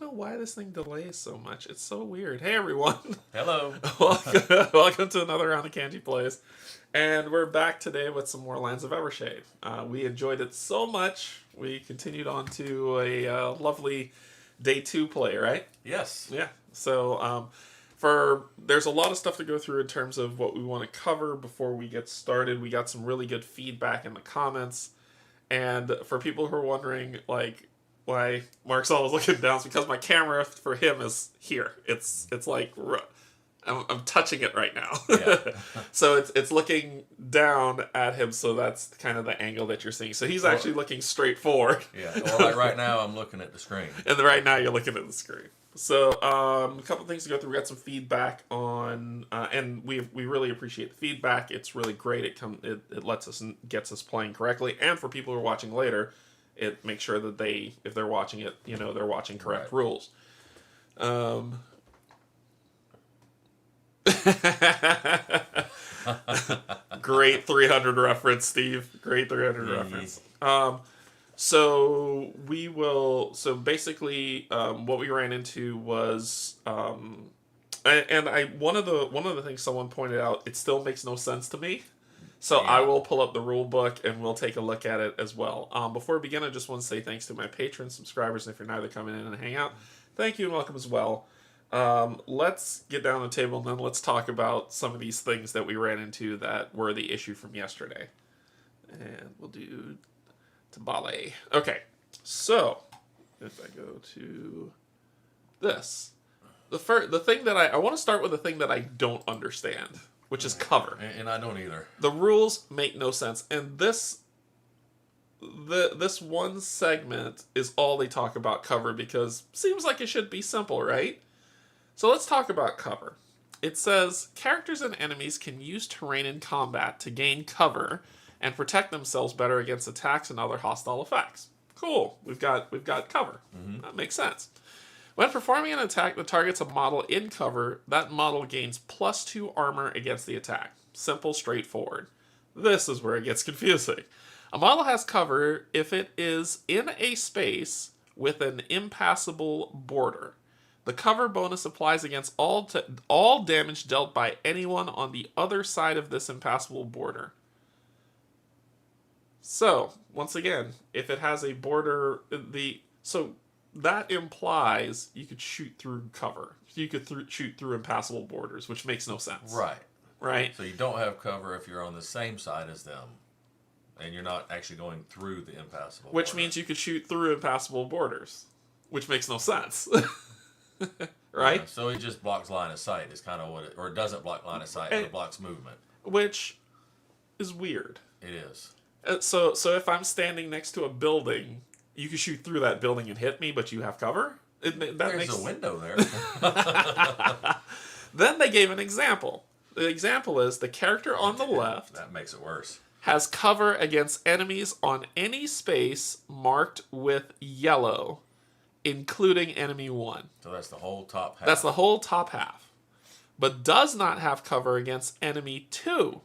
know why this thing delays so much. It's so weird. Hey, everyone. Hello. Welcome to another round of Canje Plays. And we're back today with some more Lands of Evershade. We enjoyed it so much, we continued on to a lovely day 2 play, right? Yes. Yeah. So, there's a lot of stuff to go through in terms of what we want to cover before we get started. We got some really good feedback in the comments. And for people who are wondering, like, why Mark's always looking down, it's because my camera for him is here. It's like I'm touching it right now. Yeah. So it's looking down at him, so that's kind of the angle that you're seeing. So he's actually looking straight forward. Yeah. Well, like right now, I'm looking at the screen. And then right now you're looking at the screen. So a couple things to go through. We got some feedback on, and we really appreciate the feedback. It's really great. It lets us gets us playing correctly, and for people who are watching later, it makes sure that if they're watching it, they're watching correct rules. Great 300 reference, Steve. Great 300 reference. So basically, what we ran into was, one of the things someone pointed out, it still makes no sense to me. So yeah. I will pull up the rule book and we'll take a look at it as well. Before we begin, I just want to say thanks to my patrons, subscribers, and if you're neither, coming in and hang out, thank you and welcome as well. Let's get down the table and then let's talk about some of these things that we ran into that were the issue from yesterday. And we'll do Tabale. Okay, so if I go to this, the thing that I want to start with the thing that I don't understand, which is cover. And I don't either. The rules make no sense, and this one segment is all they talk about cover because it seems like it should be simple, right? So let's talk about cover. It says characters and enemies can use terrain in combat to gain cover and protect themselves better against attacks and other hostile effects. Cool. We've got cover. Mm-hmm. That makes sense. When performing an attack that targets a model in cover, that model gains +2 armor against the attack. Simple, straightforward. This is where it gets confusing. A model has cover if it is in a space with an impassable border. The cover bonus applies against all damage dealt by anyone on the other side of this impassable border. So, once again, if it has a border, that implies you could shoot through cover. You could shoot through impassable borders, which makes no sense. Right? So you don't have cover if you're on the same side as them, and you're not actually going through the impassable Which border. means you could shoot through impassable borders, which makes no sense. Right? Yeah, so it just blocks line of sight is kind of what or it doesn't block line of sight, but it blocks movement. Which is weird. It is. So if I'm standing next to a building, you can shoot through that building and hit me, but you have cover? There's a window there. Then they gave an example. The example is the character on the left... That makes it worse. ...has cover against enemies on any space marked with yellow, including enemy 1. So that's the whole top half. That's the whole top half. But does not have cover against enemy 2.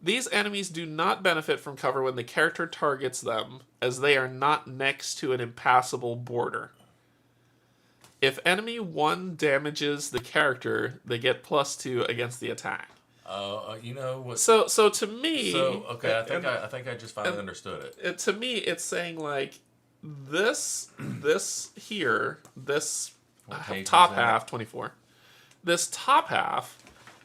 These enemies do not benefit from cover when the character targets them, as they are not next to an impassable border. If enemy 1 damages the character, they get +2 against the attack. You know what? So to me... So, okay, I think I just finally understood it. To me, it's saying, like, this here, this top half, 24, this top half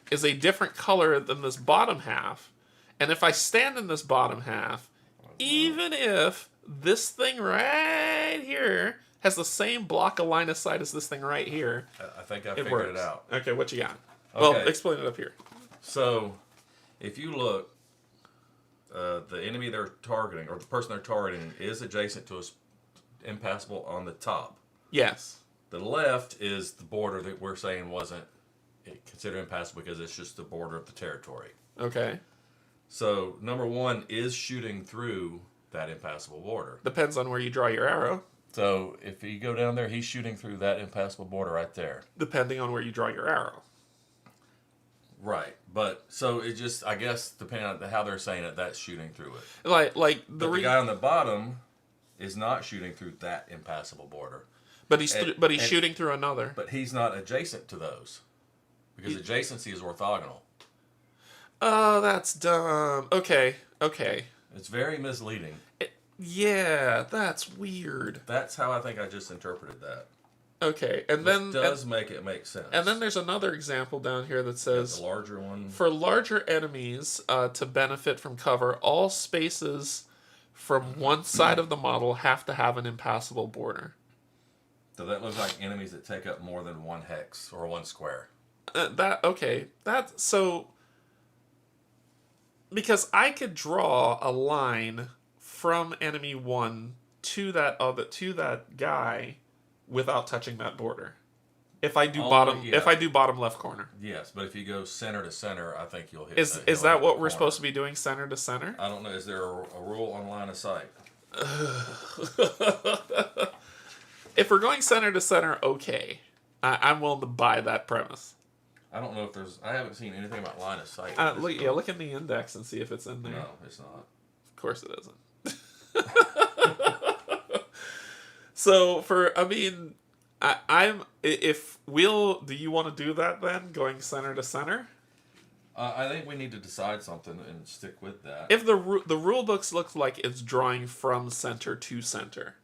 is a different color than this bottom half. And if I stand in this bottom half, even if this thing right here has the same block of line of sight as this thing right here, I think I figured it out. Okay, what you got? Okay. Well, explain it up here. So, if you look, the enemy they're targeting, or the person they're targeting, is adjacent to a impassable on the top. Yes. The left is the border that we're saying wasn't considered impassable because it's just the border of the territory. Okay. So, number 1 is shooting through that impassable border. Depends on where you draw your arrow. So, if you go down there, he's shooting through that impassable border right there. Depending on where you draw your arrow. Right. But, so it just, I guess, depending on how they're saying it, that's shooting through it. Like the guy on the bottom is not shooting through that impassable border. But he's shooting through another. But he's not adjacent to those. Because adjacency is orthogonal. Oh, that's dumb. Okay. It's very misleading. Yeah, that's weird. That's how I think I just interpreted that. Okay, and then does make it make sense. And then there's another example down here that says the larger one. For larger enemies to benefit from cover, all spaces from one side of the model have to have an impassable border. So that looks like enemies that take up more than one hex or one square. Because I could draw a line from enemy 1 to that guy without touching that border. If I do bottom left corner. Yes, but if you go center to center, I think you'll hit. Is that what we're supposed to be doing, center to center? I don't know. Is there a rule on line of sight? If we're going center to center, okay. I'm willing to buy that premise. I don't know if there's. I haven't seen anything about line of sight. Look in the index and see if it's in there. No, it's not. Of course it isn't. So do you want to do that then, going center to center? I think we need to decide something and stick with that. If the rule books look like it's drawing from center to center,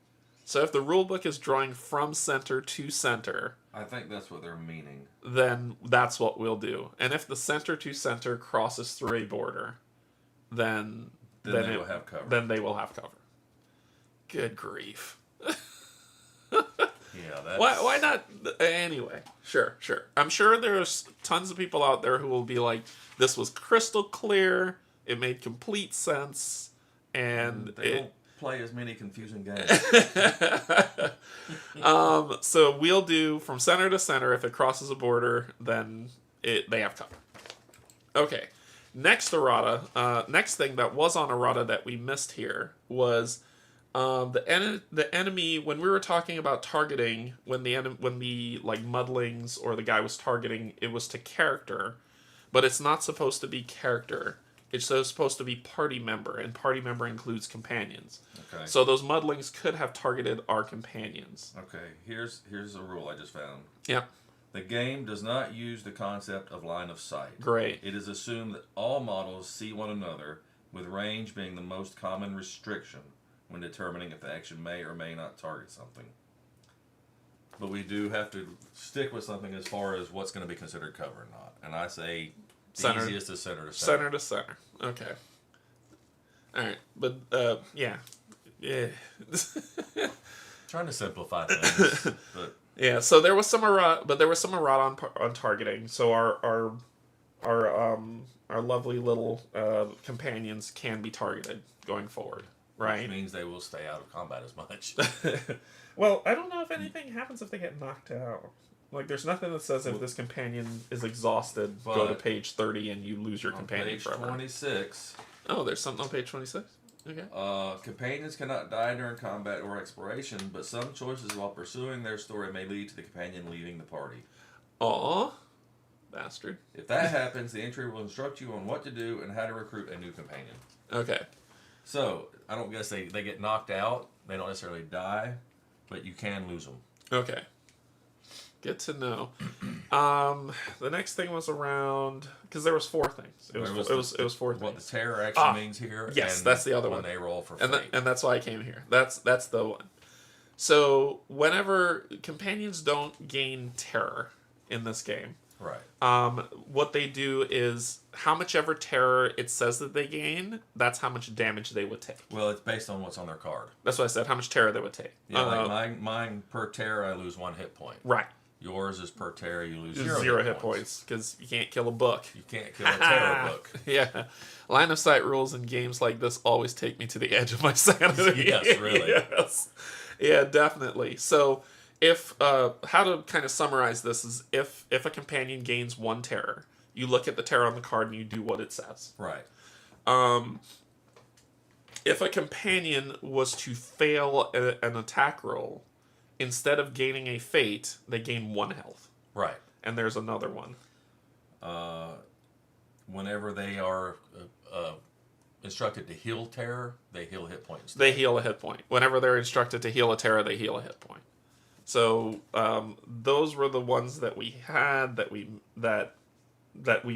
so if the rule book is drawing from center to center, I think that's what they're meaning. Then that's what we'll do. And if the center to center crosses through a border, then they will have cover. Then they will have cover. Good grief. Yeah, that's... Why not? Anyway, sure. I'm sure there's tons of people out there who will be like, this was crystal clear, it made complete sense, and they don't play as many confusing games. So we'll do from center to center. If it crosses a border, then they have cover. Okay. Next errata, next thing that was on errata that we missed here was the enemy, when we were talking about targeting, when the like muddlings or the guy was targeting, it was to character, but it's not supposed to be character. It's supposed to be party member, and party member includes companions. Okay. So those muddlings could have targeted our companions. Okay, here's a rule I just found. Yeah. The game does not use the concept of line of sight. Great. It is assumed that all models see one another, with range being the most common restriction when determining if the action may or may not target something. But we do have to stick with something as far as what's going to be considered cover or not. And I say the easiest is center to center. Center to center. Okay. All right. But, yeah. Trying to simplify things. But yeah, so there was some errata on targeting. So our lovely little companions can be targeted going forward, right? Which means they will stay out of combat as much. Well, I don't know if anything happens if they get knocked out. Like, there's nothing that says if this companion is exhausted, go to page 30 and you lose your companion forever. Page 26. Oh, there's something on page 26? Okay. Companions cannot die during combat or exploration, but some choices while pursuing their story may lead to the companion leaving the party. Aw. Bastard. If that happens, the entry will instruct you on what to do and how to recruit a new companion. Okay. So, I don't guess they get knocked out. They don't necessarily die, but you can lose them. Okay. Good to know. The next thing was around, because there was 4 things. It was 4 things. What the terror actually means here. Yes, and that's the other one. When they roll for fate. And that's why I came here. That's the one. So whenever companions don't gain terror in this game, right? What they do is how much ever terror it says that they gain, that's how much damage they would take. Well, it's based on what's on their card. That's what I said. How much terror they would take. Yeah, like mine per terror, I lose 1 hit point. Right. Yours is per terror, you lose 0 hit points because you can't kill a book. You can't kill a terror book. Yeah. Line of sight rules in games like this always take me to the edge of my sanity. Yes, really. Yes. Yeah, definitely. So if how to kind of summarize this is if a companion gains 1 terror, you look at the terror on the card and you do what it says. Right. If a companion was to fail an attack roll, instead of gaining a fate, they gain 1 health. Right. And there's another one. Whenever they are instructed to heal terror, they heal hit points. They heal a hit point. Whenever they're instructed to heal a terror, they heal a hit point. So those were the ones that we had that we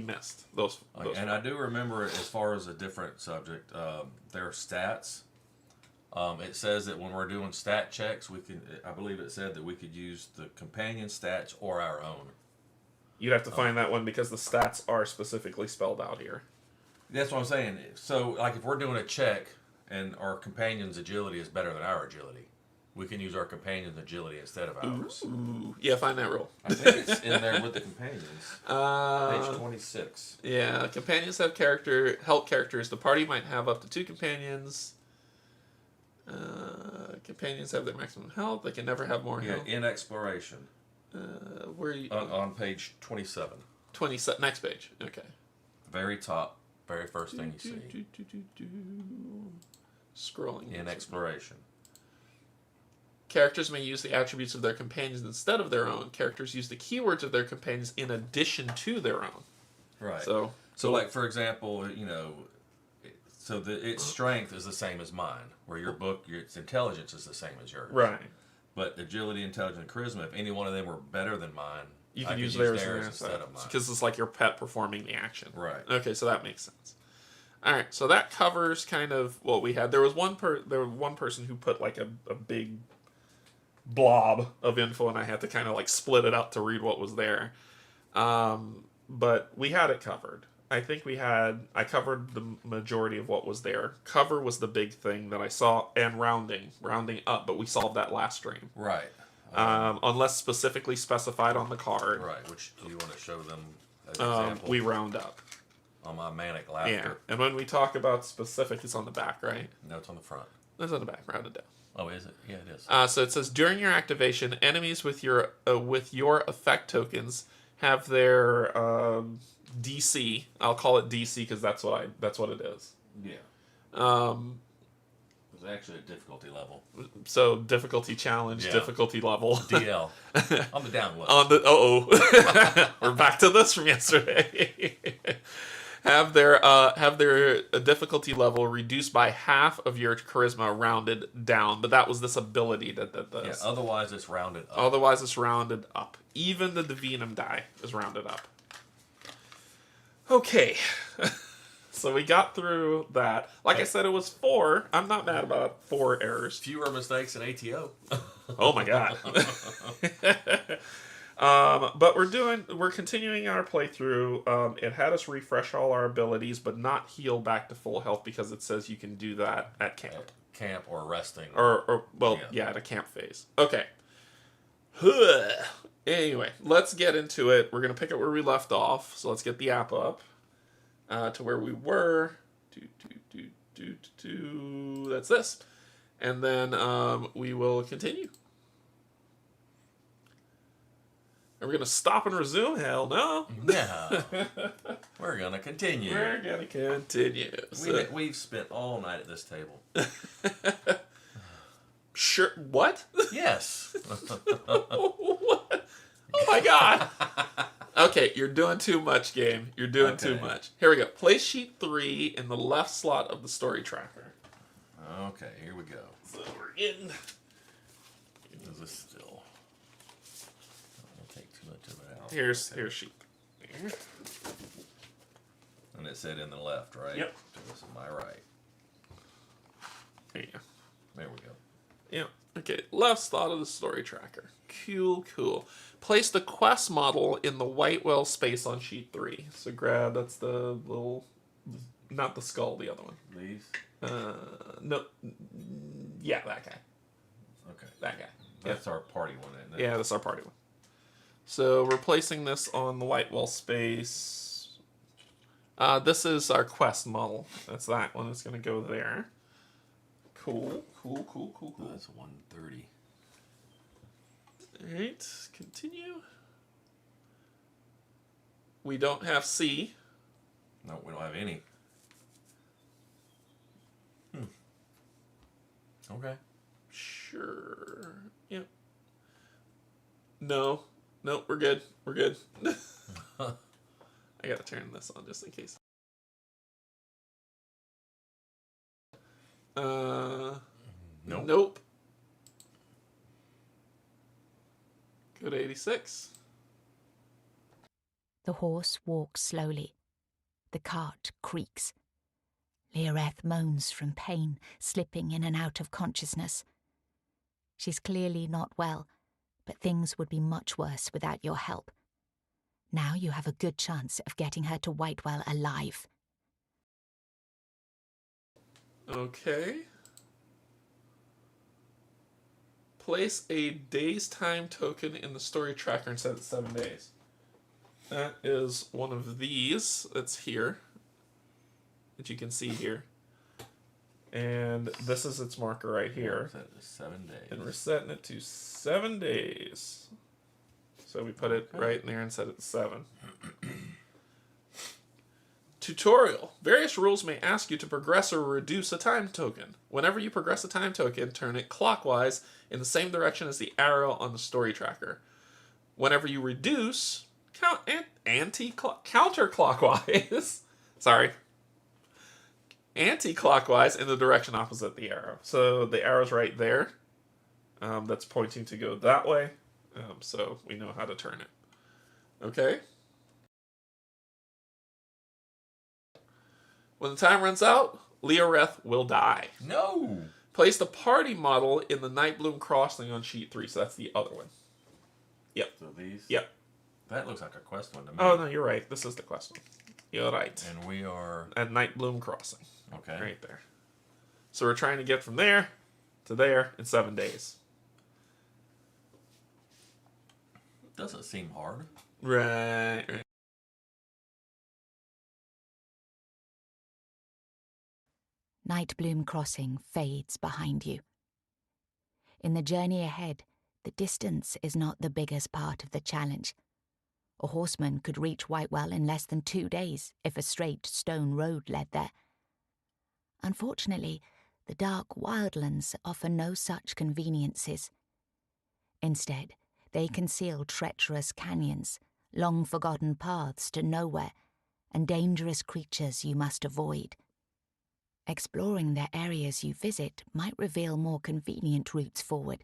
missed. Those And I do remember, as far as a different subject, their stats. It says that when we're doing stat checks, we can. I believe it said that we could use the companion stats or our own. You'd have to find that one because the stats are specifically spelled out here. That's what I'm saying. So, like, if we're doing a check and our companion's agility is better than our agility, we can use our companion's agility instead of ours. Ooh. Yeah, find that rule. I think it's in there with the companions. Page 26. Yeah, companions have help characters. The party might have up to 2 companions. Companions have their maximum health. They can never have more health. In exploration. Where you on page 27. 27. Next page. Okay. Very top, very first thing you see. Scrolling. In exploration. Characters may use the attributes of their companions instead of their own. Characters use the keywords of their companions in addition to their own. Right. So like, for example, so its strength is the same as mine, where its intelligence is the same as yours. Right. But agility, intelligence, and charisma, if any one of them were better than mine, you can use theirs instead of mine. Because it's like your pet performing the action. Right. Okay, so that makes sense. All right, so that covers kind of what we had. There was one person who put like a big blob of info, and I had to kind of like split it up to read what was there. But we had it covered. I think I covered the majority of what was there. Cover was the big thing that I saw, and rounding up, but we solved that last stream. Right. Unless specifically specified on the card. Right, which do you want to show them as an example? We round up. On my manic laughter. Yeah, and when we talk about specific, it's on the back, right? No, it's on the front. It's on the back, rounded down. Oh, is it? Yeah, it is. So it says, during your activation, enemies with your effect tokens have their DC. I'll call it DC because that's what it is. Yeah. It's actually a difficulty level. So difficulty challenge, difficulty level. DL. On the down low. On the we're back to this from yesterday. have their difficulty level reduced by half of your charisma rounded down, but that was this ability that does. Yeah, otherwise it's rounded up. Otherwise it's rounded up. Even the Divinum die is rounded up. Okay. So we got through that. Like I said, it was 4. I'm not mad about 4 errors. Fewer mistakes in ATO. Oh my god. But we're continuing our playthrough. It had us refresh all our abilities, but not heal back to full health because it says you can do that at camp. At camp or resting. Or at a camp phase. Okay. Anyway, let's get into it. We're going to pick up where we left off. So let's get the app up to where we were. That's this. And then we will continue. Are we going to stop and resume? Hell no. No. We're going to continue. We're going to continue. We've spent all night at this table. Sure. What? Yes. What? Oh my god. Okay, you're doing too much, game. You're doing too much. Here we go. Place sheet 3 in the left slot of the story tracker. Okay, here we go. So we're getting... Is this still... I won't take too much of it out. Here's sheet 3. And it said in the left, right? Yep. So this is my right. There you go. There we go. Yeah. Okay, left slot of the story tracker. Cool. Place the quest model in the Whitewell space on sheet 3. So that's the little... Not the skull, the other one. These? No. Yeah, that guy. Okay. That guy. That's our party one, isn't it? Yeah, that's our party one. So we're placing this on the Whitewell space. This is our quest model. That's that one. It's going to go there. Cool. Oh, that's 130. Alright, continue. We don't have C. No, we don't have any. Okay. Sure. Yep. No, we're good. I gotta turn this on just in case. Nope. Nope. Go to 86. The horse walks slowly. The cart creaks. Leoreth moans from pain, slipping in and out of consciousness. She's clearly not well, but things would be much worse without your help. Now you have a good chance of getting her to Whitewell alive. Okay. Place a day's time token in the story tracker and set it 7 days. That is one of these that's here, that you can see here. And this is its marker right here. Set it to 7 days. And we're setting it to 7 days. So we put it right in there and set it to 7. Tutorial. Various rules may ask you to progress or reduce a time token. Whenever you progress a time token, turn it clockwise in the same direction as the arrow on the story tracker. Whenever you reduce, counterclockwise. Sorry. Anti-clockwise in the direction opposite the arrow. So the arrow's right there. That's pointing to go that way. So we know how to turn it. Okay? When the time runs out, Leoreth will die. No! Place the party model in the Nightbloom Crossing on sheet 3. So that's the other one. Yep. So these? Yep. That looks like a quest one to me. Oh, no, you're right. This is the quest one. You're right. And we are... At Nightbloom Crossing. Okay. Right there. So we're trying to get from there to there in 7 days. Doesn't seem hard. Right. Nightbloom Crossing fades behind you. In the journey ahead, the distance is not the biggest part of the challenge. A horseman could reach Whitewell in less than 2 days if a straight stone road led there. Unfortunately, the dark wildlands offer no such conveniences. Instead, they conceal treacherous canyons, long-forgotten paths to nowhere, and dangerous creatures you must avoid. Exploring the areas you visit might reveal more convenient routes forward,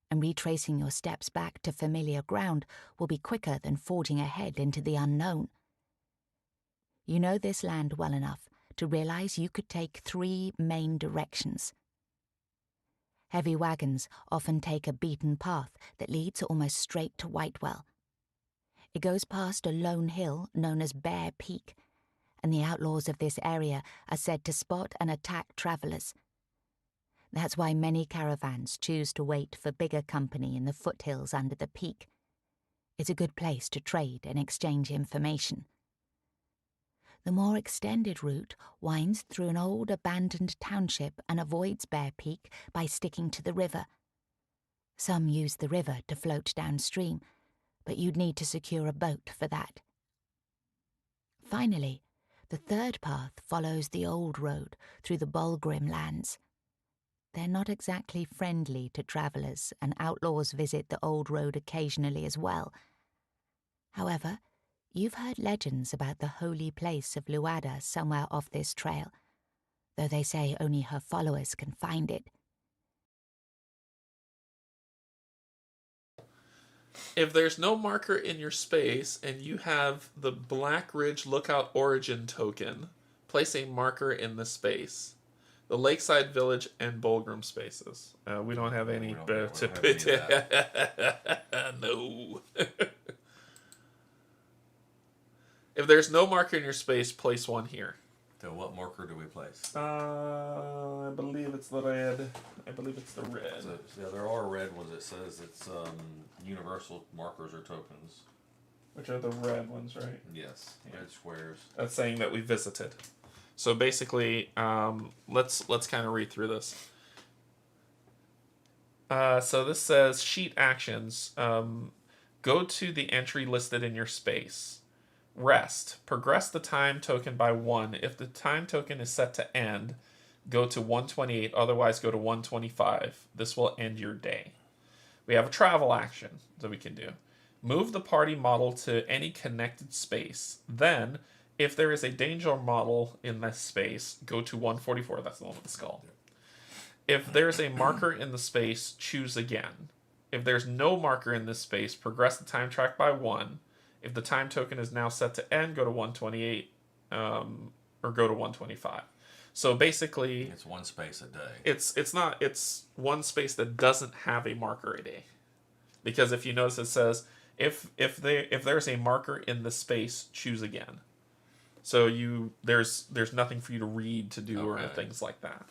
and retracing your steps back to familiar ground will be quicker than forging ahead into the unknown. You know this land well enough to realize you could take 3 main directions. Heavy wagons often take a beaten path that leads almost straight to Whitewell. It goes past a lone hill known as Bear Peak, and the outlaws of this area are said to spot and attack travelers. That's why many caravans choose to wait for bigger company in the foothills under the peak. It's a good place to trade and exchange information. The more extended route winds through an old abandoned township and avoids Bear Peak by sticking to the river. Some use the river to float downstream, but you'd need to secure a boat for that. Finally, the third path follows the old road through the Bulgrim lands. They're not exactly friendly to travellers, and outlaws visit the old road occasionally as well. However, you've heard legends about the holy place of Luada somewhere off this trail, though they say only her followers can find it. If there's no marker in your space and you have the Black Ridge Lookout Origin token, place a marker in the space. The Lakeside Village and Bulgrim spaces. We don't have any. We don't have any of that. No. If there's no marker in your space, place one here. So what marker do we place? I believe it's the red. So, yeah, there are red ones that says it's universal markers or tokens. Which are the red ones, right? Yes, red squares. That's saying that we visited. So basically, let's kind of read through this. So this says sheet actions. Go to the entry listed in your space. Rest. Progress the time token by 1. If the time token is set to end, go to 128. Otherwise, go to 125. This will end your day. We have a travel action that we can do. Move the party model to any connected space. Then, if there is a danger model in this space, go to 144. That's the one with the skull. If there is a marker in the space, choose again. If there's no marker in this space, progress the time track by 1. If the time token is now set to end, go to 128, or go to 125. So basically, It's one space a day. It's one space that doesn't have a marker a day. Because if you notice, it says if there's a marker in the space, choose again. So there's nothing for you to read, to do, or things like that.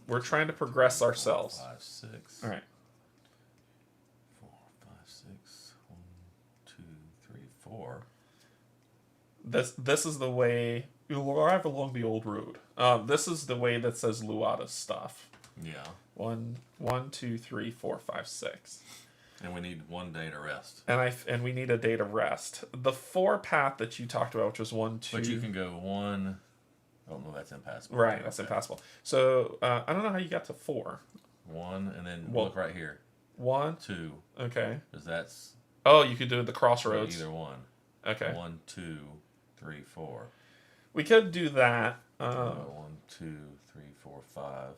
We're trying to progress ourselves. 4, 5, 6. All right. 4, 5, 6. 1, 2, 3, 4. This is the way you'll arrive along the old road. This is the way that says Luada's stuff. Yeah. 1, 2, 3, 4, 5, 6. And we need 1 day to rest. And we need a day to rest. The 4 path that you talked about, which was 1, 2. But you can go 1. Oh no, that's impassable. Right, that's impassable. So I don't know how you got to 4. 1, and then look right here. 1, 2. Okay. Because that's Oh, you could do the crossroads. either one. Okay. 1, 2, 3, 4. We could do that. 1, 2, 3, 4, 5.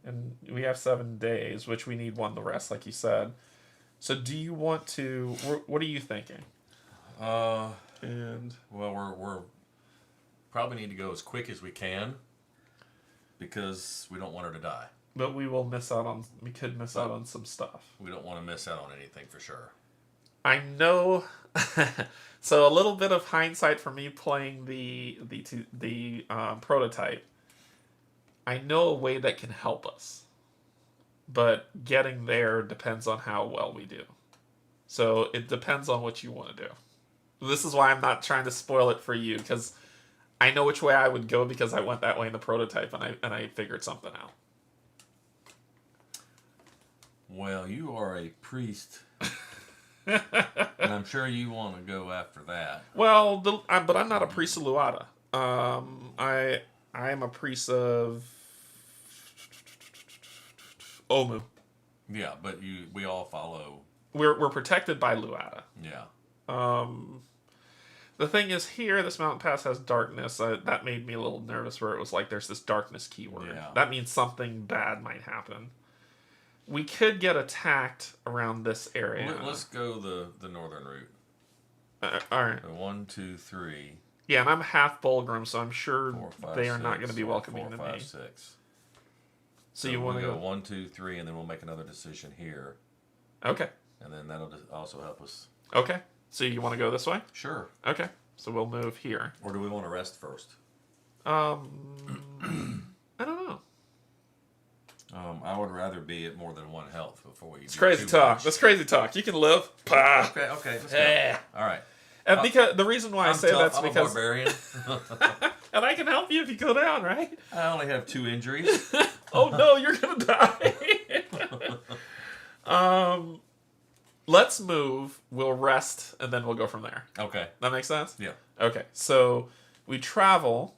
And we have 7 days, which we need 1 to rest, like you said. So do you want to... What are you thinking? And Well, we're probably need to go as quick as we can because we don't want her to die. But we will miss out on... We could miss out on some stuff. We don't want to miss out on anything for sure. I know... So a little bit of hindsight for me playing the prototype. I know a way that can help us. But getting there depends on how well we do. So it depends on what you want to do. This is why I'm not trying to spoil it for you, because I know which way I would go because I went that way in the prototype and I figured something out. Well, you are a priest. And I'm sure you want to go after that. Well, but I'm not a priest of Luada. I am a priest of Omu. Yeah, but we all follow. We're protected by Luada. Yeah. The thing is, here, this mountain pass has darkness. That made me a little nervous where it was like there's this darkness keyword. Yeah. That means something bad might happen. We could get attacked around this area. Let's go the northern route. All right. So 1, 2, 3. Yeah, and I'm half Bulgrim, so I'm sure 4, 5, they are not 6, going to be welcoming 4, to 5, me. 6. So you want to go go 1, 2, 3, and then we'll make another decision here, Okay. and then that'll also help us. Okay. So you want to go this way? Sure. Okay. So we'll move here. Or do we want to rest first? I don't know. I would rather be at more than 1 health before we. It's crazy talk. That's crazy talk. You can live. Pah. Okay. Let's go. Yeah. All right. And because the reason why I say tough. that's I'm because a barbarian. and I can help you if you go down, right? I only have 2 injuries. Oh no, you're gonna die. Let's move. We'll rest, and then we'll go from there. Okay. That makes sense? Yeah. Okay. So we travel.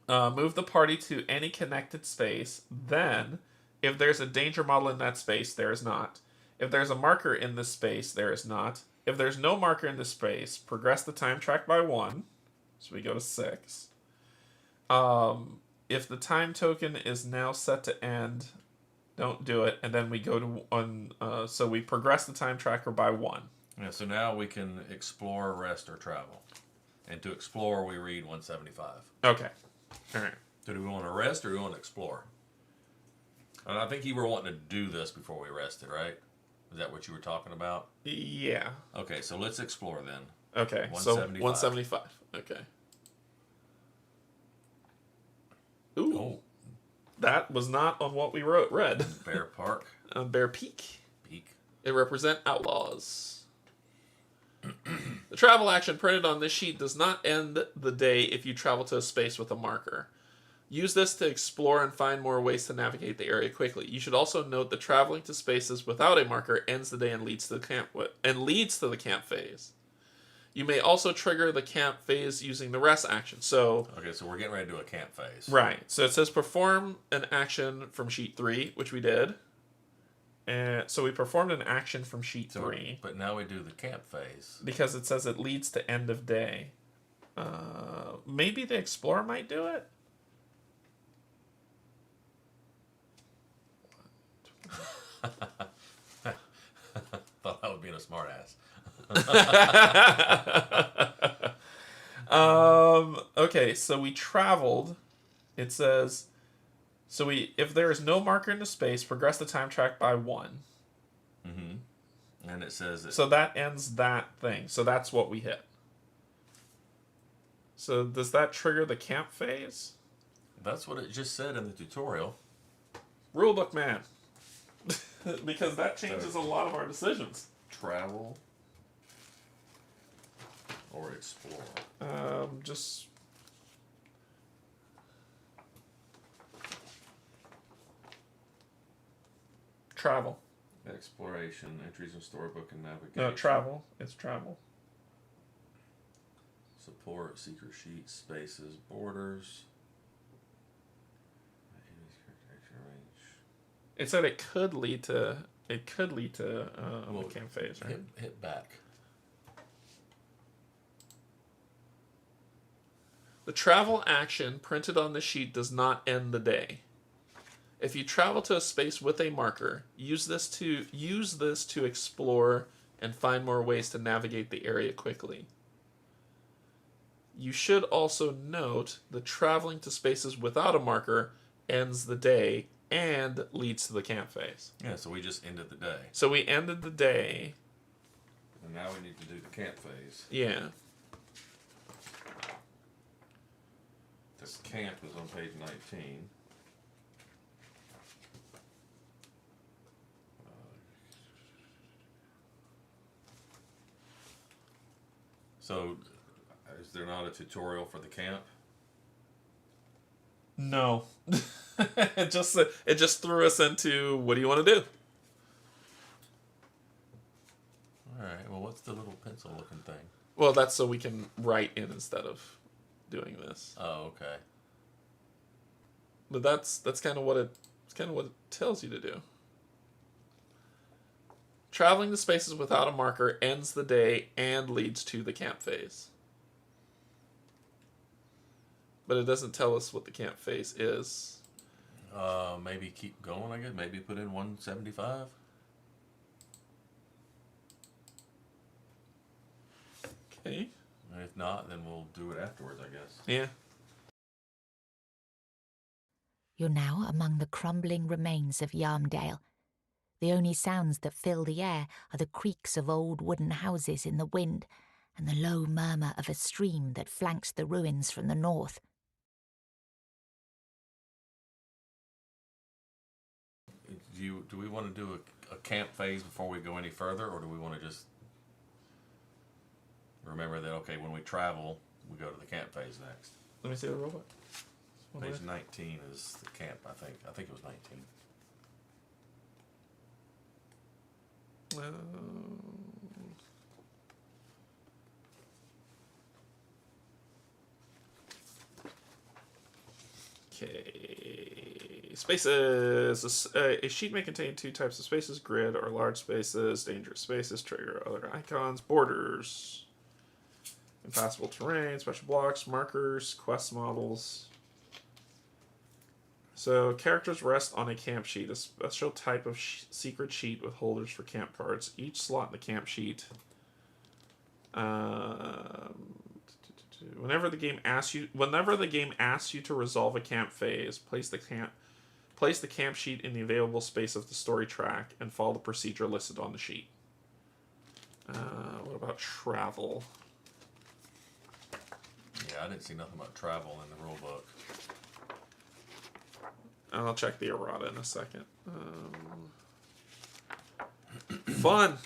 Move the party to any connected space. Then, if there's a danger model in that space, there is not. If there's a marker in this space, there is not. If there's no marker in this space, progress the time track by 1. So we go to 6. If the time token is now set to end, don't do it. And then we go to so we progress the time tracker by 1. Yeah. So now we can explore, rest, or travel. And to explore, we read 175. Okay. All right. So do we want to rest or do we want to explore? And I think you were wanting to do this before we rested, right? Is that what you were talking about? Yeah. Okay, so let's explore then. Okay. 175. So 175. Okay. Ooh. Oh, That was not on what we read. Bear Park. Bear Peak. Peak. They represent outlaws. The travel action printed on this sheet does not end the day if you travel to a space with a marker. Use this to explore and find more ways to navigate the area quickly. You should also note that traveling to spaces without a marker ends the day and leads to the camp phase. You may also trigger the camp phase using the rest action. So Okay, so we're getting ready to do a camp phase. right. So it says perform an action from sheet 3, which we did. And so we performed an action from sheet 3. But now we do the camp phase. Because it says it leads to end of day. Maybe the explorer might do it? a smart ass. Okay, so we traveled. It says, if there is no marker in the space, progress the time track by 1. Mm-hmm. And it says that. So that ends that thing. So that's what we hit. So does that trigger the camp phase? That's what it just said in the tutorial. Rulebook man. Because that changes a lot of our decisions. Travel or explore. Just travel. Exploration, entries in storybook and navigation. No, travel. It's travel. Support, secret sheets, spaces, borders. It said it could lead to a camp phase, right? Hit back. The travel action printed on the sheet does not end the day. If you travel to a space with a marker, use this to explore and find more ways to navigate the area quickly. You should also note that traveling to spaces without a marker ends the day and leads to the camp phase. Yeah, so we just ended the day. So we ended the day. And now we need to do the camp phase. Yeah. The camp is on page 19. So, is there not a tutorial for the camp? No. it just threw us into, what do you want to do? Alright, well what's the little pencil looking thing? Well, that's so we can write in instead of doing this. Oh, okay. But that's kind of what it tells you to do. Traveling to spaces without a marker ends the day and leads to the camp phase. But it doesn't tell us what the camp phase is. Maybe keep going, I guess. Maybe put in 175. Okay. And if not, then we'll do it afterwards, I guess. Yeah. You're now among the crumbling remains of Yarmdale. The only sounds that fill the air are the creaks of old wooden houses in the wind and the low murmur of a stream that flanks the ruins from the north. Do we want to do a camp phase before we go any further, or do we want to just remember that, okay, when we travel, we go to the camp phase next? Let me see the robot. Page 19 is the camp, I think. I think it was 19. Okay. Spaces. A sheet may contain 2 types of spaces: grid or large spaces, dangerous spaces, trigger other icons, borders, impassable terrain, special blocks, markers, quest models. So characters rest on a camp sheet, a special type of secret sheet with holders for camp cards. Each slot in the camp sheet. Whenever the game asks you to resolve a camp phase, place the camp sheet in the available space of the story track and follow the procedure listed on the sheet. What about travel? Yeah, I didn't see nothing about travel in the rule book. I'll check the errata in a second. Fun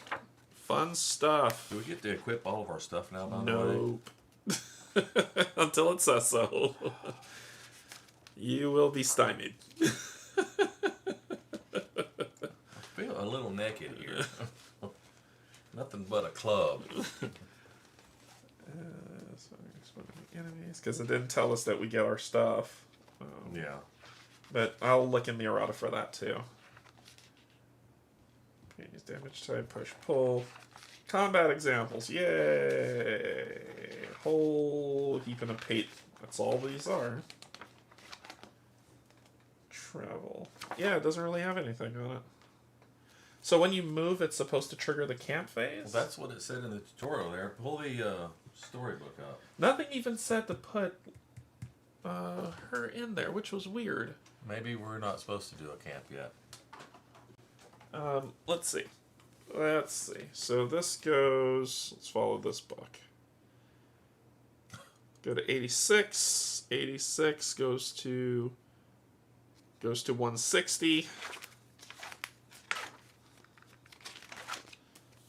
stuff. Do we get to equip all of our stuff now, by the way? Nope. Until it says so. You will be stymied. I feel a little naked here. Nothing but a club. Enemies, because it didn't tell us that we get our stuff. Yeah. But I'll look in the errata for that too. Use damage type, push, pull. Combat examples, yay! Whole heap of pate. That's all these are. Travel. Yeah, it doesn't really have anything on it. So when you move, it's supposed to trigger the camp phase? Well, that's what it said in the tutorial there. Pull the storybook up. Nothing even said to put her in there, which was weird. Maybe we're not supposed to do a camp yet. Let's see. So this goes... Let's follow this book. Go to 86. 86 goes to 160.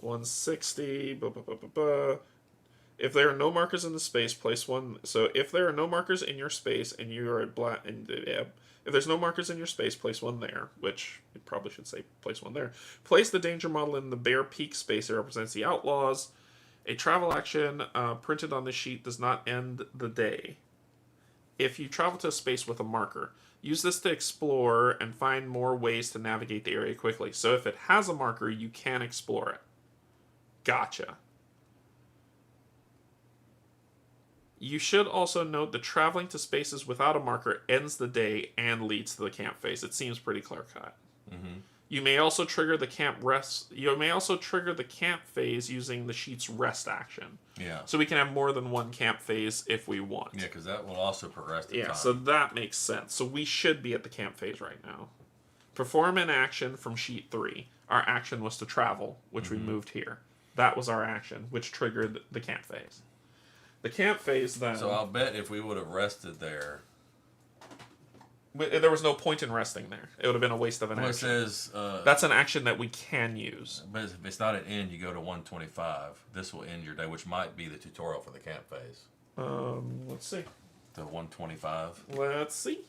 160. If there are no markers in the space, place one. So if there are no markers in your space and you are at black, if there's no markers in your space, place one there. Which it probably should say place one there. Place the danger model in the bare peak space. It represents the outlaws. A travel action printed on the sheet does not end the day. If you travel to a space with a marker, use this to explore and find more ways to navigate the area quickly. So if it has a marker, you can explore it. Gotcha. You should also note that traveling to spaces without a marker ends the day and leads to the camp phase. It seems pretty clear-cut. Mm-hmm. You may also trigger the camp phase using the sheet's rest action. Yeah. So we can have more than one camp phase if we want. Yeah, because that will also progress the time. So that makes sense. So we should be at the camp phase right now. Perform an action from sheet 3. Our action was to travel, which we moved here. That was our action, which triggered the camp phase. The camp phase then... So I'll bet if we would have rested there... There was no point in resting there. It would have been a waste of an action. It says... that's an action that we can use. But if it's not an end, you go to 125. This will end your day, which might be the tutorial for the camp phase. Let's see. To 125. Let's see.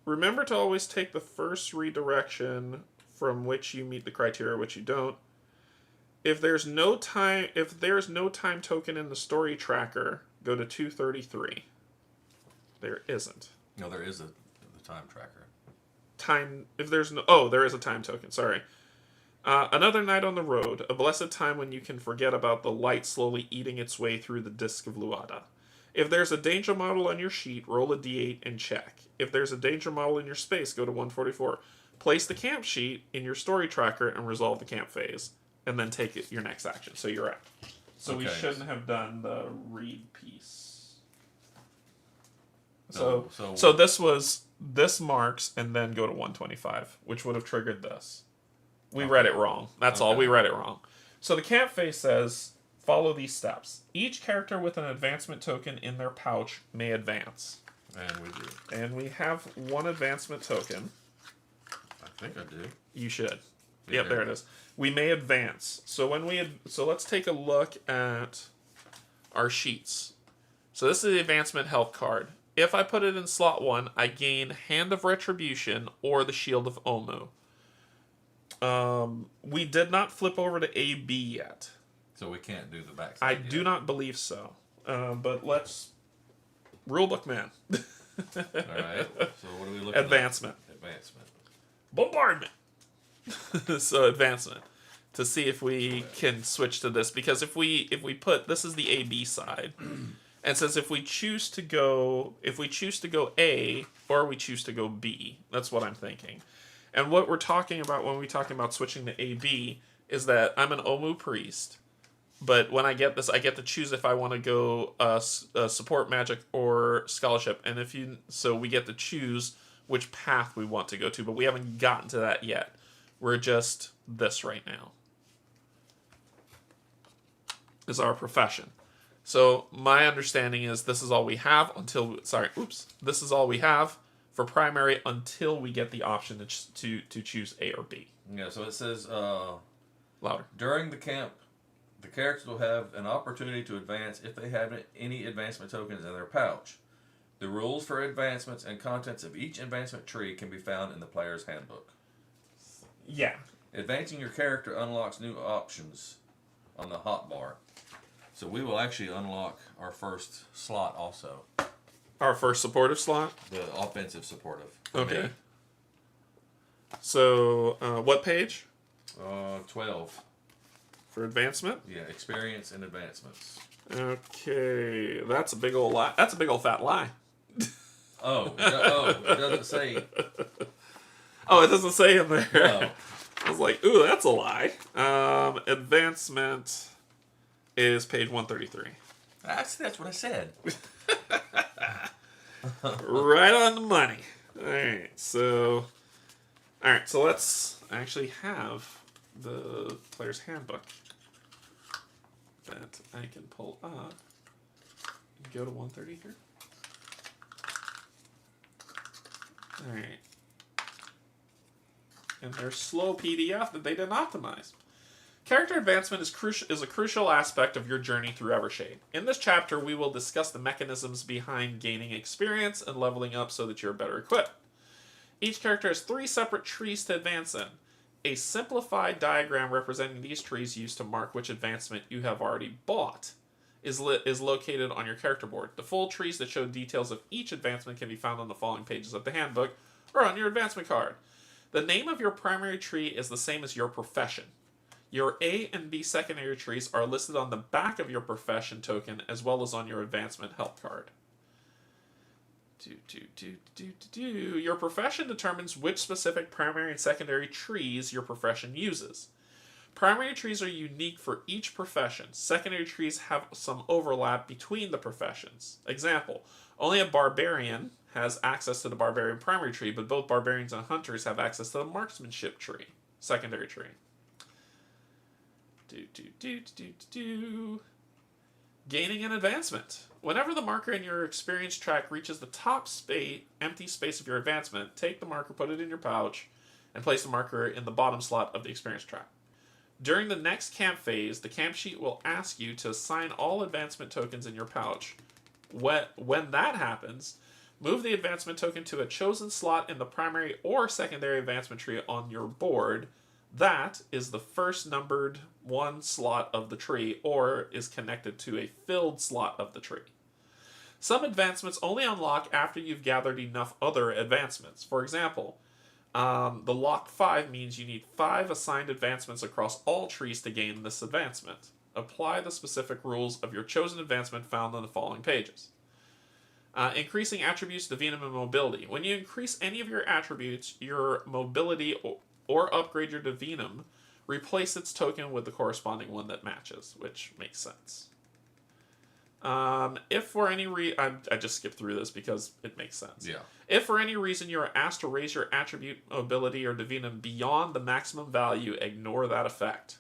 Remember to always take the first redirection from which you meet the criteria, which you don't. If there's no time token in the story tracker, go to 233. There isn't. No, there is the time tracker. There is a time token. Sorry. Another night on the road, a blessed time when you can forget about the light slowly eating its way through the disk of Luada. If there's a danger model on your sheet, roll a d8 and check. If there's a danger model in your space, go to 144. Place the camp sheet in your story tracker and resolve the camp phase. And then take your next action. So you're out. So we shouldn't have done the read piece. So this marks and then go to 125, which would have triggered this. We read it wrong. That's all. We read it wrong. So the camp phase says, follow these steps. Each character with an advancement token in their pouch may advance. And we do. And we have one advancement token. I think I do. You should. Yep, there it is. We may advance. So let's take a look at our sheets. So this is the advancement health card. If I put it in slot 1, I gain Hand of Retribution or the Shield of Omu. We did not flip over to AB yet. So we can't do the backside I yet. do not believe so. But let's... Rulebook man. Alright, so what are we looking Advancement. at? Advancement. Bombardment. So advancement. To see if we can switch to this. Because if we put... This is the AB side. And says if we choose to go A or we choose to go B. That's what I'm thinking. And what we're talking about when we're talking about switching to AB is that I'm an Omu priest, but when I get this, I get to choose if I want to go support magic or scholarship, and so we get to choose which path we want to go to, but we haven't gotten to that yet. We're just this right now. Is our profession. So my understanding is this is all we have this is all we have for primary until we get the option to choose A or B. Yeah, so it says Louder. during the camp, the characters will have an opportunity to advance if they have any advancement tokens in their pouch. The rules for advancements and contents of each advancement tree can be found in the player's handbook. Yeah. Advancing your character unlocks new options on the hotbar. So we will actually unlock our first slot also. Our first supportive slot? The offensive supportive. Okay. So, what page? 12. For advancement? Yeah, experience and advancements. Okay, that's a big old lie. That's a big old fat lie. It doesn't say. Oh, it doesn't say in there. No. I was like, ooh, that's a lie. Advancement is page 133. That's what I said. Right on the money. Alright, so let's actually have the player's handbook that I can pull up. Go to 133. Alright. And their slow PDF that they didn't optimize. Character advancement is a crucial aspect of your journey through Evershade. In this chapter, we will discuss the mechanisms behind gaining experience and leveling up so that you're better equipped. Each character has 3 separate trees to advance in. A simplified diagram representing these trees used to mark which advancement you have already bought is located on your character board. The full trees that show details of each advancement can be found on the following pages of the handbook or on your advancement card. The name of your primary tree is the same as your profession. Your A and B secondary trees are listed on the back of your profession token as well as on your advancement help card. Your profession determines which specific primary and secondary trees your profession uses. Primary trees are unique for each profession. Secondary trees have some overlap between the professions. Example, only a barbarian has access to the barbarian primary tree, but both barbarians and hunters have access to the marksmanship tree, secondary tree. Gaining an advancement. Whenever the marker in your experience track reaches the top empty space of your advancement, take the marker, put it in your pouch, and place the marker in the bottom slot of the experience track. During the next camp phase, the camp sheet will ask you to assign all advancement tokens in your pouch. When that happens, move the advancement token to a chosen slot in the primary or secondary advancement tree on your board. That is the first numbered 1 slot of the tree or is connected to a filled slot of the tree. Some advancements only unlock after you've gathered enough other advancements. For example, the lock 5 means you need 5 assigned advancements across all trees to gain this advancement. Apply the specific rules of your chosen advancement found on the following pages. Increasing attributes, divinum, and mobility. When you increase any of your attributes, your mobility or upgrade your divinum, replace its token with the corresponding one that matches, which makes sense. If for any reason, I just skipped through this because it makes sense. Yeah. If for any reason you are asked to raise your attribute, mobility, or divinum beyond the maximum value, ignore that effect.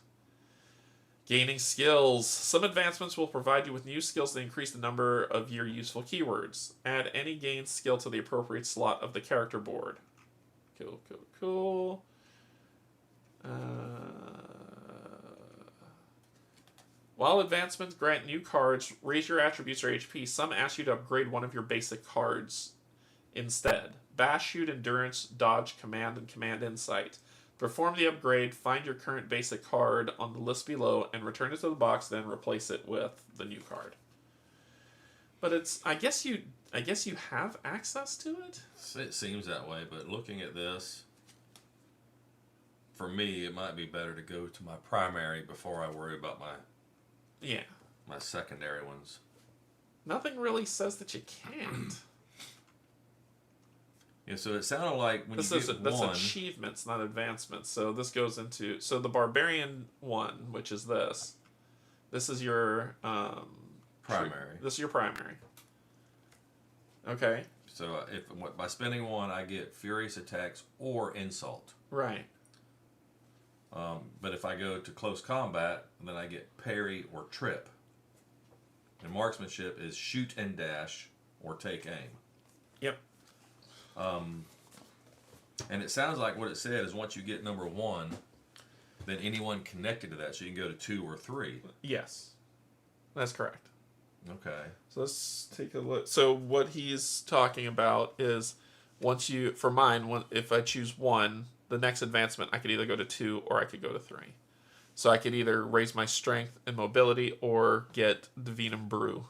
Gaining skills. Some advancements will provide you with new skills that increase the number of your useful keywords. Add any gained skill to the appropriate slot of the character board. Cool. While advancements grant new cards, raise your attributes or HP, some ask you to upgrade one of your basic cards instead. Bash, Shoot, Endurance, Dodge, Command, and Command Insight. Perform the upgrade, find your current basic card on the list below, and return it to the box, then replace it with the new card. But I guess you have access to it? It seems that way, but looking at this, for me, it might be better to go to my primary before I worry about my secondary ones. Nothing really says that you can't. Yeah, so it sounded like when that's achievements, not advancements. So this goes into the barbarian one, which is this. This is your primary. This is your primary. Okay. So by spending 1, I get furious attacks or insult. Right. But if I go to close combat, then I get parry or trip. And marksmanship is shoot and dash or take aim. Yep. And it sounds like what it said is once you get number 1, then anyone connected to that, so you can go to 2 or 3. Yes, that's correct. Okay. So let's take a look. So what he's talking about is if I choose 1, the next advancement I could either go to 2 or I could go to 3. So I could either raise my strength and mobility or get Divinum Brew,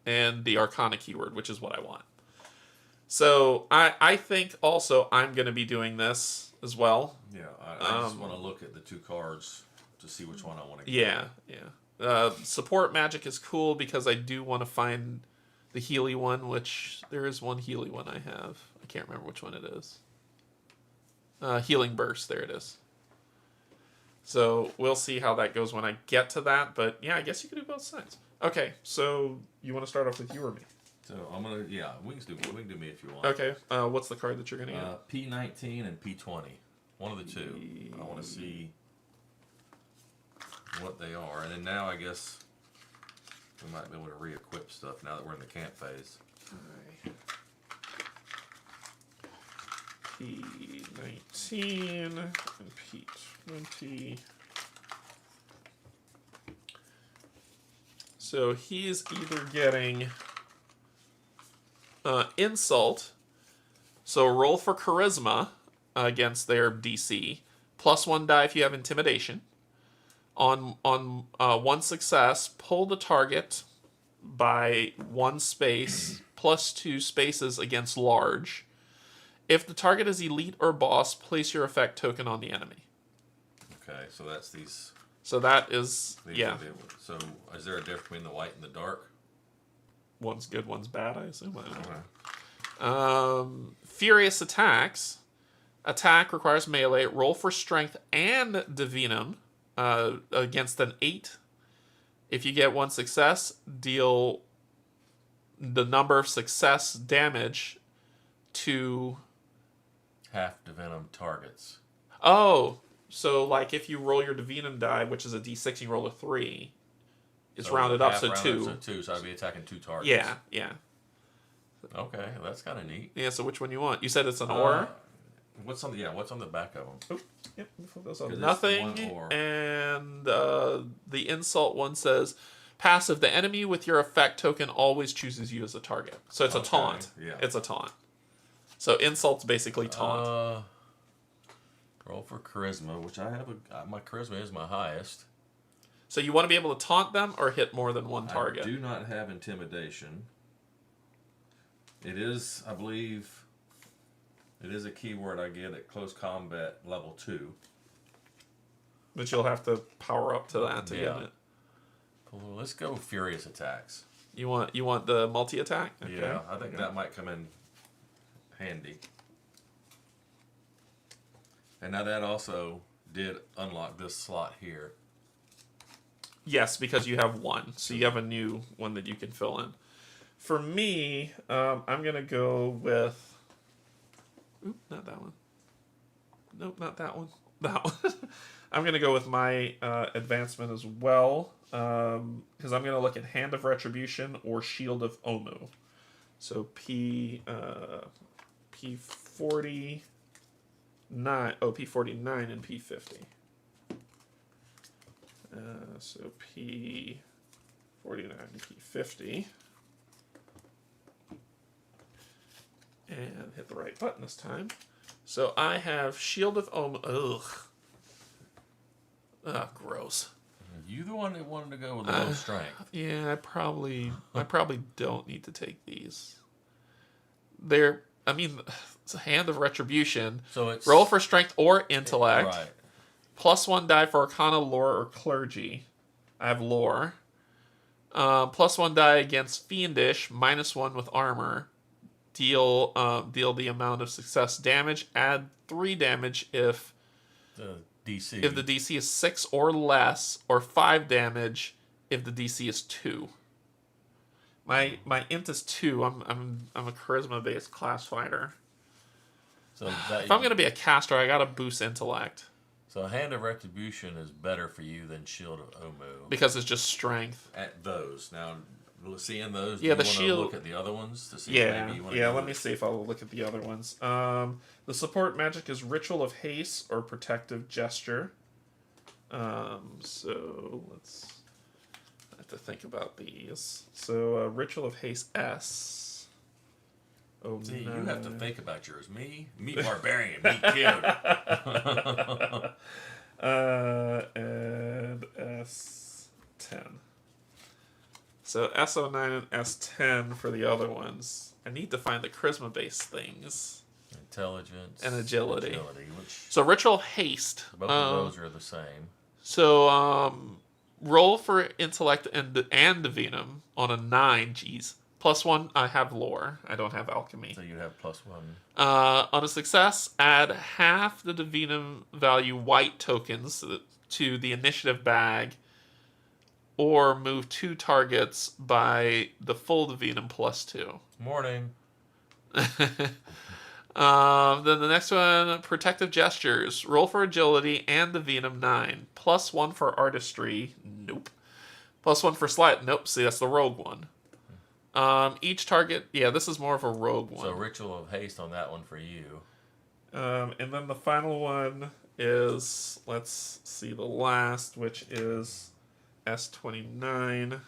and the Arcana keyword, which is what I want. So I think also I'm going to be doing this as well. Yeah, I just want to look at the 2 cards to see which one I want to get. Yeah. Support magic is cool because I do want to find the Healy one, which there is one Healy one I have. I can't remember which one it is. Healing Burst, there it is. So we'll see how that goes when I get to that. But yeah, I guess you could do both sides. Okay, so you want to start off with you or me? So I'm gonna, we can do me if you want. Okay, what's the card that you're gonna get? P19 and P20, one of the two. I want to see what they are, and then now I guess we might be able to re-equip stuff now that we're in the camp phase. P19 and P20. So he's either getting insult, so roll for charisma against their DC, +1 die if you have intimidation. On one success, pull the target by 1 space, +2 spaces against large. If the target is elite or boss, place your effect token on the enemy. Okay, so that's these. So that is, yeah. So is there a difference between the white and the dark? One's good, one's bad, I assume. I don't Okay. know. Furious attacks. Attack requires melee. Roll for strength and divinum against an 8. If you get 1 success, deal the number of success damage to... Half divinum targets. Oh, so like if you roll your divinum die, which is a d6, you roll a 3, it's So rounded up, half so rounded 2. So 2, so I'd be attacking 2 targets. Yeah, yeah. Okay, that's kind of neat. Yeah, so which one you want? You said it's an or? What's on the back of them? Oh, yep, let me flip those up. 'Cause it's Nothing, one or. and the insult one says, passive, the enemy with your effect token always chooses you as a target. So it's a taunt. Yeah. It's a taunt. So insult's basically taunt. Roll for charisma, which I have my charisma is my highest. So you want to be able to taunt them or hit more than one target? I do not have intimidation. It is, I believe, it is a keyword I get at close combat level 2. But you'll have to power up to that to get it. Well, let's go furious attacks. You want the multi-attack? Okay. Yeah, I think that might come in handy. And now that also did unlock this slot here. Yes, because you have 1. So you have a new one that you can fill in. For me, I'm going to go with... Oop, not that one. Nope, not that one. That one. I'm going to go with my advancement as well. Because I'm going to look at Hand of Retribution or Shield of Omu. So P49... P49 and P50. So P49 and P50. And hit the right button this time. So I have Shield of Ugh. Ugh, gross. You the one that wanted to go with the low strength. Yeah, I probably don't need to take these. It's a Hand of Retribution. So it's roll for strength or intellect. Right. +1 die for Arcana, Lore, or Clergy. I have Lore. +1 die against Fiendish, -1 with Armor. Deal the amount of success damage. Add 3 damage if the DC. If the DC is 6 or less, or 5 damage if the DC is 2. My int is 2. I'm a charisma based class fighter. So that, if I'm gonna be a caster, I gotta boost intellect. So Hand of Retribution is better for you than Shield of Omu. Because it's just strength. At those. Now, seeing those, yeah, do the you shield. want to look at the other ones to see Yeah, maybe you want to yeah. Let me see if I'll look at the other ones. The support magic is Ritual of Haste or Protective Gesture. So I have to think about these. So Ritual of Haste S. Oh, see, no. you have to think about yours. Me barbarian, me kid. And S10. So SO9 and S10 for the other ones. I need to find the charisma-based things. Intelligence. And agility. Which So Ritual Haste. both of those are the same. So roll for intellect and divinum on a 9. Jeez. +1, I have lore. I don't have alchemy. So you have +1. On a success, add half the divinum value white tokens to the initiative bag, or move 2 targets by the full divinum +2. Morning. Then the next one, protective gestures. Roll for agility and divinum 9. +1 for artistry. Nope. +1 for sleight. Nope. See, that's the rogue one. Each target. Yeah, this is more of a rogue one. So ritual of haste on that one for you. And then the final one is, let's see, the last, which is S29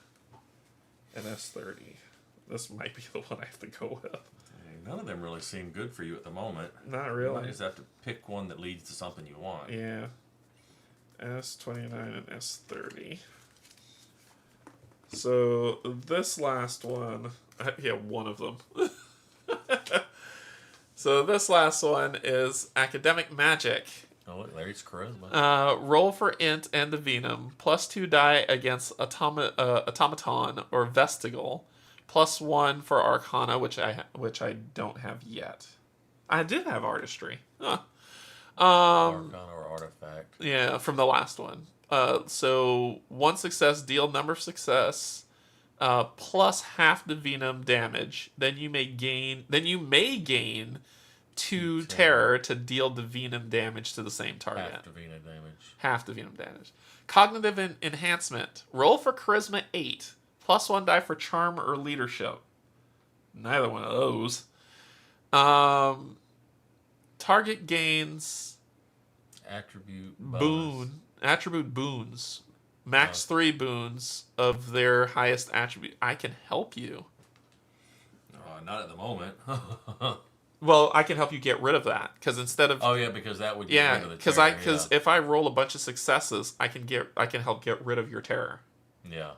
and S30. This might be the one I have to go with. None of them really seem good for you at the moment. Not You really. might just have to pick one that leads to something you want. Yeah. S29 and S30. So this last one, yeah, one of them. So this last one is academic magic. Oh, look, there's charisma. Roll for int and divinum. +2 die against automaton or vestigal. +1 for arcana, which I don't have yet. I did have artistry. Huh. Arcana or artifact. Yeah, from the last one. So 1 success, deal number of success, plus half divinum damage. Then you may gain 2 terror to deal divinum damage to the same target. Half divinum damage. Cognitive enhancement. Roll for charisma 8. +1 die for charm or leadership. Neither one of those. Target gains Attribute boons. Max 3 boons of their highest attribute. I can help you. Not at the moment. Well, I can help you get rid of that, because instead of because that would get rid of the because terror, if I roll a bunch of successes, I can help get rid of your terror. Yeah.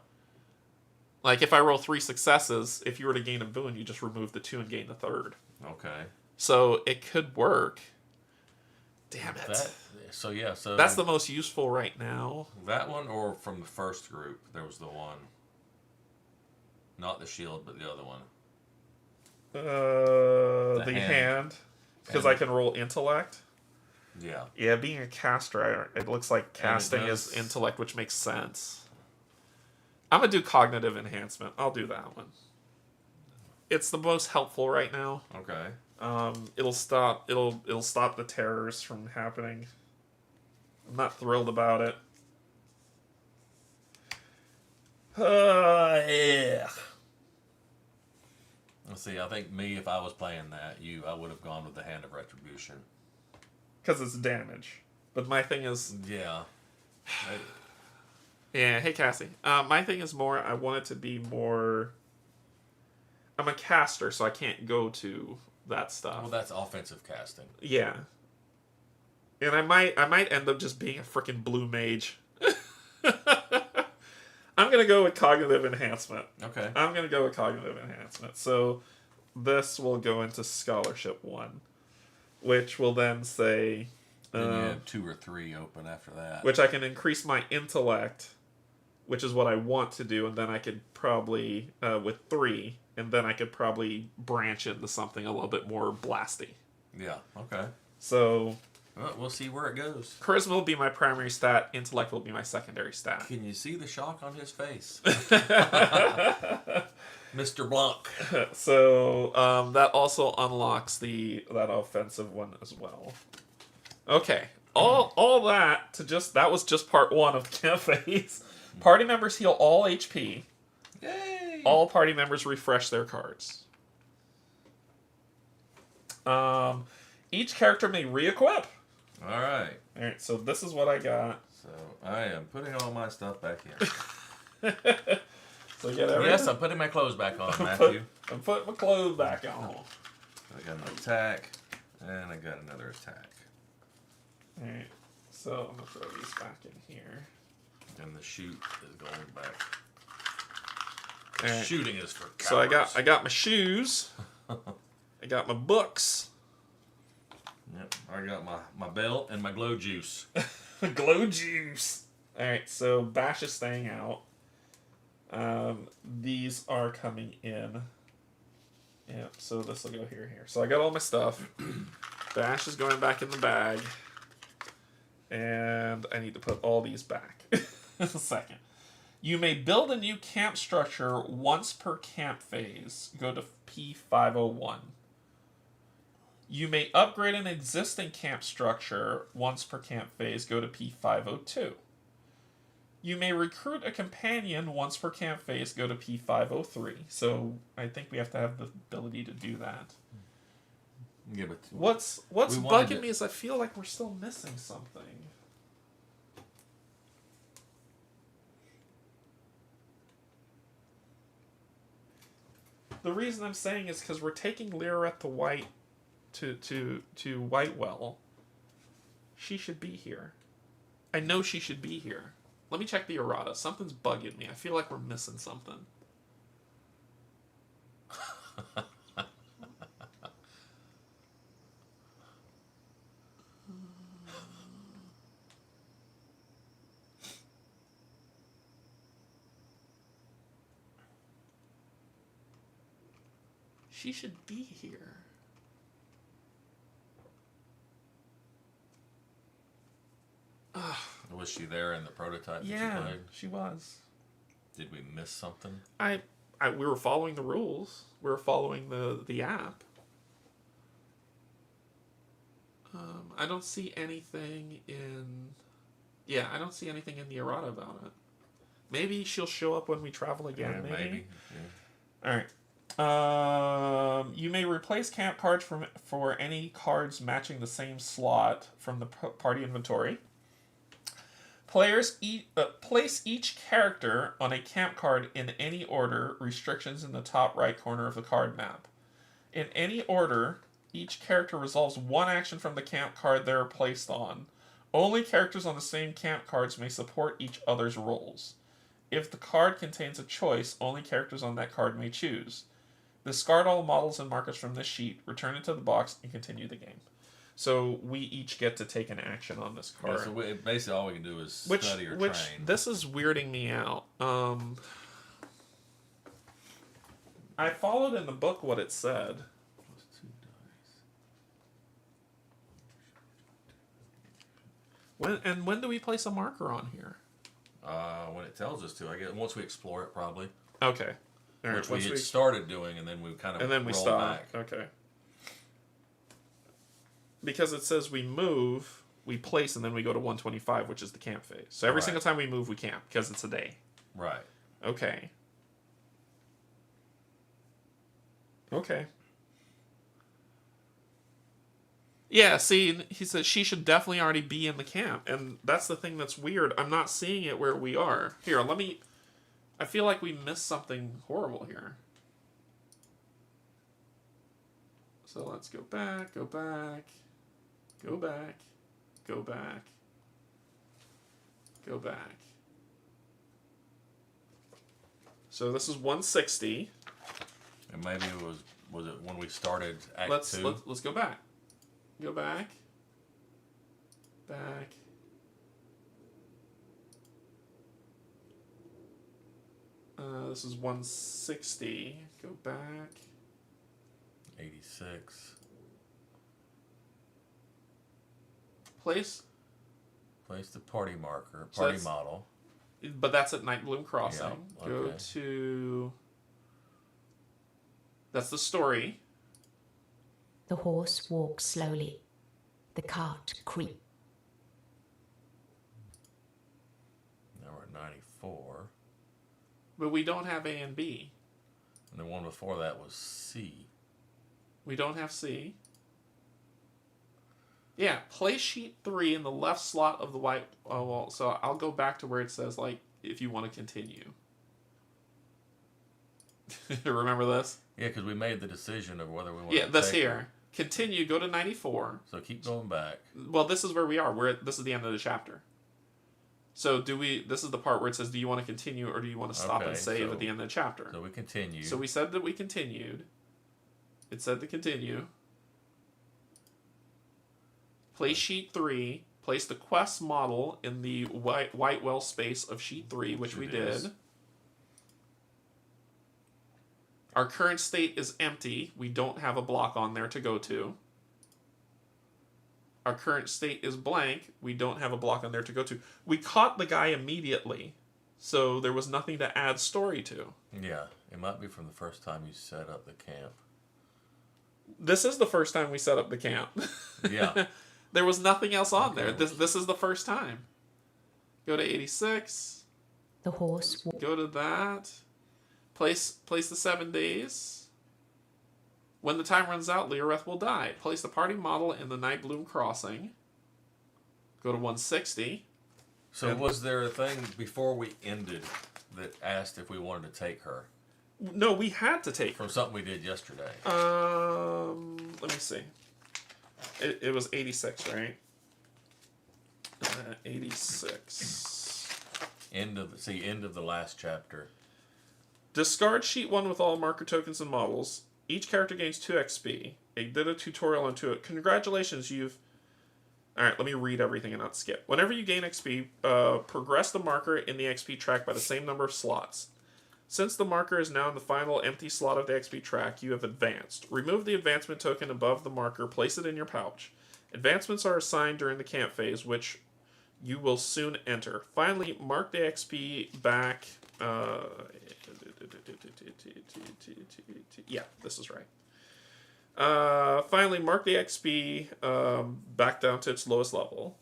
Like if I roll 3 successes, if you were to gain a boon, you just remove the 2 and gain the 3rd. Okay. So it could work. Damn it. So that's the most useful right now. That one, or from the first group, there was the one. Not the shield, but the other one. The hand. Because I can roll intellect. Yeah. Yeah, being a caster, it looks like casting is intellect, which makes sense. I'm gonna do cognitive enhancement. I'll do that one. It's the most helpful right now. Okay. It'll stop the terrors from happening. I'm not thrilled about it. Yeah. Let's see. I think if I was playing that, I would have gone with the Hand of Retribution. Because it's damage. But my thing is... Yeah. Yeah, hey Cassie. My thing is more, I want it to be more... I'm a caster, so I can't go to that stuff. Well, that's offensive casting. Yeah. And I might end up just being a freaking blue mage. I'm going to go with cognitive enhancement. Okay. I'm going to go with cognitive enhancement. So this will go into scholarship 1, which will then say... Then you have 2 or 3 open after that. Which I can increase my intellect, which is what I want to do, and then I could probably, with 3, and then I could probably branch into something a little bit more blasty. Yeah, okay. So... Well, we'll see where it goes. Charisma will be my primary stat. Intellect will be my secondary stat. Can you see the shock on his face? Mr. Blanc. So that also unlocks that offensive one as well. Okay. All that that was just part 1 of the camp phase. Party members heal all HP. Yay! All party members refresh their cards. Each character may re-equip. All right. So this is what I got. So I am putting all my stuff back in. So get everything. Yes, I'm putting my clothes back on, Matthew. I'm putting my clothes back on. I got an attack, and I got another attack. Alright, so I'm going to throw these back in here. And the shoot is going back. Right. Shooting is for cowards. So I got my shoes. I got my books. Yep, I got my belt and my glow juice. Glow juice. Alright, so Bash is staying out. These are coming in. Yeah, so this will go here. So I got all my stuff. Bash is going back in the bag. And I need to put all these back. A second. You may build a new camp structure once per camp phase. Go to P501. You may upgrade an existing camp structure once per camp phase. Go to P502. You may recruit a companion once per camp phase. Go to P503. So I think we have to have the ability to do that. Yeah, but What's bugging me is I feel like we're still missing something. The reason I'm saying is because we're taking Lirette to White to Whitewell. She should be here. I know she should be here. Let me check the errata. Something's bugging me. I feel like we're missing something. She should be here. Was she there in the prototype that you played? She was. Did we miss something? We were following the rules. We were following the app. I don't see anything in... Yeah, I don't see anything in the errata about it. Maybe she'll show up when we travel again, Yeah, maybe. Yeah. Alright. You may replace camp cards for any cards matching the same slot from the party inventory. Players place each character on a camp card in any order, restrictions in the top right corner of the card map. In any order, each character resolves one action from the camp card they are placed on. Only characters on the same camp cards may support each other's roles. If the card contains a choice, only characters on that card may choose. Discard all models and markers from this sheet, return it to the box, and continue the game. So we each get to take an action on this card. Yeah, so basically all we can do is study or train. This is weirding me out. I followed in the book what it said. When do we place a marker on here? When it tells us to, I guess. Once we explore it, probably. Okay. All right, which we had started doing, and then we kind of rolled back. Okay. Because it says we move, we place, and then we go to 125, which is the camp phase. So every single time we move, we camp, because it's a day. Right. Okay. Okay. Yeah, see, he says she should definitely already be in the camp, and that's the thing that's weird. I'm not seeing it where we are. Here, I feel like we missed something horrible here. So let's go back, go back, go back, go back, go back. So this is 160. And maybe it was it when we started Act 2? Let's go back. Go back. Back. This is 160. Go back. 86. Place the party marker, So party model. But that's at Night Bloom Crossing. Yeah, Go okay. to... That's the story. The horse walks slowly. The cart creeps. Now we're at 94. But we don't have A and B. And the one before that was C. We don't have C. Yeah, place sheet 3 in the left slot of the white... Oh, well, so I'll go back to where it says, like, if you want to continue. Remember this? Yeah, because we made the decision of whether we want Yeah, to this take here. her. Continue, go to 94. So keep going back. Well, this is where we are. This is the end of the chapter. So this is the part where it says, do you want to continue or do you want to stop and save at the end of the chapter? So we continue. So we said that we continued. It said to continue. Place sheet 3. Place the quest model in the Whitewell space of sheet 3, which we did. Our current state is empty. We don't have a block on there to go to. Our current state is blank. We don't have a block on there to go to. We caught the guy immediately, so there was nothing to add story to. Yeah, it might be from the first time you set up the camp. This is the first time we set up the camp. Yeah. There was nothing else on there. This is the first time. Go to 86. The horse Go to that. Place the 7 days. When the time runs out, Leoreth will die. Place the party model in the Nightbloom Crossing. Go to 160. So was there a thing before we ended that asked if we wanted to take her? No, we had to take From something we did yesterday. Let me see. It was 86, right? 86. End of the last chapter. Discard sheet 1 with all marker tokens and models. Each character gains 2 XP. I did a tutorial into it. Congratulations, you've... Alright, let me read everything and not skip. Whenever you gain XP, progress the marker in the XP track by the same number of slots. Since the marker is now in the final empty slot of the XP track, you have advanced. Remove the advancement token above the marker, place it in your pouch. Advancements are assigned during the camp phase, which you will soon enter. Finally, mark the XP back... yeah, this is right. Finally, mark the XP back down to its lowest level.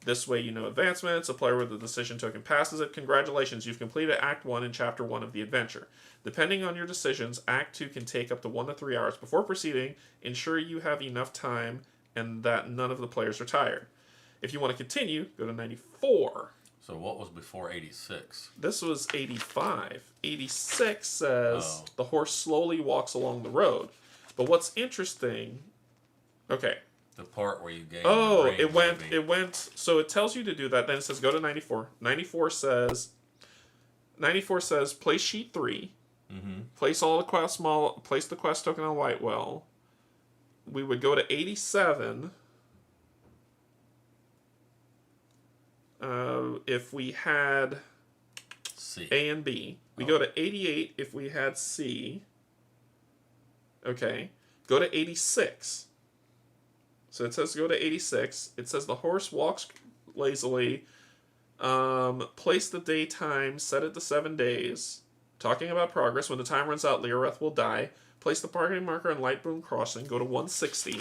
This way you know advancements. A player with the decision token passes it. Congratulations, you've completed Act 1 in Chapter 1 of the adventure. Depending on your decisions, Act 2 can take up to 1 to 3 hours. Before proceeding, ensure you have enough time and that none of the players are tired. If you want to continue, go to 94. So what was before 86? This was 85. 86 says the horse slowly walks along the road. But what's interesting... Okay. The part where you gain range, it went... So it tells you to do that. Then it says go to 94. 94 says place sheet 3. Mm-hmm. Place the quest token on Whitewell. We would go to 87... if we had C. A and B. We go to 88 if we had C. Okay. Go to 86. So it says go to 86. It says the horse walks lazily. Place the daytime. Set it to 7 days. Talking about progress. When the time runs out, Leoreth will die. Place the parking marker in Lightboom Crossing. Go to 160.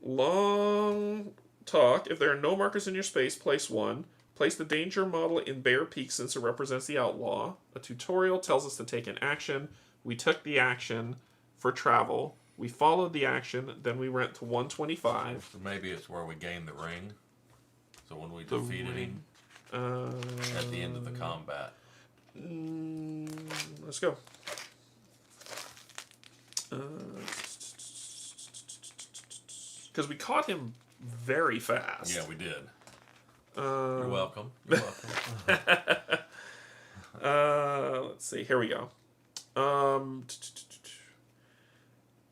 Long... talk. If there are no markers in your space, place 1. Place the danger model in Bear Peak since it represents the outlaw. A tutorial tells us to take an action. We took the action for travel. We followed the action. Then we went to 125. So maybe it's where we gained the ring. So when we defeated him at the end of the combat. Let's go. Because we caught him very fast. Yeah, we did. You're welcome. You're welcome. Let's see. Here we go.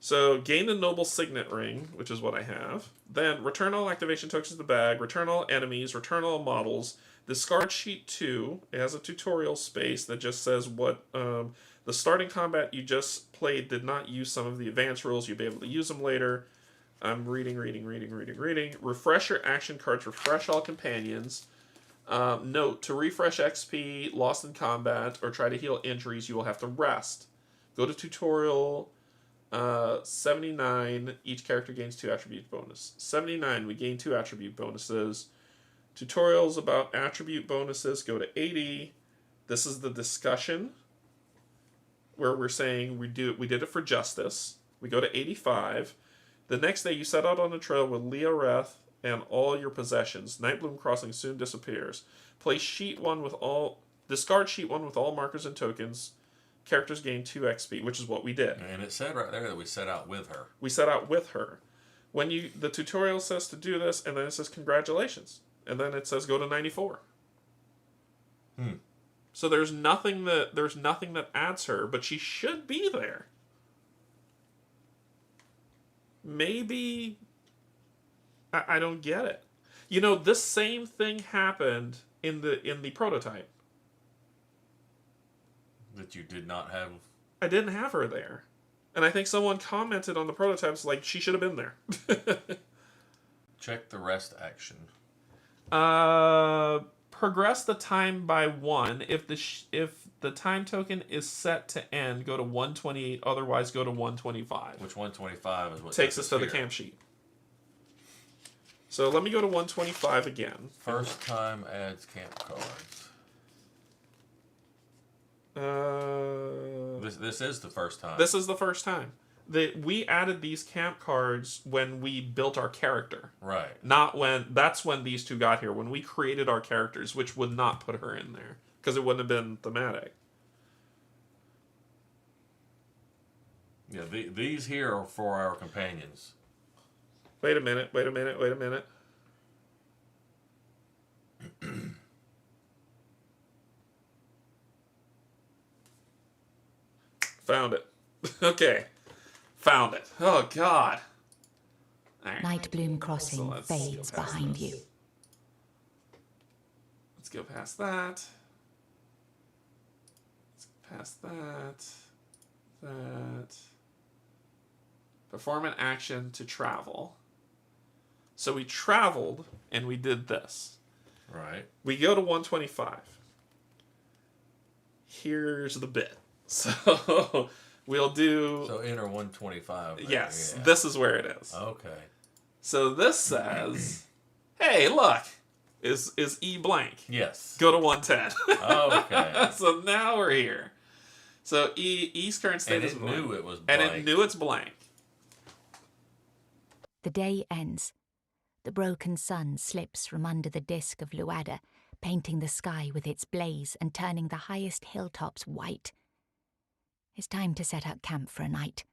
So gain the noble signet ring, which is what I have. Then return all activation tokens to the bag. Return all enemies. Return all models. Discard sheet 2. It has a tutorial space that just says what the starting combat you just played did not use some of the advanced rules. You'll be able to use them later. I'm reading. Refresh your action cards. Refresh all companions. Note, to refresh XP lost in combat or try to heal injuries, you will have to rest. Go to tutorial 79. Each character gains 2 attribute bonus. 79, we gain 2 attribute bonuses. Tutorials about attribute bonuses, go to 80. This is the discussion where we're saying we did it for justice. We go to 85. The next day, you set out on a trail with Leoreth and all your possessions. Nightbloom Crossing soon disappears. Place sheet 1 with all... Discard sheet 1 with all markers and tokens. Characters gain 2 XP, which is what we did. And it said right there that we set out with her. We set out with her. When the tutorial says to do this, and then it says congratulations. And then it says go to 94. So there's nothing that adds her, but she should be there. Maybe I don't get it. You know, this same thing happened in the prototype. That you did not have. I didn't have her there. And I think someone commented on the prototypes like she should have been there. Check the rest action. Progress the time by 1. If the time token is set to end, go to 128. Otherwise, go to 125. Which 125 is what takes us to the camp sheet. So let me go to 125 again. First time adds camp cards. This is the first time. This is the first time. We added these camp cards when we built our character. Right. Not when... That's when these two got here. When we created our characters, which would not put her in there. Because it wouldn't have been thematic. Yeah, these here are for our companions. Wait a minute. Found it. Okay. Found it. Oh, God. Right. Nightbloom Crossing fades behind you. Let's go past that. Let's go past that. That. Perform an action to travel. So we traveled, and we did this. Right. We go to 125. Here's the bit. So we'll do... So enter 125. Right? Yes, Yeah. this is where it is. Okay. So this says, hey, look, is E blank. Yes. Go to 110. Okay. So now we're here. So E's current state And is it blank. knew it was blank. And it knew it's blank. The day ends. The broken sun slips from under the disk of Luada, painting the sky with its blaze and turning the highest hilltops white. It's time to set up camp for a night.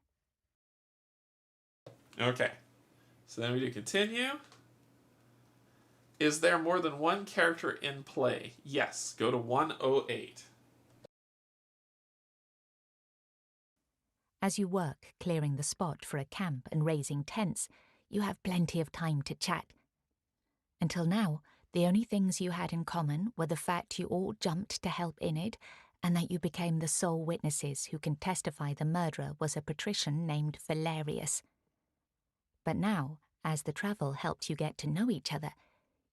Okay. So then we do continue. Is there more than one character in play? Yes. Go to 108. As you work clearing the spot for a camp and raising tents, you have plenty of time to chat. Until now, the only things you had in common were the fact you all jumped to help Enid, and that you became the sole witnesses who can testify the murderer was a patrician named Valerius. But now, as the travel helped you get to know each other,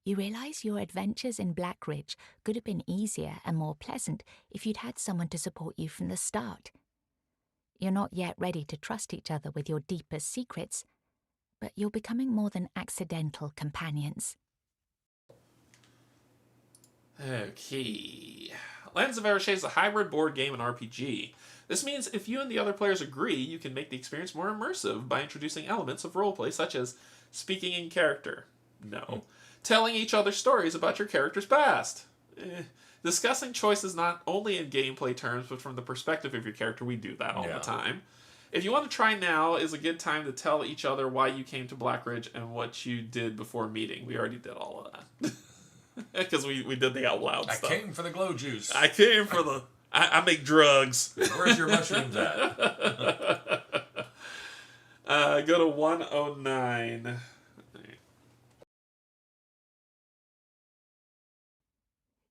you realize your adventures in Blackridge could have been easier and more pleasant if you'd had someone to support you from the start. You're not yet ready to trust each other with your deepest secrets, but you're becoming more than accidental companions. Okay. Lands of Evershade is a hybrid board game and RPG. This means if you and the other players agree, you can make the experience more immersive by introducing elements of roleplay such as speaking in character. No. Telling each other stories about your character's past. Discussing choices not only in gameplay terms, but from the perspective of your character. We do that all the time. If you want to try now, is a good time to tell each other why you came to Blackridge and what you did before meeting. We already did all of that. Because we did the out loud stuff. I came for the glow juice. I came for the... I make drugs. Where's your mushrooms at? Go to 109.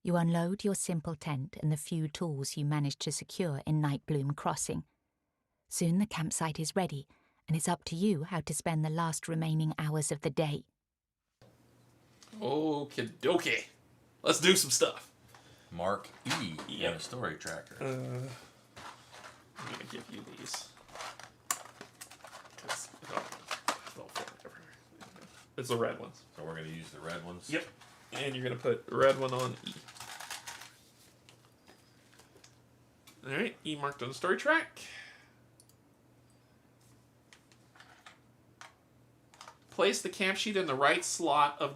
You unload your simple tent and the few tools you managed to secure in Nightbloom Crossing. Soon the campsite is ready, and it's up to you how to spend the last remaining hours of the day. Okie dokie. Let's do some stuff. Mark E in a story tracker. I'm going to give you these. It's the red ones. So we're going to use the red ones? Yep. And you're going to put the red one on E. Alright, E marked on the story track. Place the camp sheet in the right slot of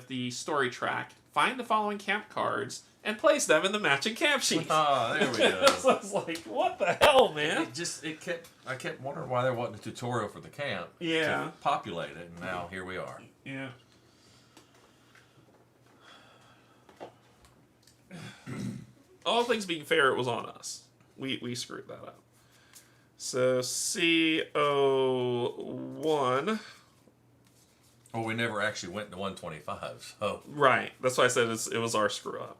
the story track. Find the following camp cards and place them in the matching camp sheet. Ah, there we go. So I was like, what the hell, man? I kept wondering why there wasn't a tutorial for the camp. Yeah. To populate it, and now here we are. Yeah. All things being fair, it was on us. We screwed that up. So CO1. Well, we never actually went to 125, so... Right. That's why I said it was our screw up.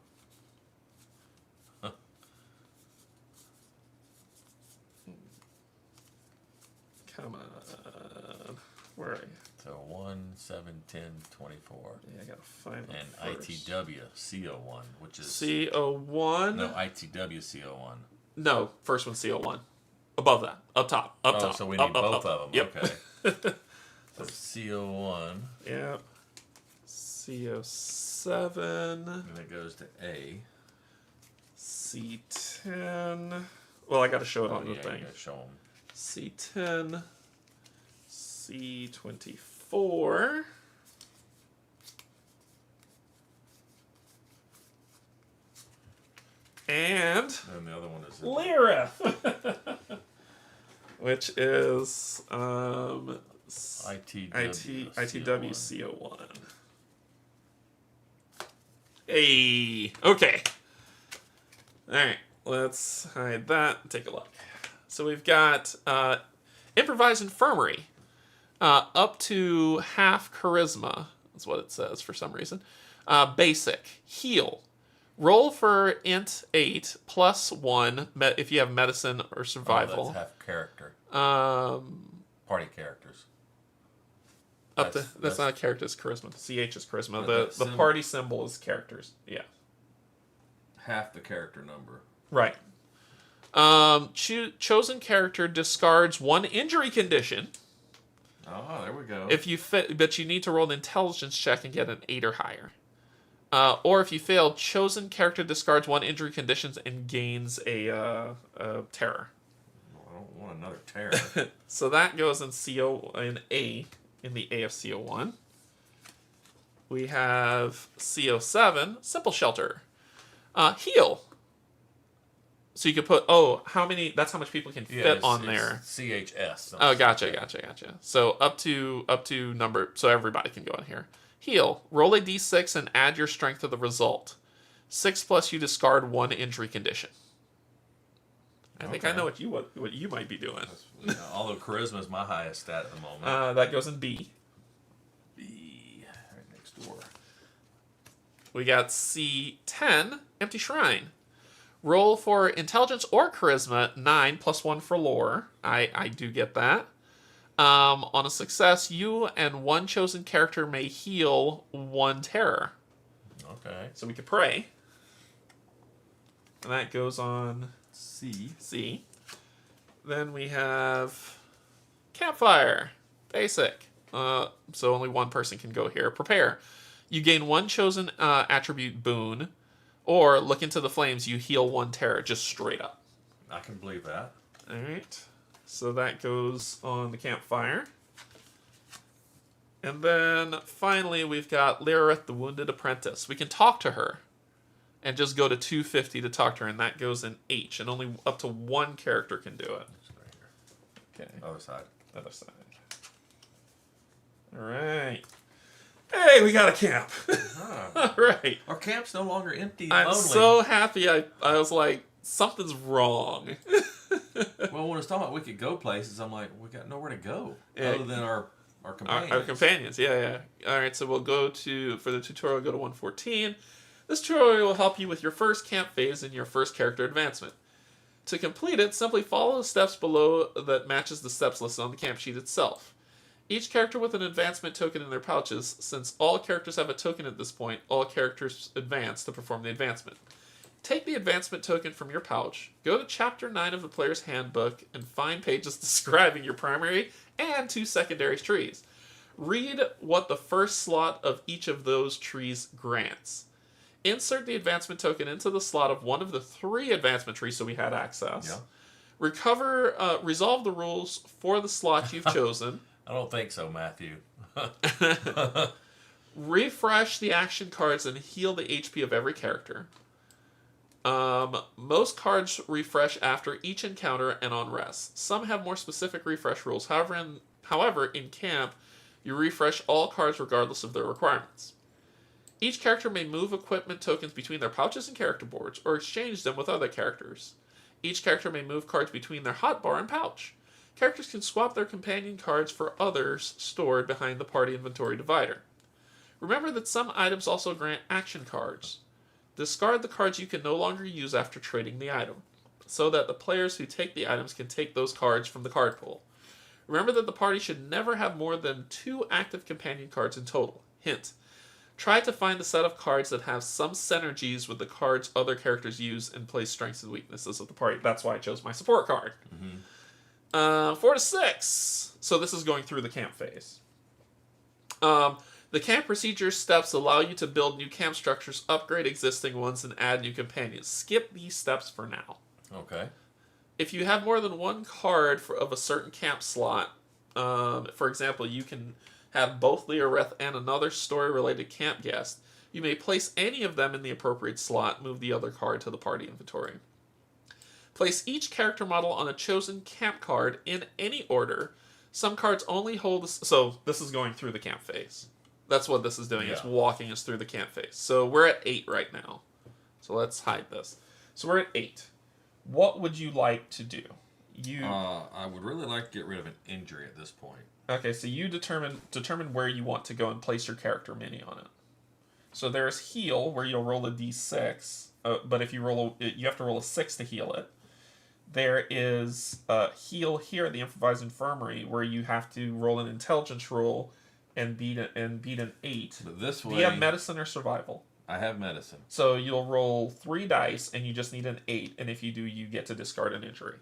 Come on. Where are you? So 1, 7, 10, 24. Yeah, I gotta find them And first. ITW CO1, which is CO1. no ITW CO1. No, first one CO1. Above that, up top, up top. So we up, need up, both up. of them. Yep. Okay. So CO1. Yep. CO7. And it goes to A. C10. Well, I got to show it on the You thing. gotta show them. C10. C24. And And the other one is Lyra, which is ITW ITW CO1. Hey, okay. All right, let's hide that and take a look. So we've got improvised infirmary, up to half charisma. That's what it says for some reason. Basic heal. Roll for int 8 plus 1 if you have medicine or survival. Oh, that's half character. Party characters. That's not a character, it's charisma. CH is charisma. But The party symbol is characters. Yeah. Half the character number. Right. Chosen character discards 1 injury condition. Oh, there we go. If you but you need to roll an intelligence check and get an 8 or higher. Or if you fail, chosen character discards 1 injury conditions and gains a terror. I don't want another terror. So that goes in A in the A of CO1. We have CO7, simple shelter. Heal. So you could put how many? That's how much people can fit on there. CHS. Oh, gotcha. So up to number, so everybody can go in here. Heal. Roll a d6 and add your strength to the result. 6 plus you discard 1 injury condition. I think I know what you might be doing. Although charisma is my highest stat at the moment. That goes in B. B, right next door. We got C10, empty shrine. Roll for intelligence or charisma, 9 plus 1 for lore. I do get that. On a success, you and 1 chosen character may heal 1 terror. Okay. So we could pray. And that goes on C. Then we have campfire. Basic. So only 1 person can go here. Prepare. You gain 1 chosen attribute boon. Or look into the flames, you heal 1 terror, just straight up. I can believe that. Alright. So that goes on the campfire. And then finally we've got Lyrith, the Wounded Apprentice. We can talk to her. And just go to 250 to talk to her, and that goes in H. And only up to 1 character can do it. Right here. Okay. Other side. Other side. Alright. Hey, we got a camp. Huh. Alright. Our camp's no longer empty and I'm lonely. so happy. I was like, something's wrong. Well, when it's talking about we could go places, I'm like, we got nowhere to go Yeah. other than our companions. Our companions, yeah. Alright, so we'll go for the tutorial, go to 114. This tutorial will help you with your first camp phase and your first character advancement. To complete it, simply follow the steps below that matches the steps listed on the camp sheet itself. Each character with an advancement token in their pouches, since all characters have a token at this point, all characters advance to perform the advancement. Take the advancement token from your pouch, go to Chapter 9 of the player's handbook, and find pages describing your primary and 2 secondary trees. Read what the first slot of each of those trees grants. Insert the advancement token into the slot of one of the 3 advancement trees so we had access. Yeah. Resolve the rules for the slot you've chosen. I don't think so, Matthew. Refresh the action cards and heal the HP of every character. Most cards refresh after each encounter and on rest. Some have more specific refresh rules. However, in camp, you refresh all cards regardless of their requirements. Each character may move equipment tokens between their pouches and character boards, or exchange them with other characters. Each character may move cards between their hotbar and pouch. Characters can swap their companion cards for others stored behind the party inventory divider. Remember that some items also grant action cards. Discard the cards you can no longer use after trading the item, so that the players who take the items can take those cards from the card pool. Remember that the party should never have more than 2 active companion cards in total. Hint. Try to find a set of cards that have some synergies with the cards other characters use and play strengths and weaknesses of the party. That's why I chose my support card. 4 to 6. So this is going through the camp phase. The camp procedure steps allow you to build new camp structures, upgrade existing ones, and add new companions. Skip these steps for now. Okay. If you have more than 1 card of a certain camp slot, for example, you can have both Leoreth and another story-related camp guest, you may place any of them in the appropriate slot, move the other card to the party inventory. Place each character model on a chosen camp card in any order. Some cards only hold... So this is going through the camp phase. That's what this is doing. Yeah. It's walking us through the camp phase. So we're at 8 right now. So let's hide this. So we're at 8. What would you like to do? I would really like to get rid of an injury at this point. Okay, so you determine where you want to go and place your character mini on it. So there's heal, where you'll roll a d6, but if you you have to roll a 6 to heal it. There is heal here at the improvised infirmary, where you have to roll an intelligence roll and beat an 8. But this way, do you have medicine or survival? I have medicine. So you'll roll 3 dice, and you just need an 8, and if you do, you get to discard an injury.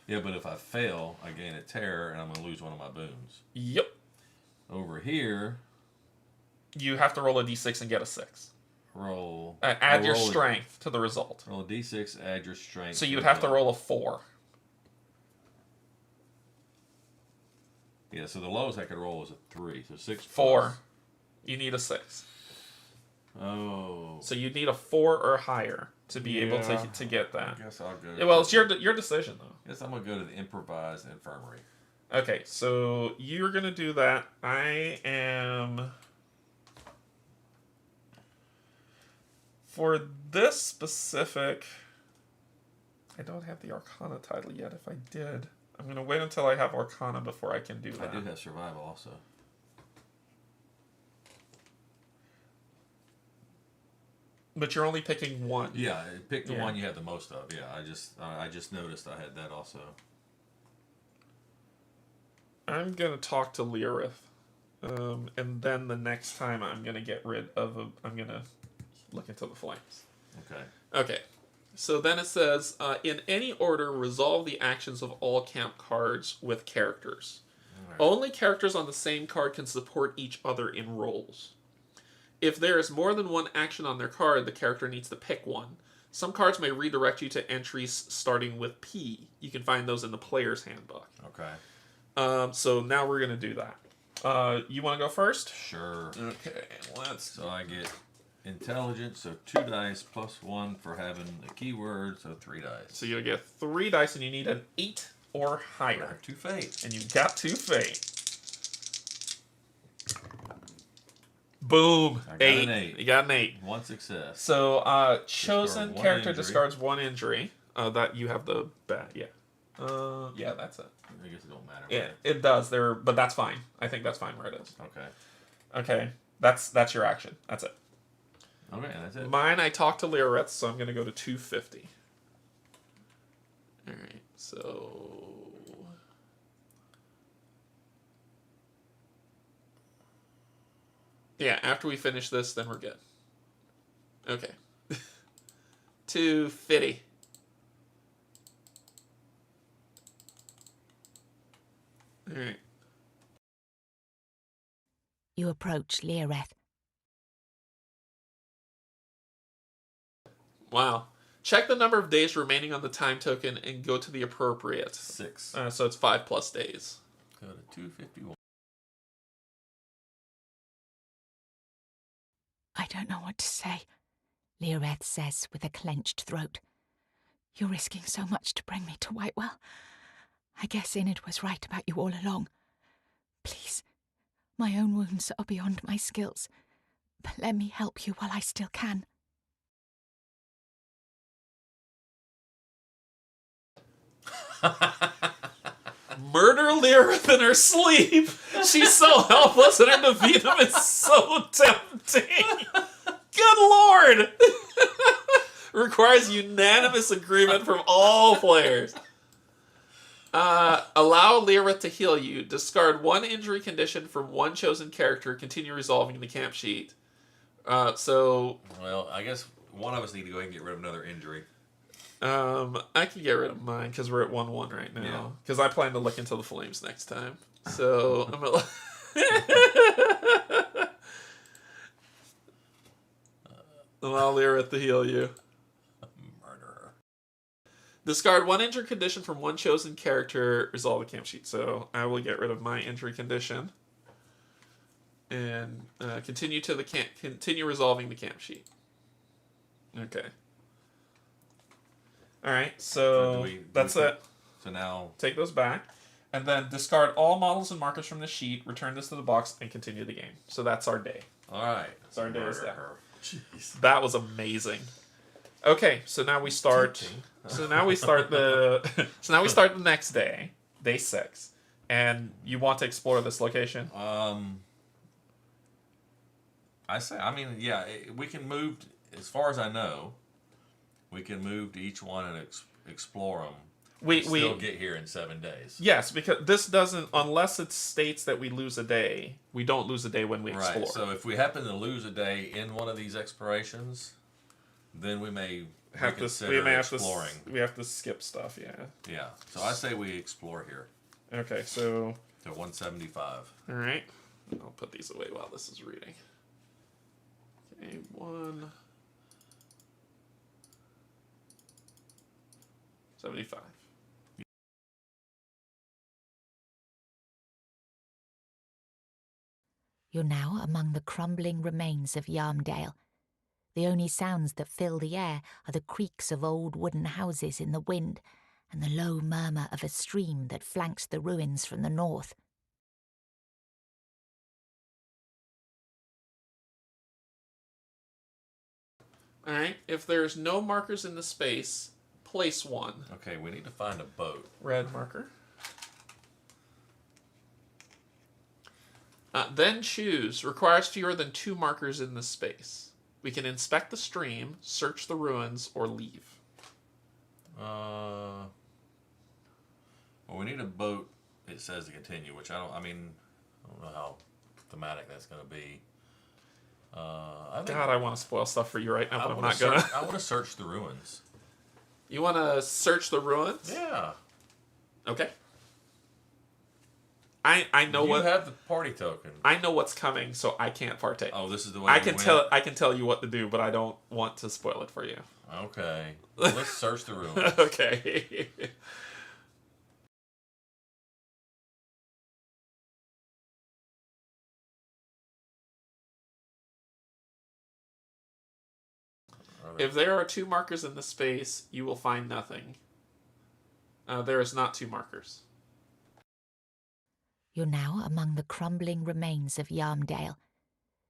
Yeah, but if I fail, I gain a terror, and I'm going to lose one of my boons. Yep. Over here... You have to roll a d6 and get a 6. Add your strength to the result. Roll a d6, add your strength. So you would have to roll a 4. Yeah, so the lowest I could roll is a 3. So 6 4. Plus. You need a 6. Oh. So you need a 4 or higher to be able to get that. I guess I'll go. Yeah, well, it's your decision, though. I guess I'm going to go to the improvised infirmary. Okay, so you're going to do that. I am... For this specific... I don't have the Arcana title yet. If I did, I'm going to wait until I have Arcana before I can do that. I do have Survival also. But you're only picking 1. Yeah, pick the one you have the most of. Yeah, I just noticed I had that also. I'm going to talk to Leorith. And then the next time I'm going to get rid of... I'm going to look into the flames. Okay. Okay. So then it says, in any order, resolve the actions of all camp cards with characters. Right. Only characters on the same card can support each other in rolls. If there is more than 1 action on their card, the character needs to pick one. Some cards may redirect you to entries starting with P. You can find those in the player's handbook. Okay. So now we're going to do that. You want to go first? Sure. Okay, let's... So I get intelligence, so 2 dice plus 1 for having a keyword, so 3 dice. So you'll get 3 dice and you need an 8 or higher. 2 fate. And you got 2 fate. Boom. I got an 8. You got an 8. 1 success. So, chosen character injury. discards 1 injury. That you have the bad, yeah. Yeah, that's it. I guess it don't matter. Yeah, it does. But that's fine. I think that's fine where it is. Okay. Okay, that's your action. That's it. Okay, that's it. Mine, I talked to Leoreth, so I'm going to go to 250. Alright, so... Yeah, after we finish this, then we're good. Okay. 250. Alright. You approach Leoreth. Wow. Check the number of days remaining on the time token and go to the appropriate. 6. So it's 5 plus days. Go to 251. I don't know what to say, Leoreth says with a clenched throat. You're risking so much to bring me to Whitewell. I guess Enid was right about you all along. Please, my own wounds are beyond my skills, but let me help you while I still can. Murder Leoreth in her sleep. She's so helpless and her defeat him is so tempting. Good lord. Requires unanimous agreement from all players. Allow Lyra to heal you. Discard one injury condition from one chosen character. Continue resolving the camp sheet. Well, I guess one of us need to go ahead and get rid of another injury. I can get rid of mine because we're at 1-1 right Yeah. now. Because I plan to look into the flames next time. So I'm gonna. Allow Lyra to heal you. Murderer. Discard one injury condition from one chosen character. Resolve the camp sheet. So I will get rid of my injury condition. And continue resolving the camp sheet. Okay. All right, so that's it. So now Take those back, and then discard all models and markers from the sheet. Return this to the box and continue the game. So that's our day. all right. That's our day. Is that? Jeez. That was amazing. Okay, so now we start. So now we start the. So now we start the next day, day 6, and you want to explore this location. We can move. As far as I know, we can move to each one and explore them. We still get here in 7 days. Yes, because this doesn't, unless it states that we lose a day, we don't lose a day when we explore. Right. So if we happen to lose a day in one of these explorations, then we may reconsider exploring. We have to skip stuff. Yeah. Yeah. So I say we explore here. Okay. So. To 175. All right. I'll put these away while this is reading. Okay, 175. You're now among the crumbling remains of Yarmdale. The only sounds that fill the air are the creaks of old wooden houses in the wind and the low murmur of a stream that flanks the ruins from the north. All right. If there's no markers in the space, place one. Okay, we need to find a boat. Red marker. Then choose. Requires fewer than 2 markers in the space. We can inspect the stream, search the ruins, or leave. Well, we need a boat. It says to continue, which I don't know how thematic that's going to be. I want to spoil stuff for you right now, but I'm not gonna. I want to search the ruins. You want to search the ruins? Yeah. Okay. I know you what. You have the party token. I know what's coming, so I can't partake. Oh, this is the way I can tell you what to do, but I don't want to spoil it for you. Okay. Well, let's search the ruins. Okay. If there are 2 markers in the space, you will find nothing. There is not 2 markers. You're now among the crumbling remains of Yarmdale.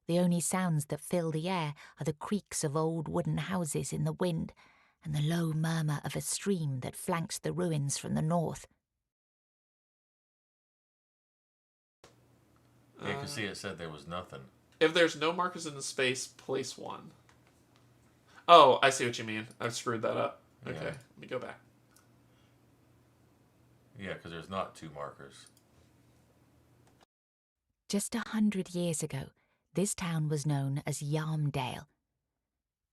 The only sounds that fill the air are the creaks of old wooden houses in the wind and the low murmur of a stream that flanks the ruins from the north. Yeah, you can see it said there was nothing. If there's no markers in the space, place 1. Oh, I see what you mean. I've screwed that up. Okay, Yeah. Let me go back. Yeah, because there's not 2 markers. Just 100 years ago, this town was known as Yarmdale.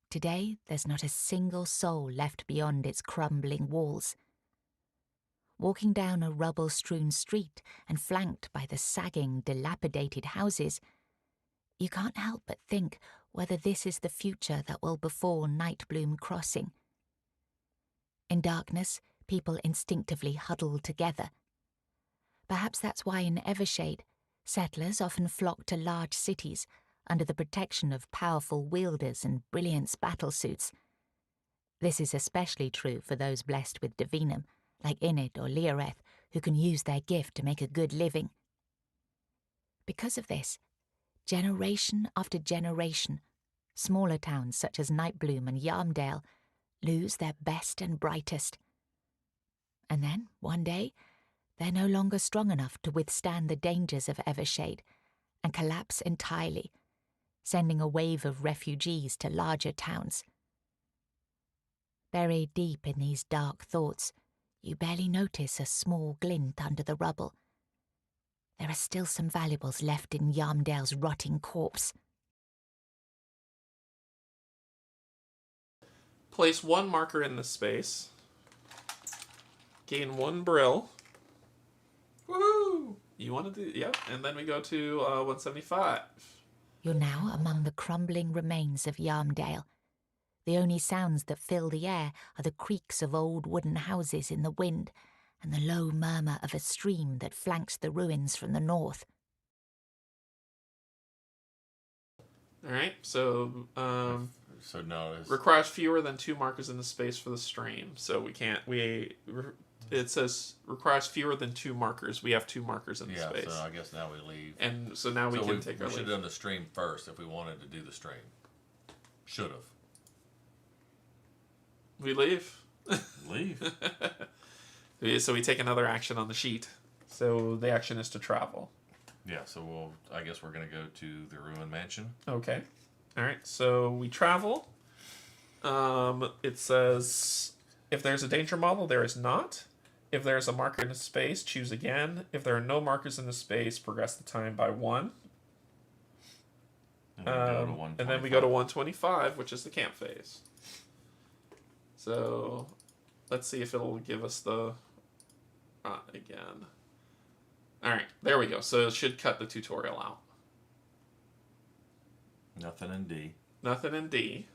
Today, there's not a single soul left beyond its crumbling walls. Walking down a rubble-strewn street and flanked by the sagging, dilapidated houses, you can't help but think whether this is the future that will befall Nightbloom Crossing. In darkness, people instinctively huddle together. Perhaps that's why in Evershade, settlers often flock to large cities under the protection of powerful wielders and brilliant battlesuits. This is especially true for those blessed with divinum, like Inid or Leoreth, who can use their gift to make a good living. Because of this, generation after generation, smaller towns such as Nightbloom and Yarmdale lose their best and brightest. And then, one day, they're no longer strong enough to withstand the dangers of Evershade and collapse entirely, sending a wave of refugees to larger towns. Buried deep in these dark thoughts, you barely notice a small glint under the rubble. There are still some valuables left in Yarmdale's rotting corpse. Place 1 marker in the space. Gain 1 brill. Woohoo! You want to do... Yep. And then we go to 175. You're now among the crumbling remains of Yarmdale. The only sounds that fill the air are the creaks of old wooden houses in the wind and the low murmur of a stream that flanks the ruins from the north. All right, so So no, it's, requires fewer than 2 markers in the space for the stream. So we can't. It says requires fewer than 2 markers. We have 2 markers in the yeah. space. So I guess now we leave. And so now we can take our We should leave. have done the stream first if we wanted to do the stream. Should have. We leave. Leave. So we take another action on the sheet. So the action is to travel. Yeah. So I guess we're gonna go to the ruined mansion. Okay. All right. So we travel. It says if there's a danger model, there is not. If there's a marker in the space, choose again. If there are no markers in the space, progress the time by 1. And, go to and then we go to 125, which is the camp phase. So let's see if it'll give us the again. All right, there we go. So it should cut the tutorial out. Nothing in D. Nothing in D.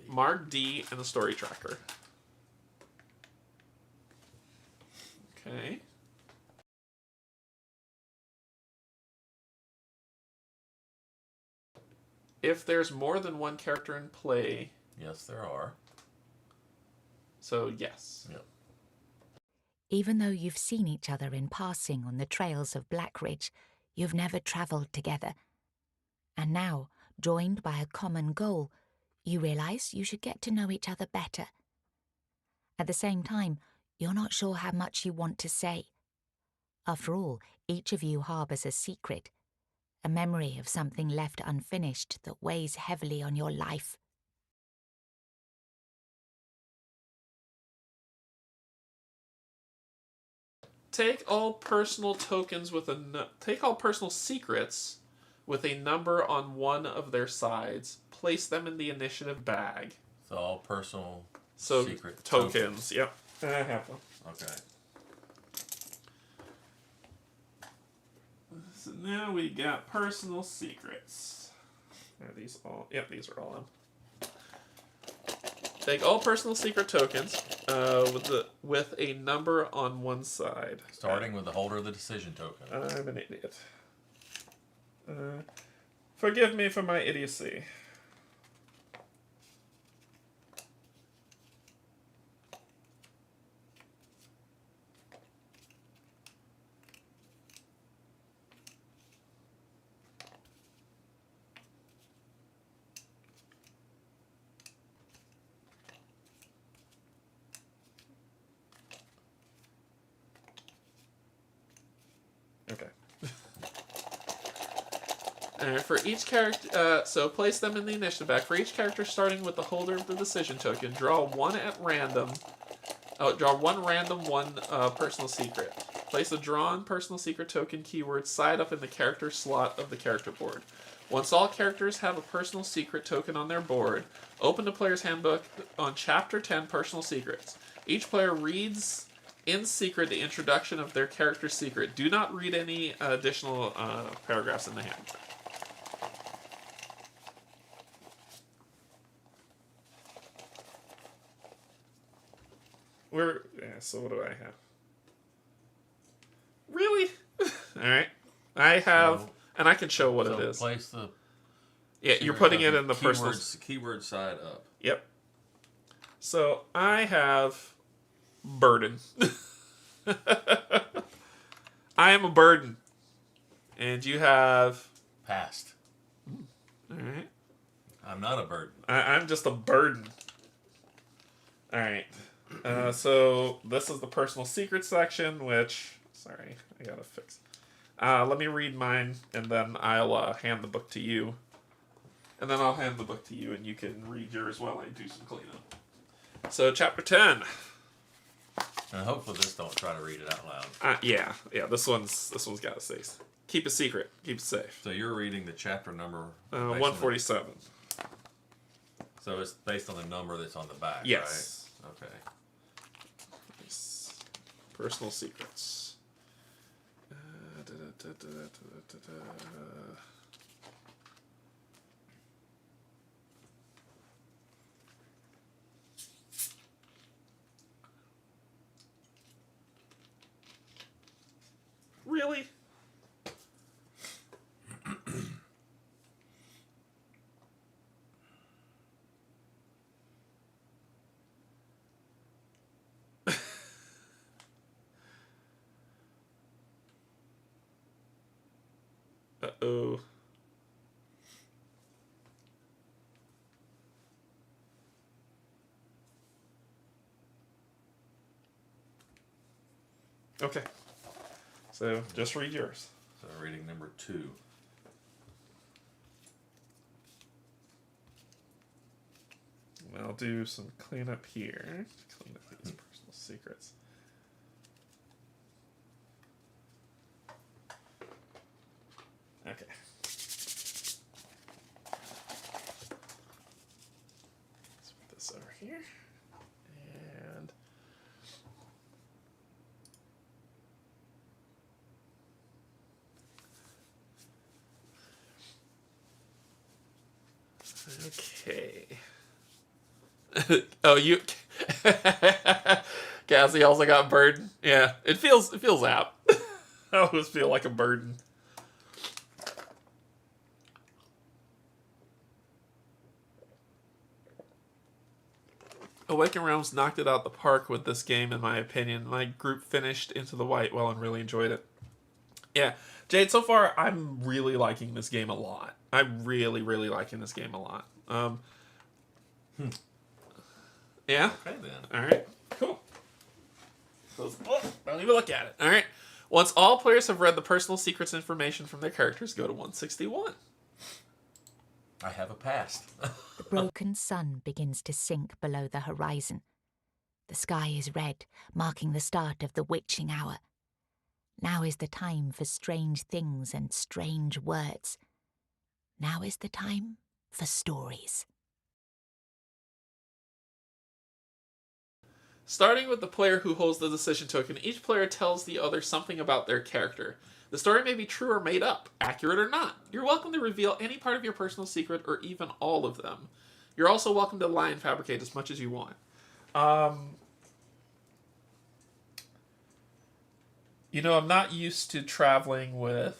Mark D in the story tracker. Okay. If there's more than 1 character in play, Yes, there are. so yes. Yep. Even though you've seen each other in passing on the trails of Blackridge, you've never travelled together. And now, joined by a common goal, you realise you should get to know each other better. At the same time, you're not sure how much you want to say. After all, each of you harbours a secret, a memory of something left unfinished that weighs heavily on your life. Take all personal tokens with take all personal secrets with a number on one of their sides. Place them in the initiative bag. So all personal So secret tokens. Yep, I have them. Okay. So now we got personal secrets. Are these all? Yep, these are all them. Take all personal secret tokens with a number on one side. Starting with the holder of the decision token. I'm an idiot. Forgive me for my idiocy. Okay. For each character, so place them in the initiative bag. For each character starting with the holder of the decision token, draw one at random. Draw one random personal secret. Place a drawn personal secret token keyword side up in the character slot of the character board. Once all characters have a personal secret token on their board, open the player's handbook on Chapter 10 Personal Secrets. Each player reads in secret the introduction of their character's secret. Do not read any additional paragraphs in the handbook. So what do I have? Really? Alright. I have, and I can show what it is. Place the... Yeah, you're putting it in the personal... Keyword side up. Yep. So I have burden. I am a burden. And you have... Past. Alright. I'm not a burden. I'm just a burden. Alright. So this is the personal secret section, which... Sorry, I gotta fix. Let me read mine, and then I'll hand the book to you. And then I'll hand the book to you, and you can read yours while I do some cleanup. So chapter 10. And hopefully this don't try to read it out loud. Yeah. This one's got to stay. Keep it secret. Keep it safe. So you're reading the chapter number. 147. So it's based on the number that's on the back. Yes. Right? Okay. Nice. Personal secrets. Really? Uh-oh. Okay. So, just read yours. So reading number 2. I'll do some cleanup here. Clean up these personal secrets. Okay. Let's put this over here. And okay. Oh, you Cassie also got burden. Yeah, it feels apt. I always feel like a burden. Awaken Realms knocked it out the park with this game, in my opinion. My group finished Into the Whitewell and really enjoyed it. Yeah, Jade, so far, I'm really liking this game a lot. I'm really, really liking this game a lot. Yeah? Okay, then. All right, cool. Don't even look at it. All right. Once all players have read the personal secrets information from their characters, go to 161. I have a past. The broken sun begins to sink below the horizon. The sky is red, marking the start of the witching hour. Now is the time for strange things and strange words. Now is the time for stories. Starting with the player who holds the decision token, each player tells the other something about their character. The story may be true or made up, accurate or not. You're welcome to reveal any part of your personal secret or even all of them. You're also welcome to lie and fabricate as much as you want. You know, I'm not used to traveling with...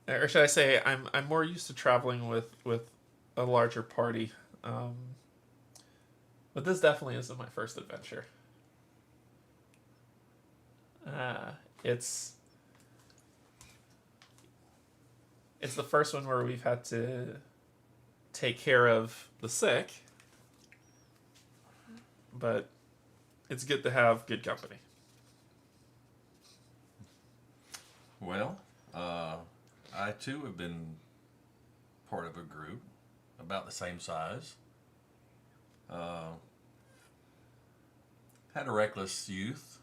Or should I say, I'm more used to traveling with a larger party. But this definitely isn't my first adventure. It's the first one where we've had to take care of the sick, but it's good to have good company. Well, I too have been part of a group about the same size. Had a reckless youth.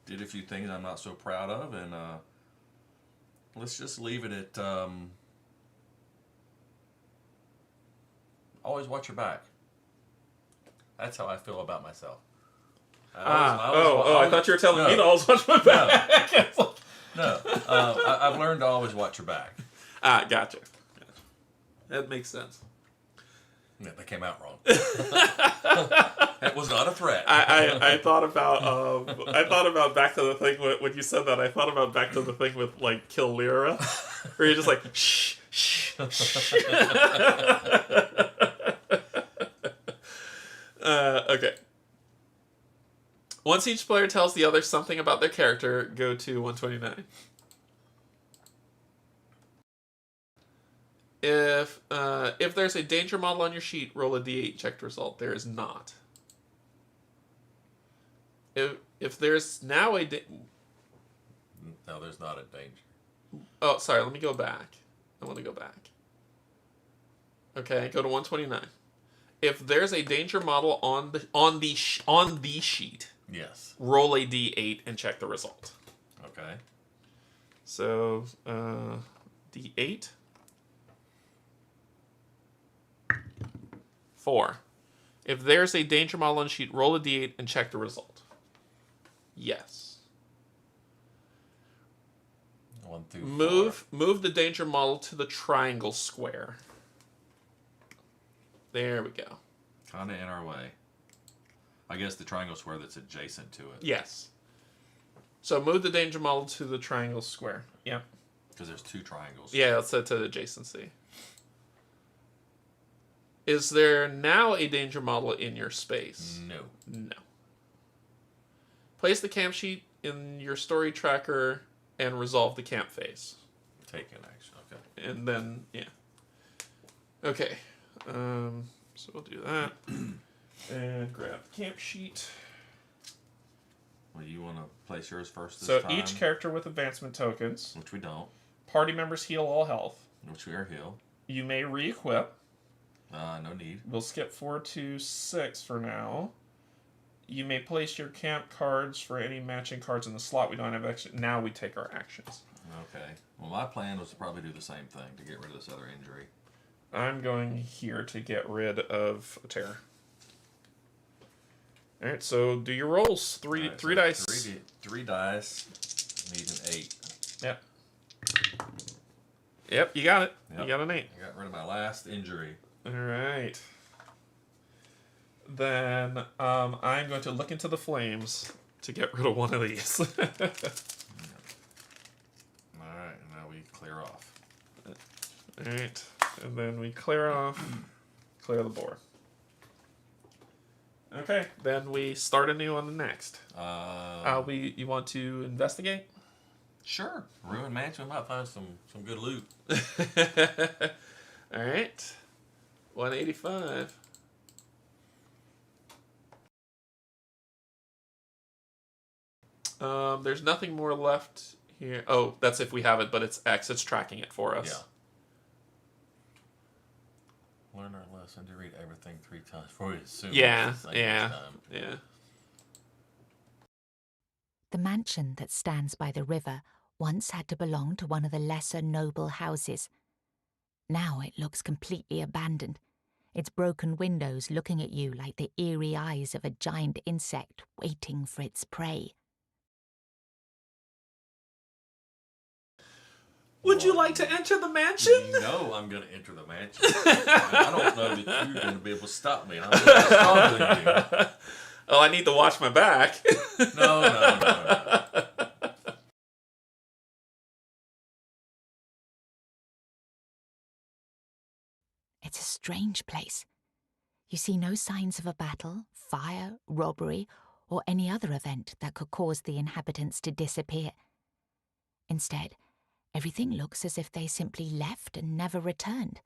Did a few things I'm not so proud of, and let's just leave it at always watch your back. That's how I feel about myself. I thought you were telling me to always watch my back. No, I've learned to always watch your back. Gotcha. That makes sense. Yeah, that came out wrong. That was not a threat. I thought about Back to the Thing when you said that. I thought about Back to the Thing with like Kill Lyra, where you're just like shh shh shh. Okay. Once each player tells the other something about their character, go to 129. If there's a danger model on your sheet, roll a d8 checked result. There is not. If there's now a no, there's not a danger. Oh, sorry. Let me go back. I want to go back. Okay, go to 129. If there's a danger model on the sheet, Yes. roll a d8 and check the result. Okay. So, d8. 4. If there's a danger model on the sheet, roll a d8 and check the result. Yes. 1 through Move the danger model to the triangle square. There we go. Kind of in our way. I guess the triangle square that's adjacent to it. Yes. So move the danger model to the triangle square. Yeah. Because there's 2 triangles. Yeah, let's set to adjacency. Is there now a danger model in your space? No. No. Place the camp sheet in your story tracker and resolve the camp phase. Take an action. Okay. And then, yeah. Okay. So we'll do that. And grab the camp sheet. Well, you want to place yours first this So time? each character with advancement tokens. Which we don't. Party members heal all health. Which we are healed. You may re-equip. No need. We'll skip 4 to 6 for now. You may place your camp cards for any matching cards in the slot. We don't have action. Now we take our actions. Okay. Well, my plan was to probably do the same thing to get rid of this other injury. I'm going here to get rid of a terror. Alright, so do your rolls. Three dice. 3 dice. Need an 8. Yep. Yep, you got it. Yep. You got an 8. I got rid of my last injury. Alright. Then I'm going to look into the flames to get rid of one of these. Alright, now we clear off. Alright, and then we clear the board. Okay, then we start anew on the next. You want to investigate? Sure. Ruined Mansion, we might find some good loot. Alright. 185. There's nothing more left here. Oh, that's if we have it, but it's X. It's tracking it for us. Yeah. Learn our lesson to read everything 3 times before we assume Yeah, it's the same yeah, each time. yeah. The mansion that stands by the river once had to belong to one of the lesser noble houses. Now it looks completely abandoned, its broken windows looking at you like the eerie eyes of a giant insect waiting for its prey. Would you like to enter the mansion? You know I'm going to enter the mansion. I don't know that you're going to be able to stop me. I'm going to be stronger than you. Oh, I need to watch my back. No. It's a strange place. You see no signs of a battle, fire, robbery, or any other event that could cause the inhabitants to disappear. Instead, everything looks as if they simply left and never returned.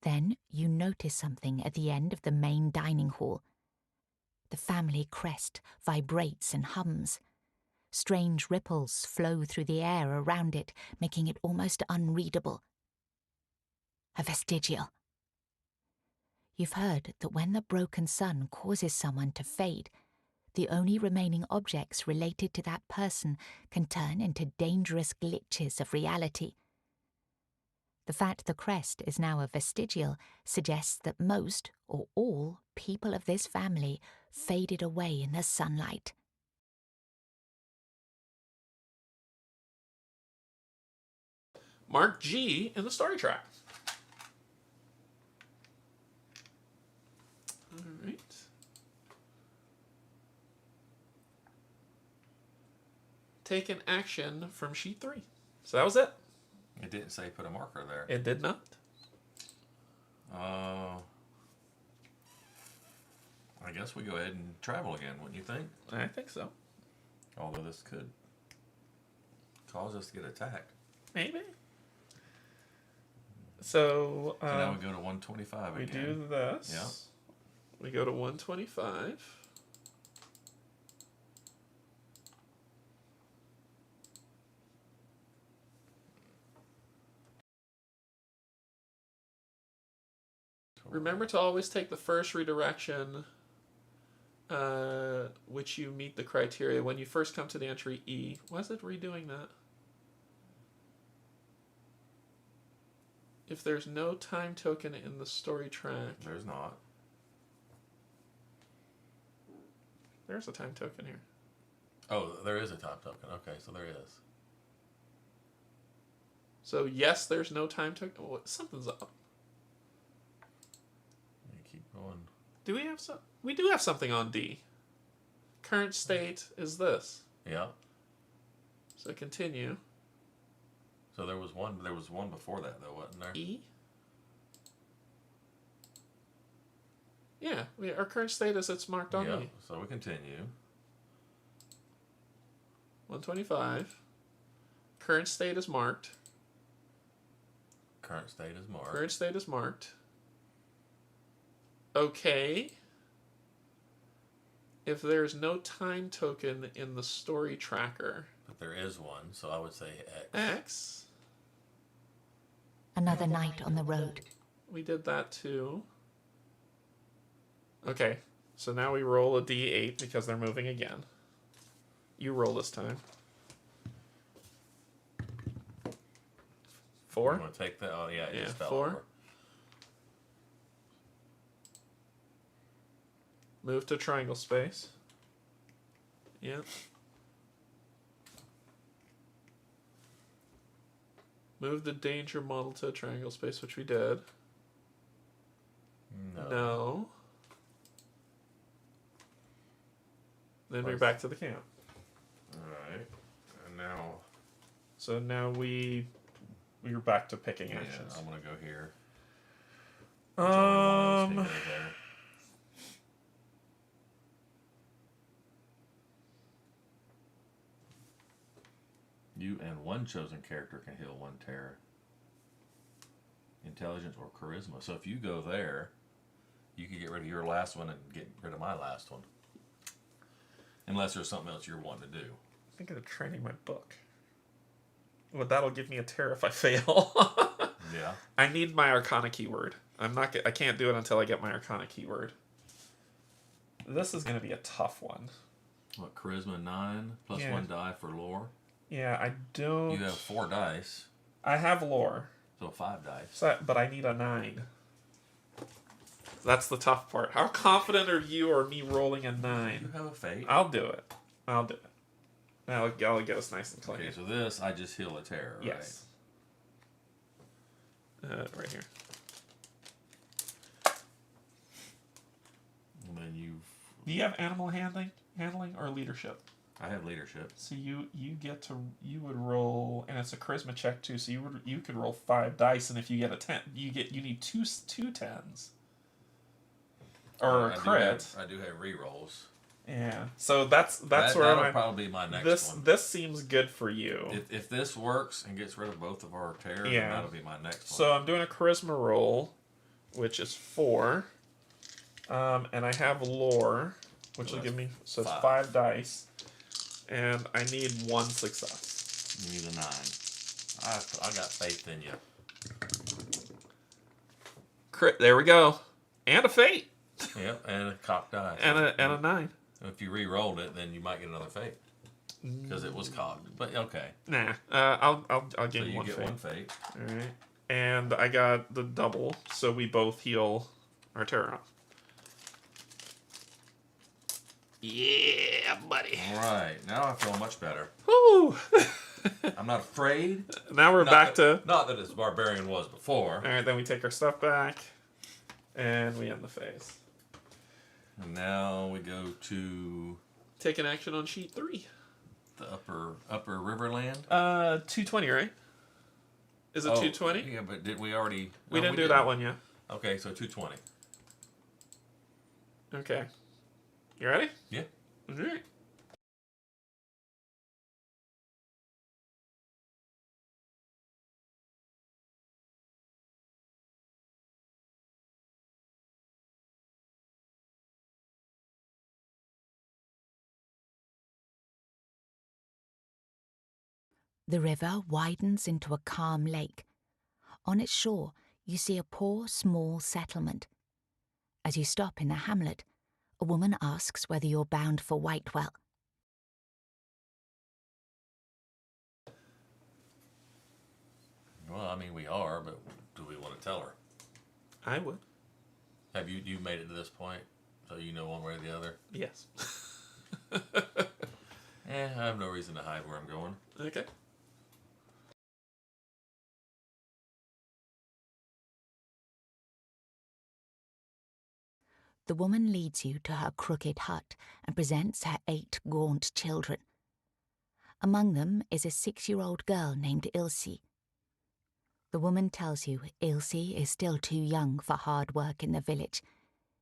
Then you notice something at the end of the main dining hall. The family crest vibrates and hums. Strange ripples flow through the air around it, making it almost unreadable. A vestigial. You've heard that when the broken sun causes someone to fade, the only remaining objects related to that person can turn into dangerous glitches of reality. The fact the crest is now a vestigial suggests that most, or all, people of this family faded away in the sunlight. Mark G in the story track. Alright. Take an action from sheet 3. So that was it. It didn't say put a marker there. It did not. I guess we go ahead and travel again, wouldn't you think? I think so. Although this could cause us to get attacked. Maybe. So, So now we go to 125 we again. do this. Yeah. We go to 125. Remember to always take the first redirection which you meet the criteria when you first come to the entry E. Why is it redoing that? If there's no time token in the story track. There's not. There's a time token here. Oh, there is a time token. Okay, so there is. So yes, there's no time token. Oh, something's up. You keep going. Do we have some? We do have something on D. Current state is this. Yeah. So continue. So there was one. There was one before that though, wasn't there? E. Yeah, our current state is it's marked on E. So we continue. 125. Current state is marked. Current state is marked. Current state is marked. Okay. If there's no time token in the story tracker. But there is one, so I would say X. X. Another night on the road. We did that too. Okay, so now we roll a D8 because they're moving again. You roll this time. 4? You want to take that? Oh, yeah, it just fell 4. over. Move to triangle space. Yep. Move the danger model to triangle space, which we did. No. Then we're back to the camp. Alright. And now... So now we're back to picking actions. I'm going to go here. Which only one of us can go there. You and one chosen character can heal 1 terror. Intelligence or charisma. So if you go there, you can get rid of your last one and get rid of my last one. Unless there's something else you're wanting to do. I'm thinking of training my book. Well, that'll give me a terror if I fail. Yeah. I need my Arcana keyword. I can't do it until I get my Arcana keyword. This is going to be a tough one. What, charisma 9 plus 1 die for lore? Yeah, I don't... You have 4 dice. I have lore. So 5 dice. So, but I need a 9. That's the tough part. How confident are you or me rolling a 9? You have a fate. I'll do it. I'll get us nice and clean. Okay, so this, I just heal a terror, right? Yes. Right here. And then Do you have animal handling or leadership? I have leadership. So you would roll, and it's a charisma check too. So you could roll 5 dice, and if you get a 10, you need two 10s. Or a crit. I do have rerolls. Yeah. So that's where that'll probably be my next one. This seems good for you. If this works and gets rid of both of our terror, then that'll be my next one. So I'm doing a charisma roll, which is 4. And I have lore, which will give me it's 5 dice. And I need 1 success. You need a 9. I got faith in you. Crit. There we go. And a fate. Yep, and a cocked die. And a 9. If you re-rolled it, then you might get another fate because it was cocked. But okay. Nah. I'll give So you 1 get fate. 1 fate. All right. And I got the double, so we both heal our terror off. Yeah, buddy. All right, now I feel much better. Woo! I'm not afraid. Now we're back to... Not that as barbarian was before. All right, then we take our stuff back, and we end the phase. And now we go to... Take an action on sheet 3. The upper Riverland? 220, right? Is it 220? Yeah, but did we already... We didn't do that one yet. Okay, so 220. Okay. You ready? Yeah. All right. The river widens into a calm lake. On its shore, you see a poor, small settlement, As you stop in the hamlet, a woman asks whether you're bound for Whitewell. Well, I mean, we are, but do we want to tell her? I would. Have you made it to this point, so you know one way or the other? Yes. I have no reason to hide where I'm going. Okay. The woman leads you to her crooked hut and presents her 8 gaunt children. Among them is a 6-year-old girl named Ilse. The woman tells you Ilse is still too young for hard work in the village,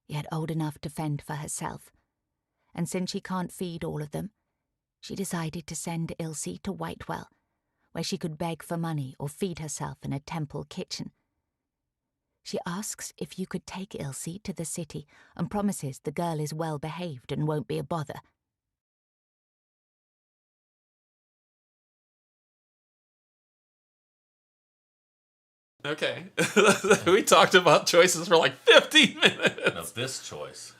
yet old enough to fend for herself. And since she can't feed all of them, she decided to send Ilse to Whitewell, where she could beg for money or feed herself in a temple kitchen. She asks if you could take Ilse to the city and promises the girl is well behaved and won't be a bother. Okay. We talked about choices for like 15 minutes. Now, this choice.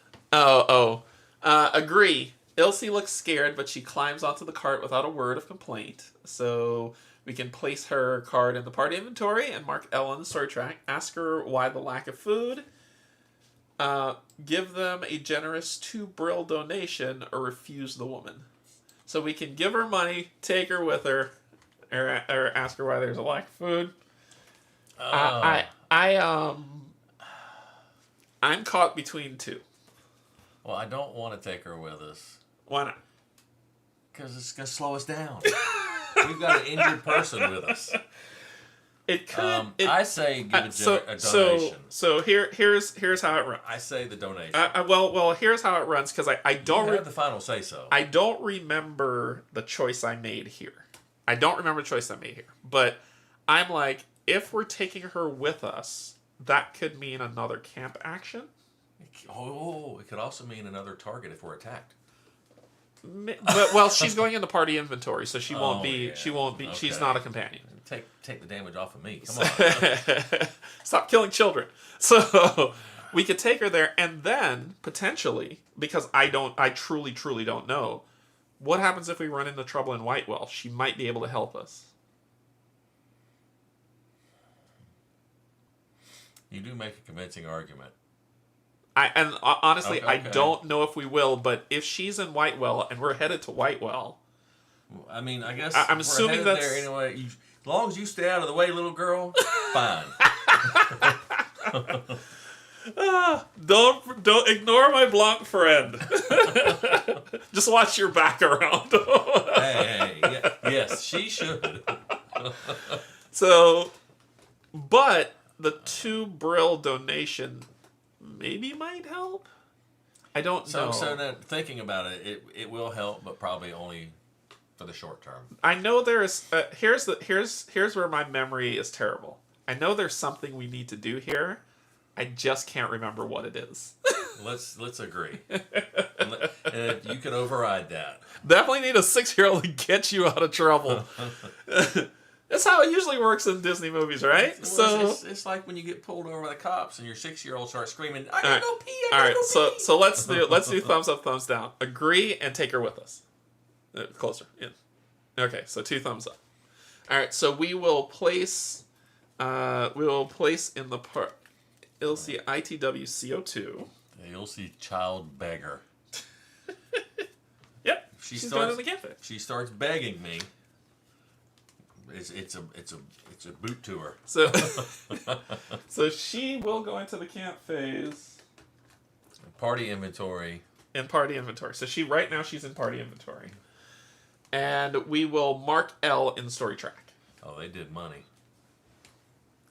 Agree. Ilse looks scared, but she climbs onto the cart without a word of complaint. So we can place her card in the party inventory and mark L on the story track. Ask her why the lack of food. Give them a generous 2 brill donation or refuse the woman. So we can give her money, take her with her, or ask her why there's a lack of food. I'm caught between 2. Well, I don't want to take her with us. Why not? Because it's going to slow us down. We've got an injured person with us. It could. I say give a donation. So here's how it runs. I say the donation. Well, here's how it runs because I don't you have the final say so. I don't remember the choice I made here. But I'm like, if we're taking her with us, that could mean another camp action. It could also mean another target if we're attacked. But well, she's going in the party inventory, so she won't be. Yeah. She won't be. Okay. She's not a companion. Take the damage off of me. Come on. Stop killing children. So we could take her there, and then potentially, because I truly don't know, what happens if we run into trouble in Whitewell? She might be able to help us. You do make a convincing argument. Honestly, Okay. I don't know if we will, but if she's in Whitewell and we're headed to Whitewell, I mean, I guess I'm we're assuming headed that's there anyway. As long as you stay out of the way, little girl, fine. Don't ignore my blunt friend. Just watch your back around. Yes, she should. So, but the 2 brill donation maybe might help. I don't know. So now, thinking about it, it will help, but probably only for the short term. I know there's here's where my memory is terrible. I know there's something we need to do here. I just can't remember what it is. Let's agree. And you can override that. Definitely need a 6-year-old to get you out of trouble. That's how it usually works in Disney movies, right? Well, it's like when you get pulled over by the cops and your 6-year-old starts screaming, "I gotta go pee! I gotta go pee!" So let's do thumbs up, thumbs down. Agree and take her with us. Closer. Yeah. Okay, so 2 thumbs up. All right, so we will place in the part Ilse ITWCO2. Ilse child beggar. Yep. She's going to the cafe. She starts begging me. It's a boot to her. So so she will go into the camp phase. Party inventory. In party inventory. So right now she's in party inventory. And we will mark L in story track. Oh, they did money.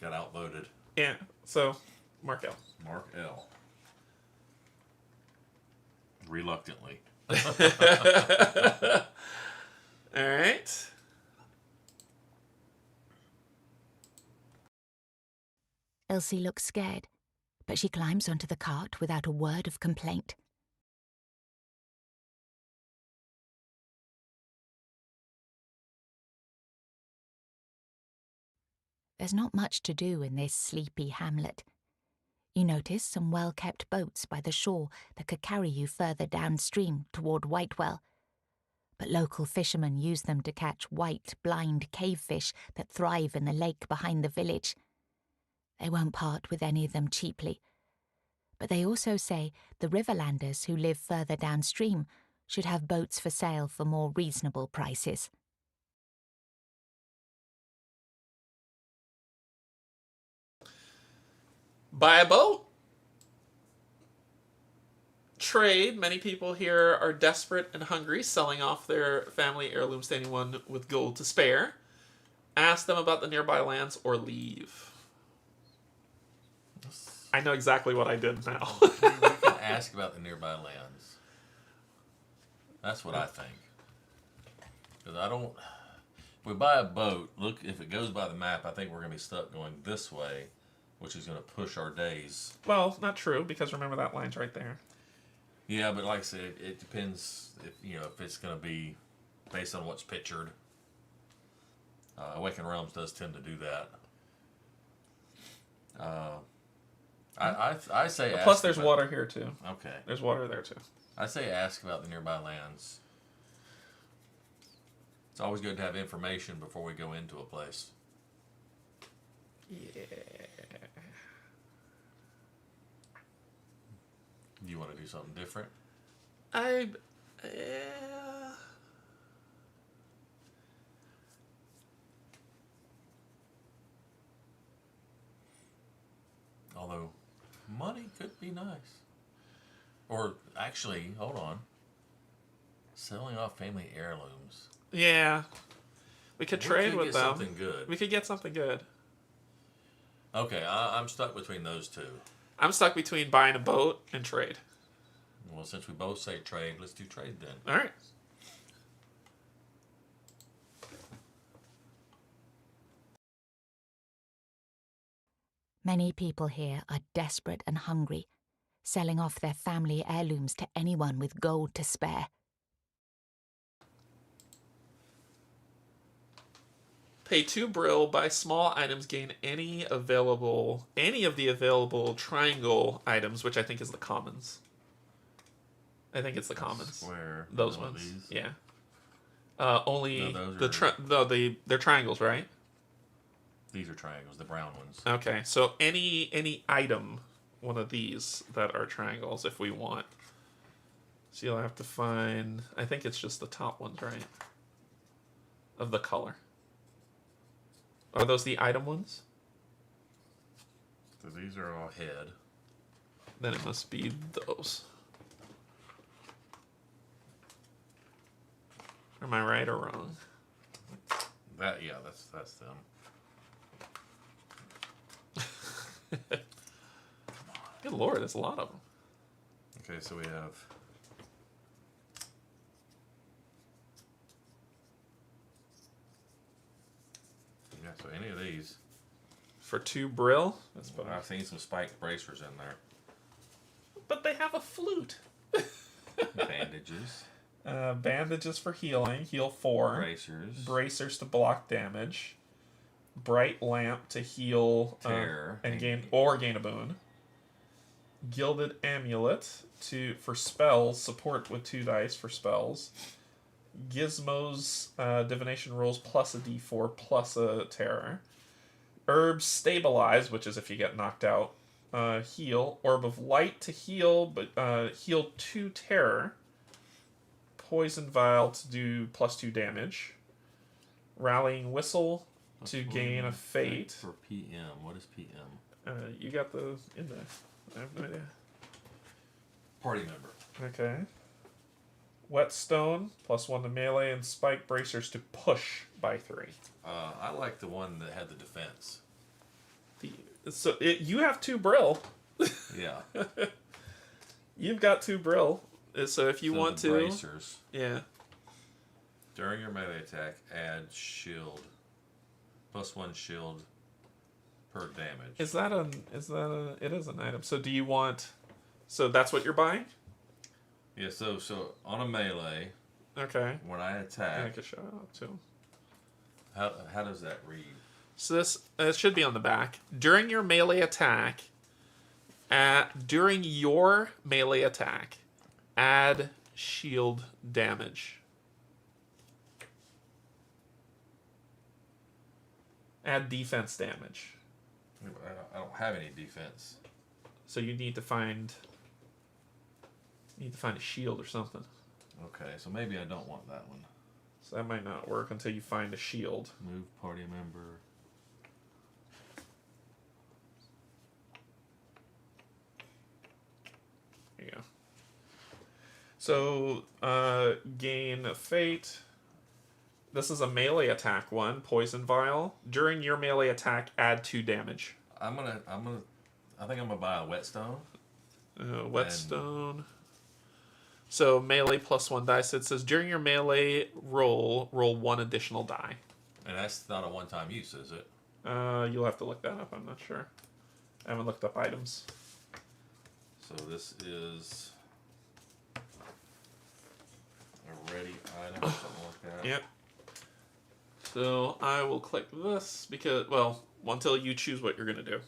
Got outvoted. Yeah. So mark L. Mark L. Reluctantly. All right. Elsie looks scared, but she climbs onto the cart without a word of complaint. There's not much to do in this sleepy hamlet. You notice some well-kept boats by the shore that could carry you further downstream toward Whitewell. But local fishermen use them to catch white, blind cavefish that thrive in the lake behind the village. They won't part with any of them cheaply. But they also say the riverlanders who live further downstream should have boats for sale for more reasonable prices. Buy a boat. Trade. Many people here are desperate and hungry, selling off their family heirlooms to anyone with gold to spare. Ask them about the nearby lands or leave. I know exactly what I did now. We can ask about the nearby lands. That's what I think. Because I don't... If we buy a boat, look, if it goes by the map, I think we're going to be stuck going this way, which is going to push our days. Well, not true, because remember that line's right there. Yeah, but like I said, it depends if it's going to be based on what's pictured. Awakened Realms does tend to do that. I say. Plus, there's water here too. Okay. There's water there too. I say ask about the nearby lands. It's always good to have information before we go into a place. Yeah. Do you want to do something different? Although, money could be nice. Or, actually, hold on. Selling off family heirlooms. Yeah. We could trade with them. Something good. We could get something good. Okay, I'm stuck between those two. I'm stuck between buying a boat and trade. Well, since we both say trade, let's do trade then. All right. Many people here are desperate and hungry, selling off their family heirlooms to anyone with gold to spare. Pay 2 brill, buy small items, gain any of the available triangle items, which I think is the commons. I think it's the commons. Square. Those one of ones. these? Yeah. Only No, they're triangles, right? These are triangles, the brown ones. Okay, so any item, one of these that are triangles, if we want. So you'll have to find. I think it's just the top ones, right? Of the color. Are those the item ones? So these are all head. Then it must be those. Am I right or wrong? That's them. Good lord, there's a lot of them. Okay, so we have. Yeah, so any of these. For 2 brill? That's Well, I've seen some spiked bracers in there. But they have a flute. Bandages. Bandages for healing. Heal 4. Bracers. Bracers to block damage. Bright lamp to heal Tear. and gain a boon. Gilded amulet for spells, support with 2 dice for spells. Gizmos divination rolls plus a d4 plus a terror. Herbs stabilize, which is if you get knocked out. Heal. Orb of light to heal, but heal 2 terror. Poison vial to do plus 2 damage. Rallying whistle to gain a fate. For PM. What is PM? You got the in there. I have no idea. Party member. Okay. Whetstone plus 1 to melee and spike bracers to push by 3. I like the one that had the defense. You have 2 brill. Yeah. You've got 2 brill. So if you want to, bracers. Yeah. During your melee attack, add shield. Plus 1 shield per damage. It is an item. So do you want? So that's what you're buying. Yeah. So on a melee. Okay. When I attack. I can show out too. How does that read? So this it should be on the back. During your melee attack, During your melee attack, add shield damage. Add defense damage. I don't have any defense. So you need to find a shield or something. Okay, so maybe I don't want that one. So that might not work until you find a shield. Move party member. There you go. So gain fate. This is a melee attack one, poison vial. During your melee attack, add 2 damage. I think I'm gonna buy a whetstone. Whetstone. So melee plus 1 dice. It says during your melee roll 1 additional die. And that's not a one-time use, is it? You'll have to look that up. I'm not sure. I haven't looked up items. So this is a ready item or something like that. Yep. So I will click this because, well, until you choose what you're going to do.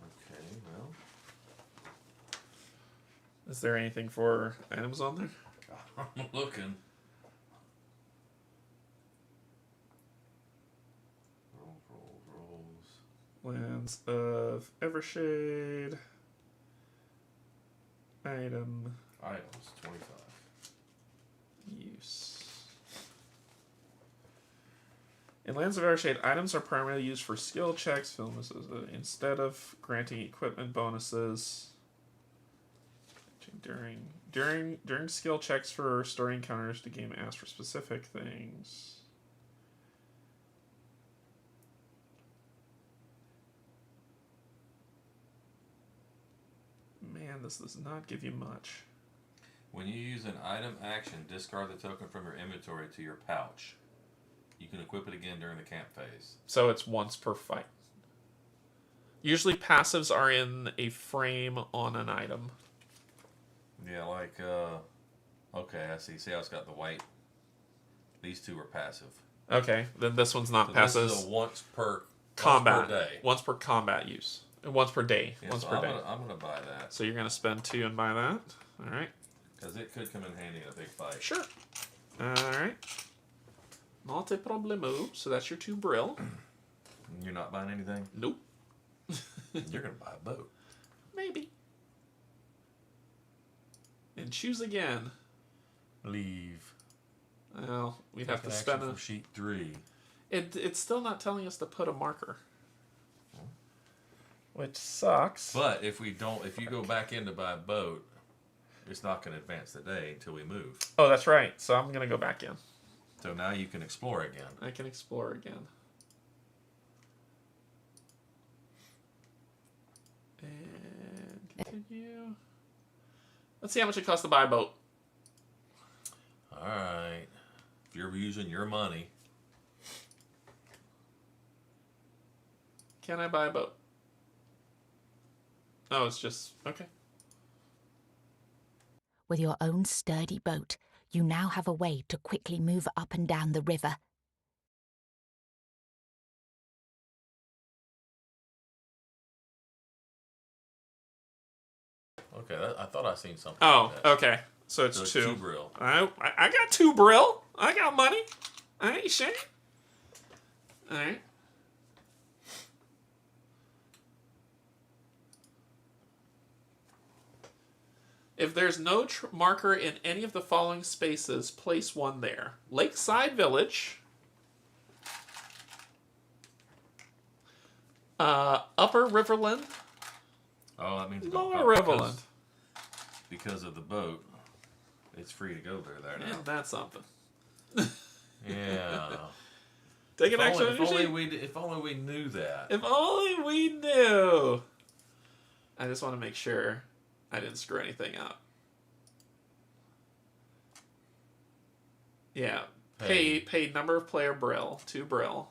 Okay, well. Is there anything for items on there? I'm looking. Rolls. Lands of Evershade. Item. Items, 25. Use. In Lands of Evershade, items are primarily used for skill checks, instead of granting equipment bonuses. During skill checks for story encounters, the game asks for specific things. Man, this does not give you much. When you use an item action, discard the token from your inventory to your pouch. You can equip it again during the camp phase. So it's once per fight. Usually passives are in a frame on an item. Yeah, like, okay, I see. See how it's got the white? These two are passive. Okay, then this one's not So passive. this is a once per combat day. Once per combat use. Once per day. Yeah, once so per day. I'm gonna buy that. So you're gonna spend 2 and buy that. All right. Because it could come in handy in a big fight. Sure. All right. Not a problemo. So that's your 2 brill. You're not buying anything? Nope. You're gonna buy a boat. Maybe. And choose again. Leave. Well, we'd Take have to an spend action a... from sheet 3. It's still not telling us to put a marker. Which sucks. But if you go back in to buy a boat, it's not going to advance the day until we move. Oh, that's right. So I'm going to go back in. So now you can explore again. I can explore again. And continue. Let's see how much it costs to buy a boat. Alright. If you're using your money. Can I buy a boat? Oh, it's just... Okay. With your own sturdy boat, you now have a way to quickly move up and down the river. Okay, I thought I seen something. Oh, like that. okay. So it's So it's 2. 2 brill. I got 2 brill. I got money. I ain't shame. Alright. If there's no marker in any of the following spaces, place 1 there. Lakeside Village. Upper Riverland. Oh, that means Lower Riverland. Because of the boat, it's free to go there now. Isn't that something? Yeah. Take an action. If only we knew that. If only we knew. I just want to make sure I didn't screw anything up. Yeah. Pay number of player brill. 2 brill.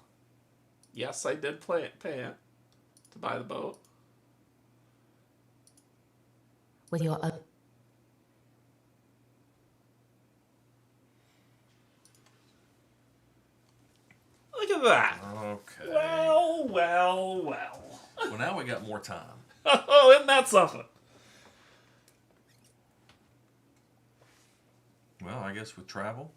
Yes, I did pay it to buy the boat. With your own... Look at that. Okay. Well. Well, now we got more time. Oh, isn't that something? Well, I guess with travel.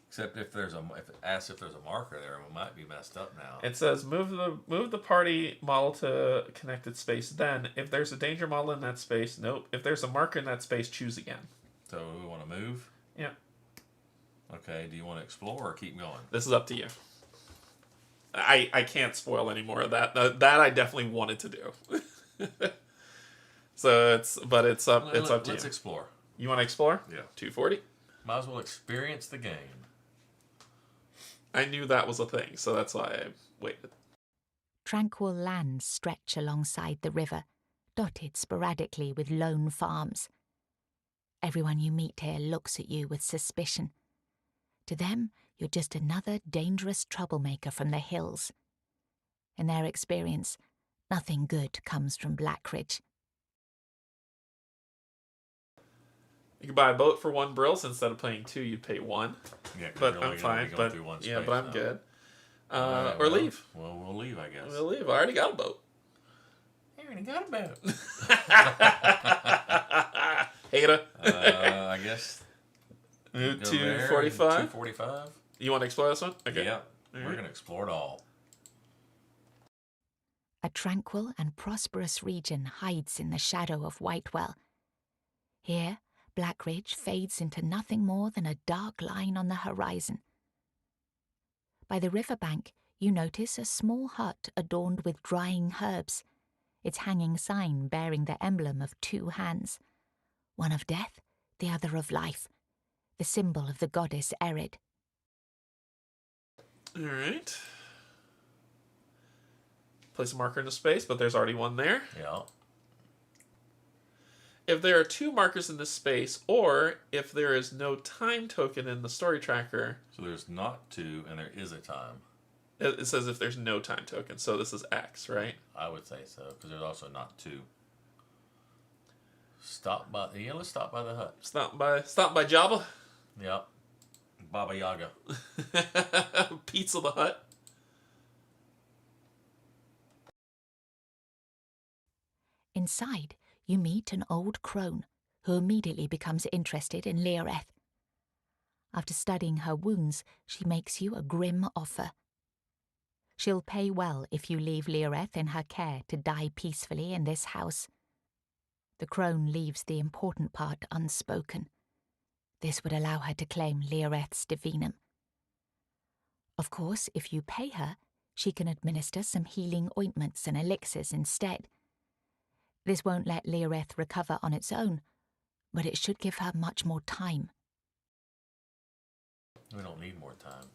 Except if it asks if there's a marker there, it might be messed up now. It says move the party model to connected space. Then, if there's a danger model in that space, nope. If there's a marker in that space, choose again. So we want to move? Yeah. Okay, do you want to explore or keep going? This is up to you. I can't spoil any more of that. That I definitely wanted to do. So it's up to you. Let's explore. You want to explore? Yeah. 240. Might as well experience the game. I knew that was a thing, so that's why I waited. Tranquil lands stretch alongside the river, dotted sporadically with lone farms. Everyone you meet here looks at you with suspicion. To them, you're just another dangerous troublemaker from the hills. In their experience, nothing good comes from Blackridge. You can buy a boat for 1 brill, so instead of paying 2, you'd pay 1. Yeah, 'cause But you're only I'm gonna fine. be going But through one yeah, space but I'm now. good. Alright, Or leave. Well, we'll leave, I guess. We'll leave. I already got a boat. I already got a boat. Ada. I guess. Move Go to there, 45. 245. You want to explore this one? Okay. Yeah, All we're right. gonna explore it all. A tranquil and prosperous region hides in the shadow of Whitewell. Here, Blackridge fades into nothing more than a dark line on the horizon. By the riverbank, you notice a small hut adorned with drying herbs, its hanging sign bearing the emblem of 2 hands, one of death, the other of life, the symbol of the goddess Erid. All right. Place a marker in the space, but there's already one there. Yeah. If there are 2 markers in this space, or if there is no time token in the story tracker, So there's not 2, and there is a time. it says if there's no time token. So this is X, right? I would say so, because there's also not 2. Let's stop by the hut. Stop by Jabba. Yep. Baba Yaga. Pizza the Hut. Inside, you meet an old crone, who immediately becomes interested in Leoreth. After studying her wounds, she makes you a grim offer. She'll pay well if you leave Leoreth in her care to die peacefully in this house. The crone leaves the important part unspoken. This would allow her to claim Leoreth's divinum. Of course, if you pay her, she can administer some healing ointments and elixirs instead. This won't let Leoreth recover on its own, but it should give her much more time. We don't need more time.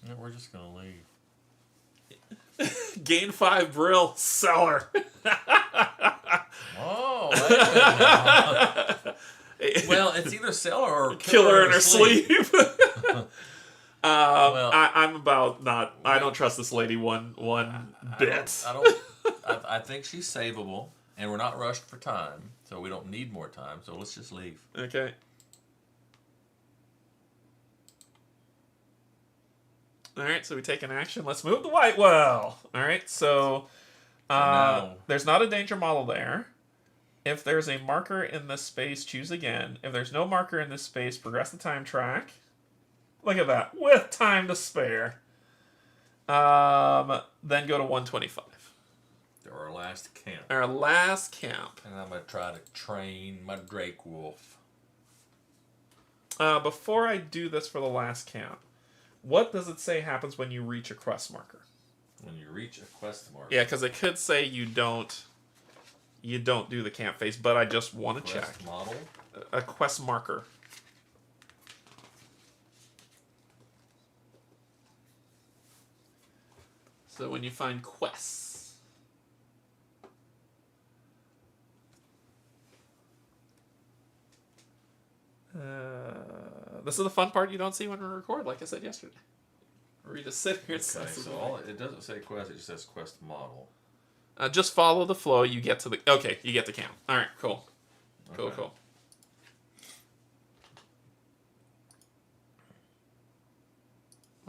No, we're just gonna leave. Gain 5 brill. Seller. Oh, wait a minute. Well, it's either sell her or Kill her in her sleep. Well, I'm about not. I don't trust this lady one bit. I think she's savable, and we're not rushed for time, so we don't need more time. So let's just leave. Okay. All right, so we take an action. Let's move to Whitewell. All right, so No. there's not a danger model there. If there's a marker in this space, choose again. If there's no marker in this space, progress the time track. Look at that, with time to spare. Then go to 125. To our last camp. Our last camp. And I'm going to try to train my Drake Wolf. Before I do this for the last camp, what does it say happens when you reach a quest marker? When you reach a quest marker. Yeah, because it could say you don't do the camp phase, but I just want to check. Quest model. A quest marker. So when you find quests. This is the fun part you don't see when we record, like I said yesterday. Where you just sit here and Okay, so it doesn't say quest, it just says quest model. just follow the flow, you get to the... Okay, you get to camp. Alright, cool. Cool, Okay. cool.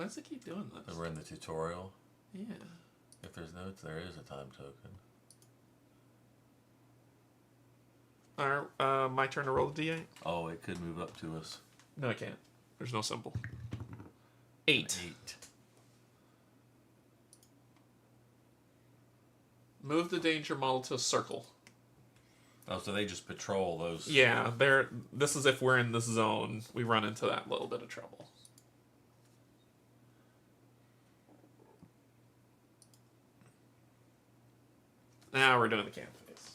does it keep doing this? We're in the tutorial. Yeah. If there's notes, there is a time token. Alright, my turn to roll the D8? Oh, it could move up to us. No, it can't. There's no symbol. 8. 8. Move the danger model to a circle. Oh, so they just patrol those. Yeah, this is if we're in this zone, we run into that little bit of trouble. Now we're doing the camp phase.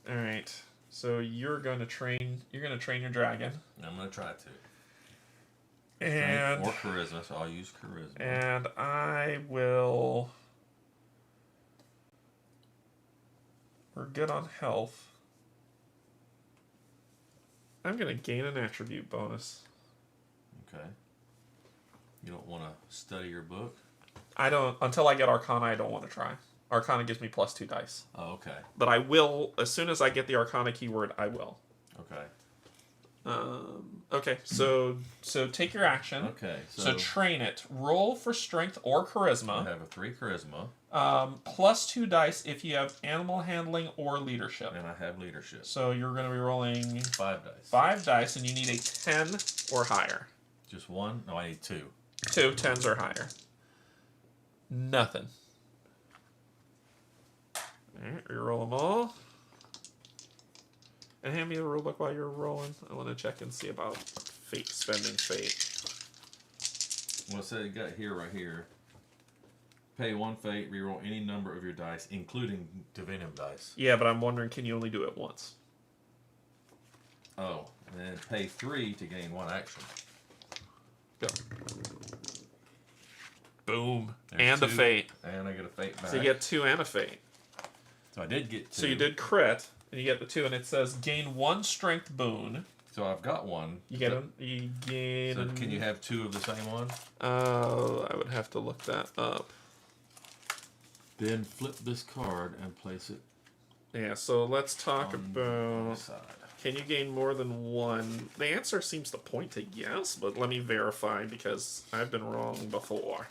Alright. So you're gonna train your dragon. I'm gonna try to. And or charisma, so I'll use charisma. And I will. We're good on health. I'm gonna gain an attribute bonus. Okay. You don't want to study your book? I don't until I get Arcana. I don't want to try. Arcana gives me +2 dice. Oh, okay. But I will as soon as I get the Arcana keyword. I will. Okay. Okay. So take your action. Okay. So train it. Roll for strength or charisma. I have a 3 charisma. +2 dice if you have animal handling or leadership. And I have leadership. So you're going to be rolling 5 dice. 5 dice, and you need a 10 or higher. Just 1? No, I need 2. 2 10s or higher. Nothing. Alright, reroll them all. And hand me the rulebook while you're rolling. I want to check and see about fate, spending fate. Well, so you got here, right here. Pay 1 fate, reroll any number of your dice, including divinum dice. Yeah, but I'm wondering, can you only do it once? Oh, and then pay 3 to gain 1 action. Go. Boom. There's and 2, a fate. And I get a fate back. So you get 2 and a fate. So I did get 2. So you did crit, and you get the 2, and it says gain 1 strength boon. So I've got 1. You get you gain. So can you have 2 of the same one? I would have to look that up. Then flip this card and place it. Yeah. So let's talk on the about. side. Can you gain more than 1? The answer seems to point to yes, but let me verify because I've been wrong before.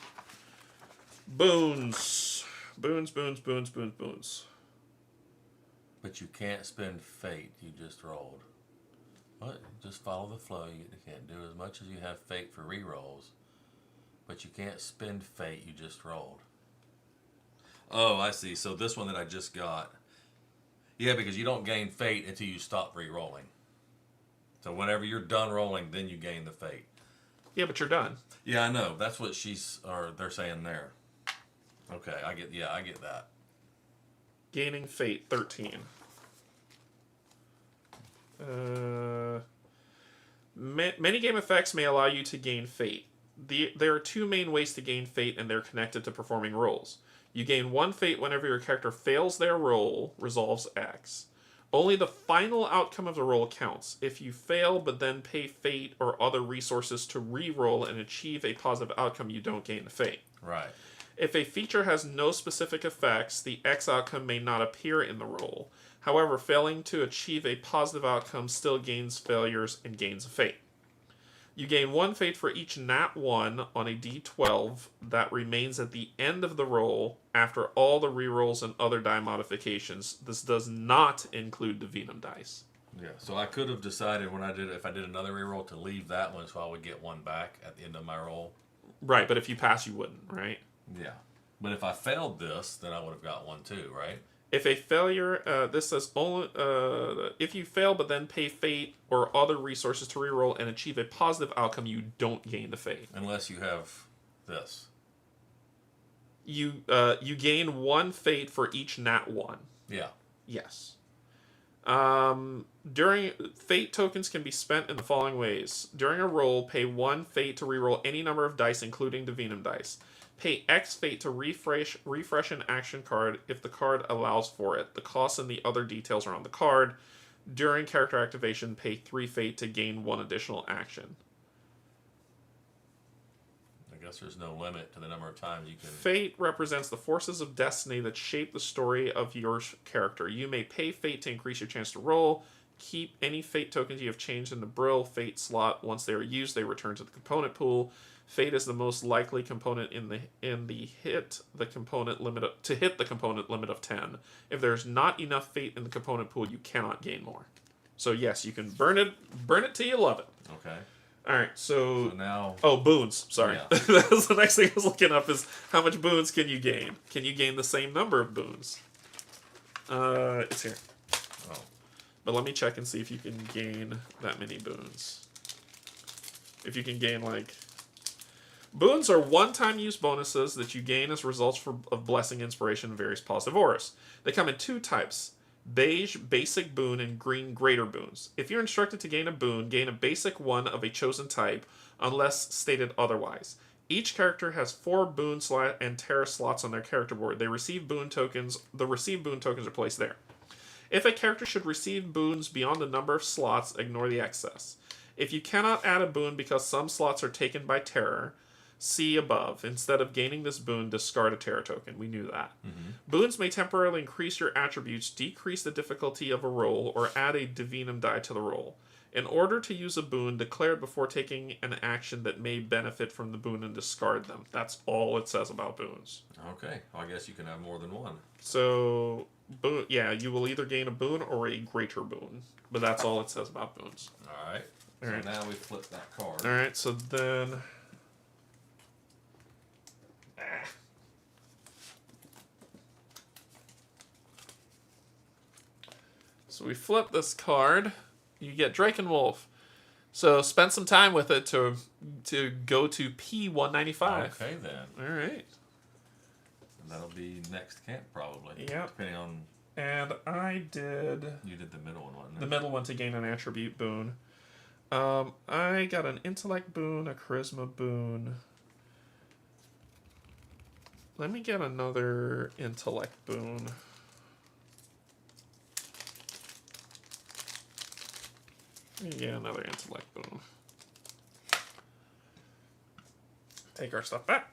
Boons. Boons, boons, boons, boons, boons. But you can't spend fate. You just rolled. What? Just follow the flow. You can't do as much as you have fate for rerolls. But you can't spend fate. You just rolled. Oh, I see. So this one that I just got. Yeah, because you don't gain fate until you stop re-rolling. So whenever you're done rolling, then you gain the fate. Yeah, but you're done. Yeah, I know. That's what they're saying there. Okay, I get that. Gaining fate 13. Many game effects may allow you to gain fate. There are 2 main ways to gain fate, and they're connected to performing rolls. You gain 1 fate whenever your character fails their roll, resolves X. Only the final outcome of the roll counts. If you fail but then pay fate or other resources to re-roll and achieve a positive outcome, you don't gain the fate. Right. If a feature has no specific effects, the X outcome may not appear in the roll. However, failing to achieve a positive outcome still gains failures and gains a fate. You gain 1 fate for each nat 1 on a d12 that remains at the end of the roll after all the rerolls and other die modifications. This does not include the Venom dice. Yeah, so I could have decided if I did another reroll to leave that one so I would get 1 back at the end of my roll. Right, but if you pass, you wouldn't, right? Yeah. But if I failed this, then I would have got 1 too, right? If a failure, this says only if you fail but then pay fate or other resources to reroll and achieve a positive outcome, you don't gain the fate. Unless you have this. You gain 1 fate for each nat 1. Yeah. Yes. During fate tokens can be spent in the following ways. During a roll, pay 1 fate to reroll any number of dice, including the Venom dice. Pay X fate to refresh an action card if the card allows for it. The costs and the other details are on the card. During character activation, pay 3 fate to gain 1 additional action. I guess there's no limit to the number of times you can... Fate represents the forces of destiny that shape the story of your character. You may pay fate to increase your chance to roll. keep any fate tokens you have changed in the Brill fate slot. Once they are used, they return to the component pool. Fate is the most likely component in the hit the component limit to hit the component limit of 10. If there's not enough fate in the component pool, you cannot gain more. So yes, you can burn it till you love it. Okay. All right, so now. Oh, boons. Sorry, Yeah. that was the next thing I was looking up. Is how much boons can you gain? Can you gain the same number of boons? It's here. Oh. But let me check and see if you can gain that many boons. If you can gain, like... Boons are one-time use bonuses that you gain as results of blessing, inspiration, and various positive auras. They come in 2 types. Beige basic boon and green greater boons. If you're instructed to gain a boon, gain a basic one of a chosen type, unless stated otherwise. Each character has 4 boon slot and terror slots on their character board. They receive boon tokens. The received boon tokens are placed there. If a character should receive boons beyond the number of slots, ignore the excess. If you cannot add a boon because some slots are taken by terror, see above. Instead of gaining this boon, discard a terror token. We knew that. Mm-hmm. Boons may temporarily increase your attributes, decrease the difficulty of a roll, or add a divinum die to the roll. In order to use a boon, declare it before taking an action that may benefit from the boon and discard them. That's all it says about boons. Okay. Well, I guess you can have more than one. So, yeah, you will either gain a boon or a greater boon. But that's all it says about boons. All right. All right. Now we flip that card. All right, so then... So we flip this card. You get Drakenwolf. So spend some time with it to go to P195. Okay, then. All right. And that'll be next camp, probably. Yep. Depending on... And I did... You did the middle one, wasn't it? The middle one to gain an attribute boon. I got an intellect boon, a charisma boon. Let me get another intellect boon. Yeah, another intellect boon. Take our stuff back.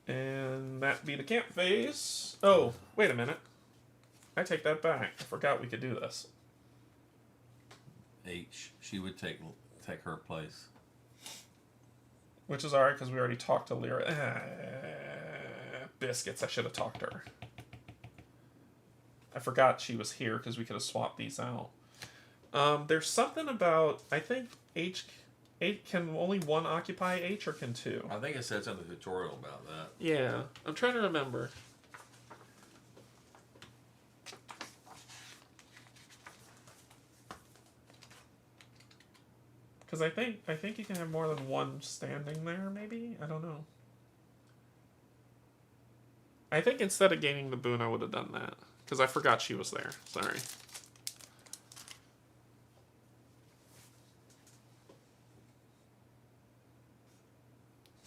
And that be the camp phase. Oh, wait a minute. I take that back. I forgot we could do this. H. She would take her place. Which is alright, because we already talked to Lyra. Biscuits, I should have talked to her. I forgot she was here, because we could have swapped these out. There's something about, I think H can only one occupy H, or can 2? I think it said something in the tutorial about that. Yeah, I'm trying to remember. Because I think you can have more than one standing there, maybe? I don't know. I think instead of gaining the boon, I would have done that. Because I forgot she was there. Sorry.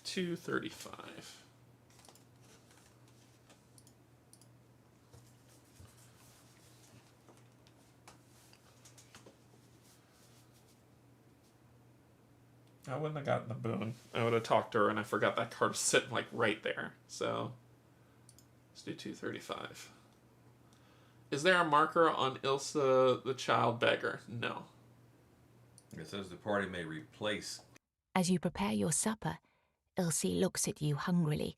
$235. I wouldn't have gotten the boon. I would have talked to her, and I forgot that card was sitting like right there. So let's do 235. Is there a marker on Ilsa the child beggar? No. It says the party may replace. As you prepare your supper, Elsie looks at you hungrily.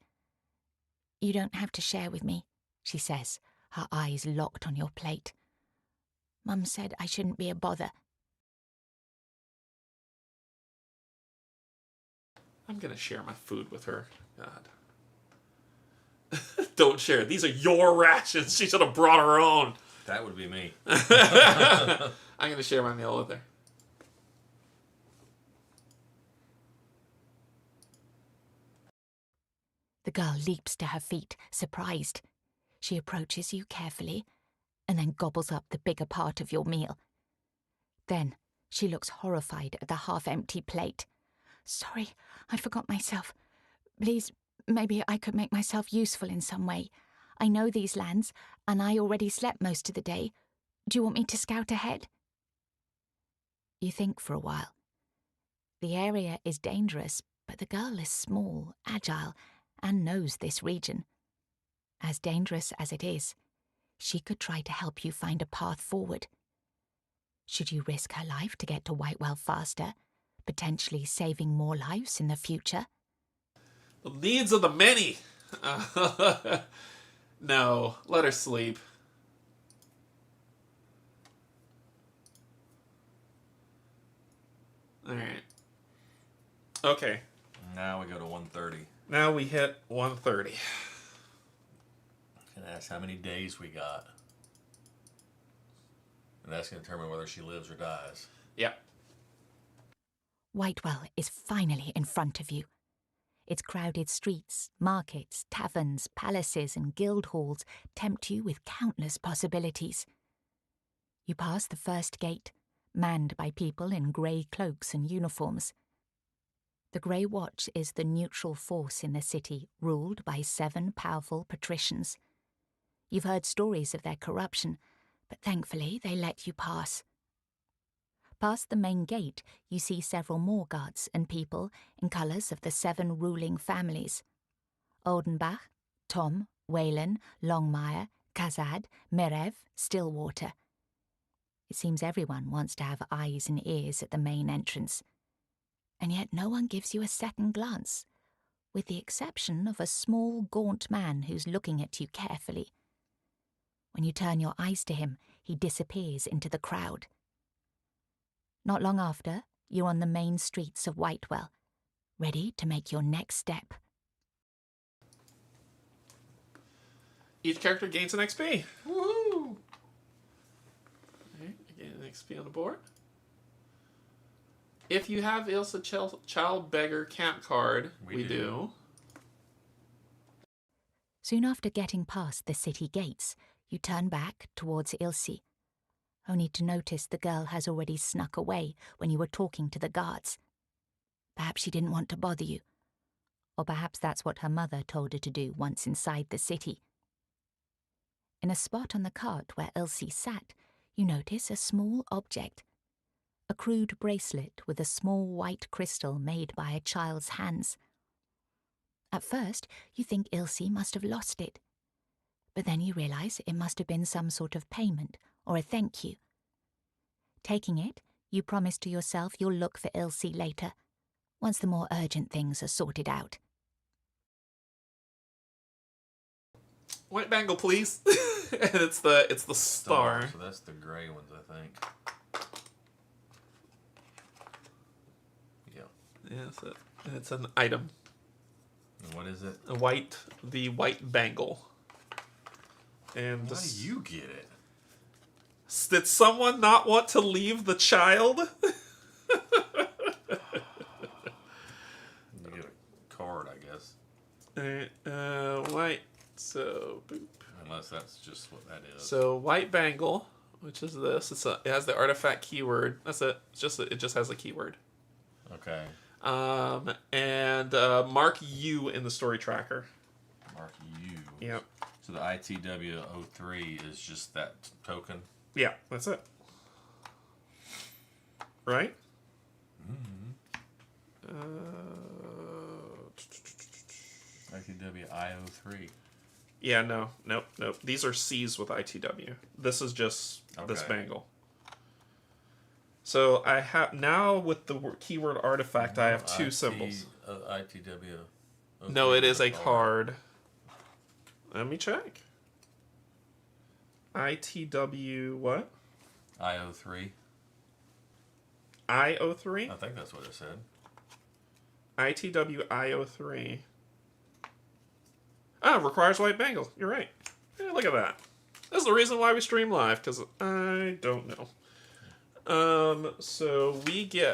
You don't have to share with me, she says, her eyes locked on your plate. Mum said I shouldn't be a bother. I'm going to share my food with her. God. Don't share. These are your rations. She should have brought her own. That would be me. I'm going to share my meal with her. The girl leaps to her feet, surprised. She approaches you carefully and then gobbles up the bigger part of your meal. Then she looks horrified at the half-empty plate. Sorry, I forgot myself. Please, maybe I could make myself useful in some way. I know these lands, and I already slept most of the day. Do you want me to scout ahead? You think for a while. The area is dangerous, but the girl is small, agile, and knows this region. As dangerous as it is, she could try to help you find a path forward. Should you risk her life to get to Whitewell faster, potentially saving more lives in the future? The needs of the many. No, let her sleep. Alright. Okay. Now we go to 130. Now we hit 130. And ask how many days we got. And that's going to determine whether she lives or dies. Yeah. Whitewell is finally in front of you. Its crowded streets, markets, taverns, palaces, and guild halls tempt you with countless possibilities. You pass the first gate, manned by people in grey cloaks and uniforms. The Grey Watch is the neutral force in the city, ruled by 7 powerful patricians. You've heard stories of their corruption, but thankfully they let you pass. Past the main gate, you see several more guards and people in colours of the 7 ruling families: Oldenbach, Tom, Whalen, Longmire, Kazad, Merev, Stillwater. It seems everyone wants to have eyes and ears at the main entrance. And yet no one gives you a second glance, with the exception of a small, gaunt man who's looking at you carefully. When you turn your eyes to him, he disappears into the crowd. Not long after, you're on the main streets of Whitewell, ready to make your next step. Each character gains an XP. Woohoo! Alright, again, an XP on the board. If you have Ilsa Child Beggar Camp card, we do. Soon after getting past the city gates, you turn back towards Ilse, only to notice the girl has already snuck away when you were talking to the guards. Perhaps she didn't want to bother you, or perhaps that's what her mother told her to do once inside the city. In a spot on the cart where Elsie sat, you notice a small object. A crude bracelet with a small white crystal made by a child's hands. At first, you think Ilse must have lost it, but then you realise it must have been some sort of payment or a thank you. Taking it, you promise to yourself you'll look for Ilse later, once the more urgent things are sorted out. White bangle, please. And it's the star. So that's the gray ones, I think. Yeah. Yeah, it's an item. And what is it? The white bangle. And how do you get it? Did someone not want to leave the child? You get a card, I guess. White. So, boop. Unless that's just what that is. So, white bangle, which is this. It has the artifact keyword. That's it. It just has a keyword. Okay. And mark U in the story tracker. Mark U. Yep. So the ITW03 is just that token? Yeah, that's it. Right? Mm-hmm. ITW I03. Yeah, nope. These are C's with ITW. This is just this bangle. So I have now with the keyword artifact, I have 2 symbols. ITW. No, it is a card. Let me check. ITW what? I03. I03? I think that's what it said. ITW I03. Ah, requires white bangle. You're right. Yeah, look at that. That's the reason why we stream live, because I don't know. So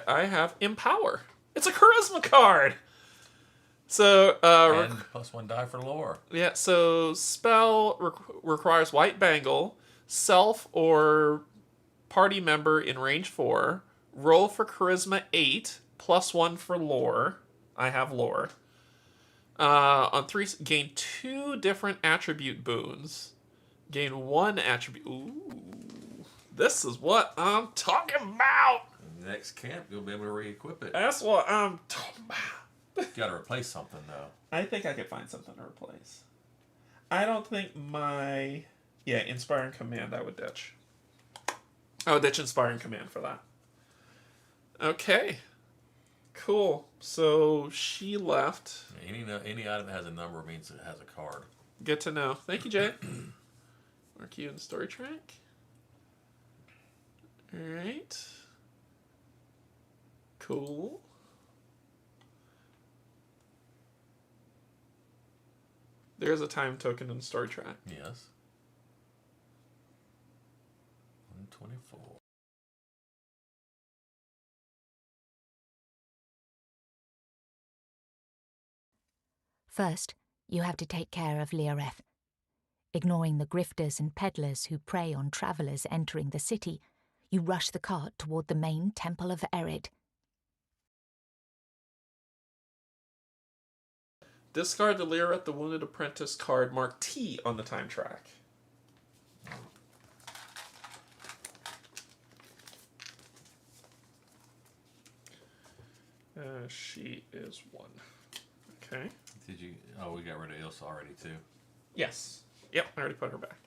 I have Empower. It's a charisma card. So, and +1 die for lore. Yeah, so spell requires white bangle, self or party member in range 4, roll for charisma 8, +1 for lore. I have lore. On 3, gain 2 different attribute boons. Gain 1 attribute. Ooh, this is what I'm talking about. In the next camp, you'll be able to re-equip it. That's what I'm talking about. You gotta replace something, though. I think I could find something to replace. I don't think my... Yeah, Inspiring Command I would ditch. Oh, ditch inspiring command for that. Okay. Cool. So she left. Any item that has a number means it has a card. Good to know. Thank you, Jay. Mark you in the story track. Alright. Cool. There's a time token in the story track. Yes. 124. First, you have to take care of Leoreth. Ignoring the grifters and peddlers who prey on travellers entering the city, you rush the cart toward the main Temple of Erid. Discard the Leoreth the Wounded Apprentice card marked T on the time track. She is 1. Okay. Did you? Oh, we got rid of Ilsa already too. Yes. Yep, I already put her back.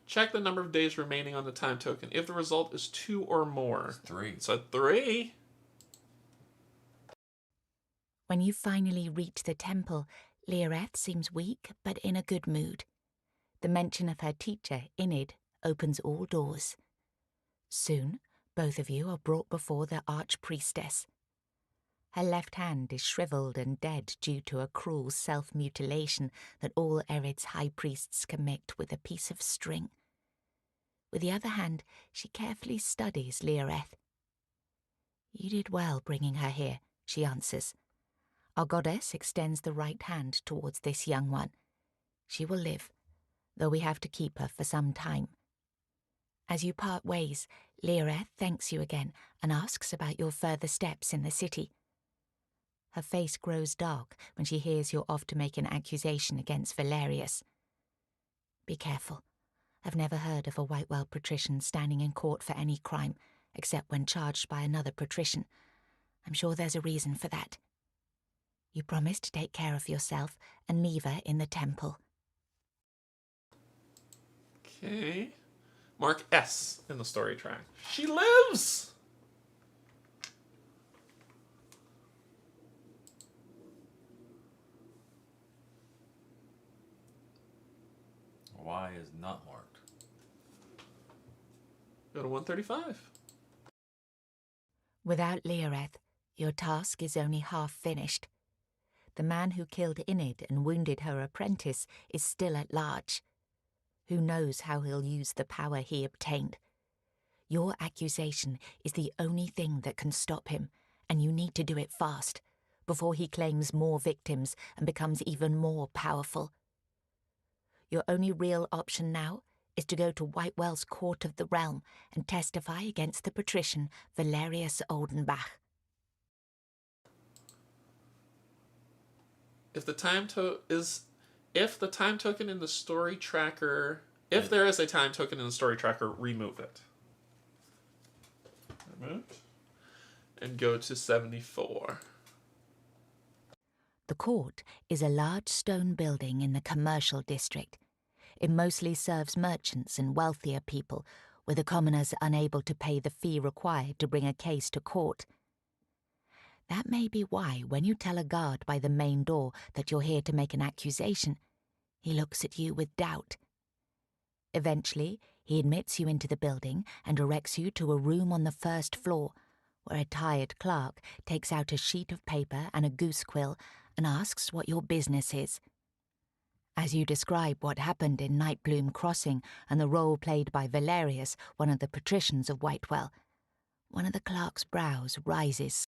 Check the number of days remaining on the time token. If the result is 2 or more. It's 3. It's a 3. When you finally reach the temple, Leoreth seems weak but in a good mood. The mention of her teacher, Inid, opens all doors. Soon, both of you are brought before the archpriestess. Her left hand is shriveled and dead due to a cruel self-mutilation that all Erid's high priests commit with a piece of string. With the other hand, she carefully studies Leoreth. "You did well bringing her here," she answers. "Our goddess extends the right hand towards this young one. She will live, though we have to keep her for some time." As you part ways, Leoreth thanks you again and asks about your further steps in the city. Her face grows dark when she hears you're off to make an accusation against Valerius. "Be careful. I've never heard of a Whitewell patrician standing in court for any crime, except when charged by another patrician. I'm sure there's a reason for that. You promise to take care of yourself and leave her in the temple." Okay. Mark S in the story track. She lives! Y is not marked. Go to 135. Without Leoreth, your task is only half finished. The man who killed Inid and wounded her apprentice is still at large. Who knows how he'll use the power he obtained? Your accusation is the only thing that can stop him, and you need to do it fast, before he claims more victims and becomes even more powerful. Your only real option now is to go to Whitewell's Court of the Realm and testify against the patrician Valerius Oldenbach. If the time token in the story tracker, if there is a time token in the story tracker, remove it. Removed. And go to 74. The court is a large stone building in the commercial district. It mostly serves merchants and wealthier people, with the commoners unable to pay the fee required to bring a case to court. That may be why, when you tell a guard by the main door that you're here to make an accusation, he looks at you with doubt. Eventually, he admits you into the building and directs you to a room on the first floor, where a tired clerk takes out a sheet of paper and a goose quill and asks what your business is. As you describe what happened in Nightbloom Crossing and the role played by Valerius, one of the patricians of Whitewell, one of the clerk's brows rises.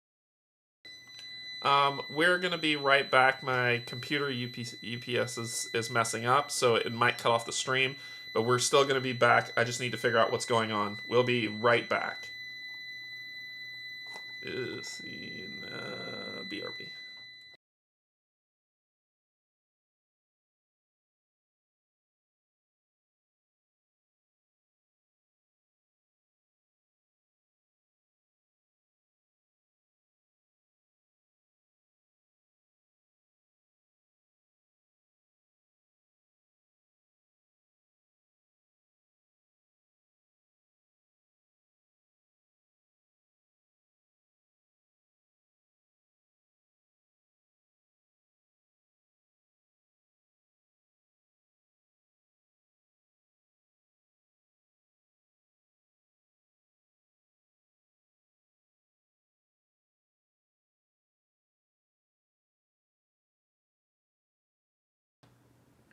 We're going to be right back. My computer UPS is messing up, so it might cut off the stream, but we're still going to be back. I just need to figure out what's going on. We'll be right back. BRB.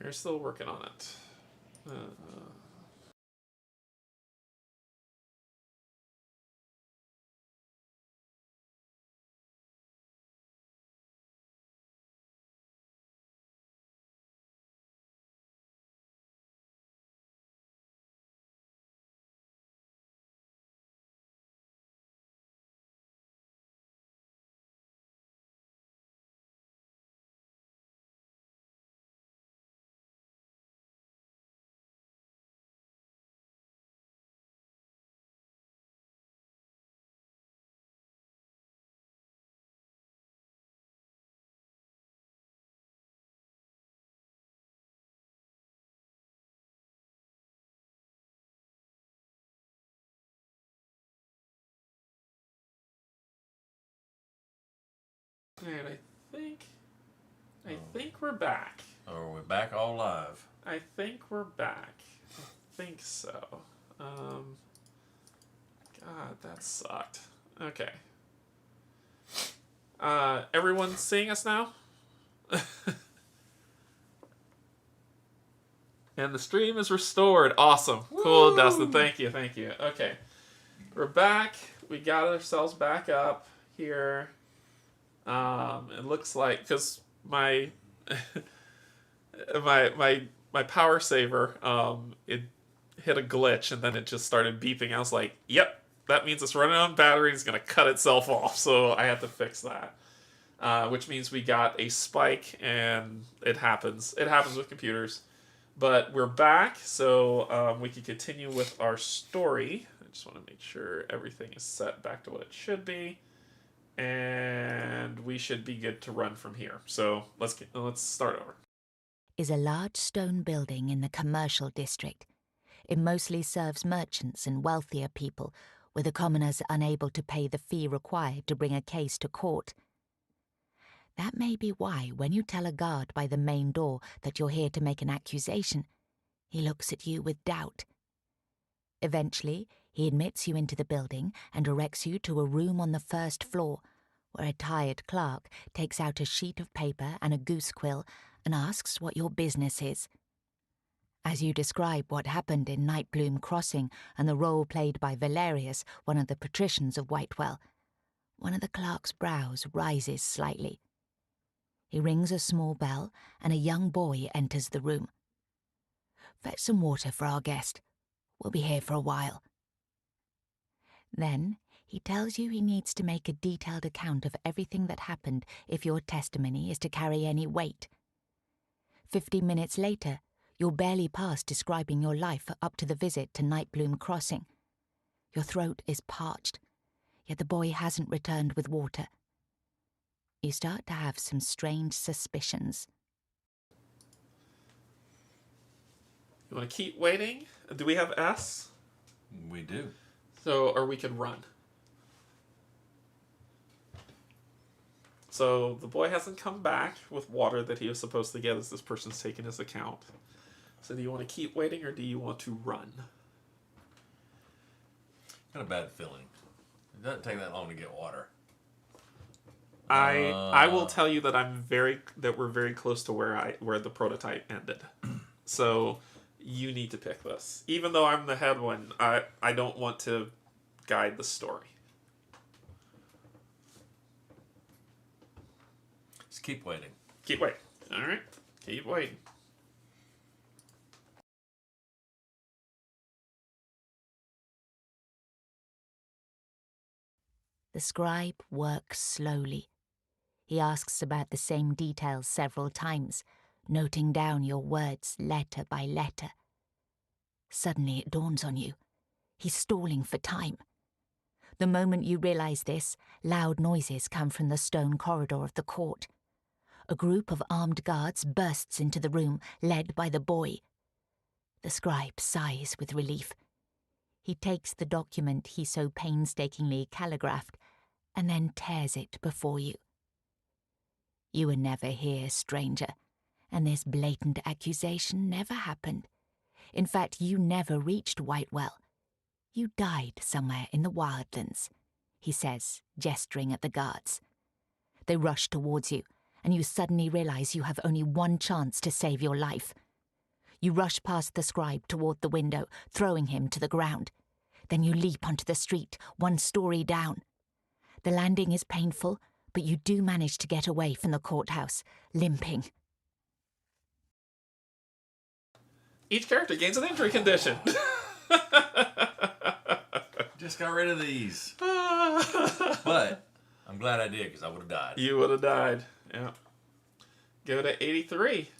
We're still working on it. Alright, I think we're back. Oh, we're back all live. I think we're back. I think so. God, that sucked. Okay. Everyone seeing us now? And the stream is restored. Awesome. Woo! Cool, Dustin. Thank you. Okay. We're back. We got ourselves back up here. It looks like, because my my power saver, it hit a glitch and then it just started beeping. I was like, yep, that means it's running on battery. It's going to cut itself off. So I had to fix that. Which means we got a spike, and it happens. It happens with computers. But we're back, so we can continue with our story. I just want to make sure everything is set back to what it should be. And we should be good to run from here. So let's start over. Is a large stone building in the commercial district. It mostly serves merchants and wealthier people, with the commoners unable to pay the fee required to bring a case to court. That may be why, when you tell a guard by the main door that you're here to make an accusation, he looks at you with doubt. Eventually, he admits you into the building and directs you to a room on the first floor, where a tired clerk takes out a sheet of paper and a goose quill and asks what your business is. As you describe what happened in Nightbloom Crossing and the role played by Valerius, one of the patricians of Whitewell, one of the clerk's brows rises slightly. He rings a small bell, and a young boy enters the room. "Fetch some water for our guest. We'll be here for a while." Then he tells you he needs to make a detailed account of everything that happened if your testimony is to carry any weight. 50 minutes later, you're barely past describing your life up to the visit to Nightbloom Crossing. Your throat is parched, yet the boy hasn't returned with water. You start to have some strange suspicions. You want to keep waiting? Do we have S? We do. So, or we could run. So the boy hasn't come back with water that he was supposed to get as this person's taken his account. So do you want to keep waiting or do you want to run? Got a bad feeling. It doesn't take that long to get water. I will tell you that we're very close to where the prototype ended. So you need to pick this. Even though I'm the head one, I don't want to guide the story. Just keep waiting. Keep waiting. Alright. Keep waiting. The scribe works slowly. He asks about the same details several times, noting down your words letter by letter. Suddenly it dawns on you. He's stalling for time. The moment you realize this, loud noises come from the stone corridor of the court. A group of armed guards bursts into the room, led by the boy. The scribe sighs with relief. He takes the document he so painstakingly calligraphed and then tears it before you. You were never here, stranger, and this blatant accusation never happened. In fact, you never reached Whitewell. You died somewhere in the wildlands, he says, gesturing at the guards. They rush towards you, and you suddenly realize you have only one chance to save your life. You rush past the scribe toward the window, throwing him to the ground. Then you leap onto the street, 1 story down. The landing is painful, but you do manage to get away from the courthouse, limping. Each character gains an injury condition. Just got rid of these. But I'm glad I did, because I would have died. You would have died. Yeah. Go to 83.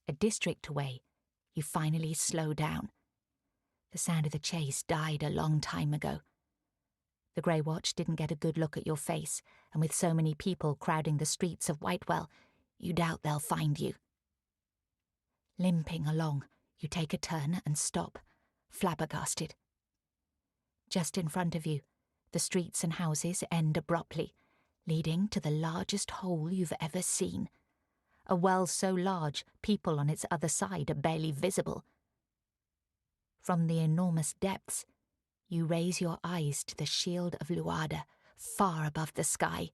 A district away, you finally slow down. The sound of the chase died a long time ago. The Grey Watch didn't get a good look at your face, and with so many people crowding the streets of Whitewell, you doubt they'll find you. Limping along, you take a turn and stop, flabbergasted. Just in front of you, the streets and houses end abruptly, leading to the largest hole you've ever seen. A well so large, people on its other side are barely visible. From the enormous depths, you raise your eyes to the shield of Luada, far above the sky.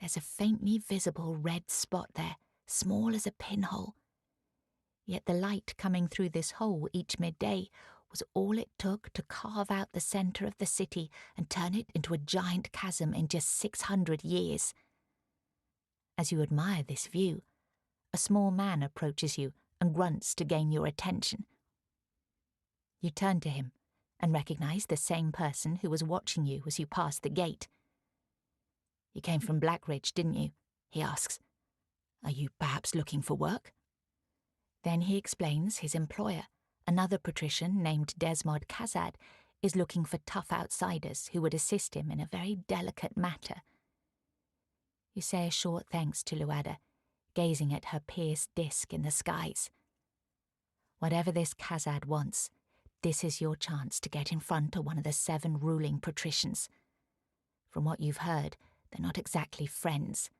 There's a faintly visible red spot there, small as a pinhole. Yet the light coming through this hole each midday was all it took to carve out the centre of the city and turn it into a giant chasm in just 600 years. As you admire this view, a small man approaches you and grunts to gain your attention. You turn to him and recognize the same person who was watching you as you passed the gate. "You came from Blackridge, didn't you?" he asks. "Are you perhaps looking for work?" Then he explains his employer, another patrician named Desmod Kazad, is looking for tough outsiders who would assist him in a very delicate matter. You say a short thanks to Luada, gazing at her pierced disc in the skies. Whatever this Kazad wants, this is your chance to get in front of one of the 7 ruling patricians. From what you've heard, they're not exactly friends.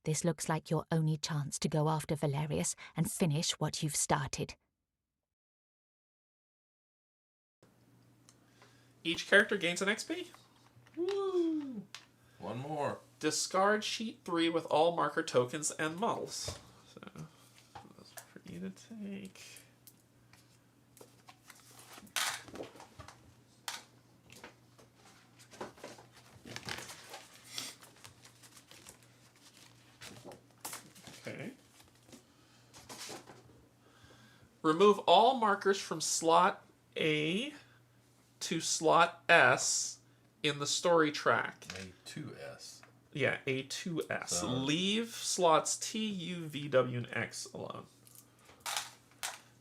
This looks like your only chance to go after Valerius and finish what you've started. Each character gains an XP. Woo! 1 more. Discard sheet 3 with all marker tokens and models. So, that's for you to take. Okay. Remove all markers from slot A to slot S in the story track. A2S. Yeah, A2S. So- Leave slots T, U, V, W, and X alone.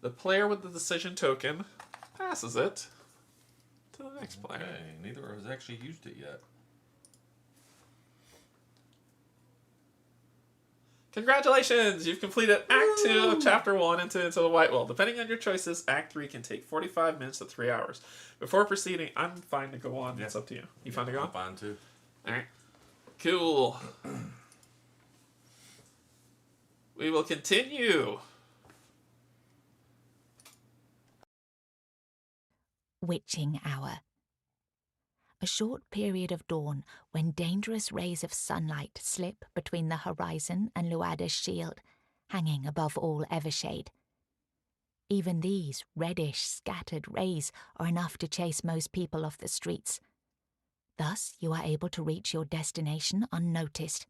The player with the decision token passes it to the next player. Okay, neither has actually used it yet. Congratulations! You've completed Act 2 of Chapter 1 into the Whitewell. Depending on your choices, Act 3 can take 45 minutes to 3 hours. Before proceeding, I'm fine to go on. Yeah. It's up to you. You fine to go on? I'm fine too. Alright. Cool. We will continue. Witching hour. A short period of dawn when dangerous rays of sunlight slip between the horizon and Luada's shield, hanging above all Evershade. Even these reddish, scattered rays are enough to chase most people off the streets. Thus, you are able to reach your destination unnoticed.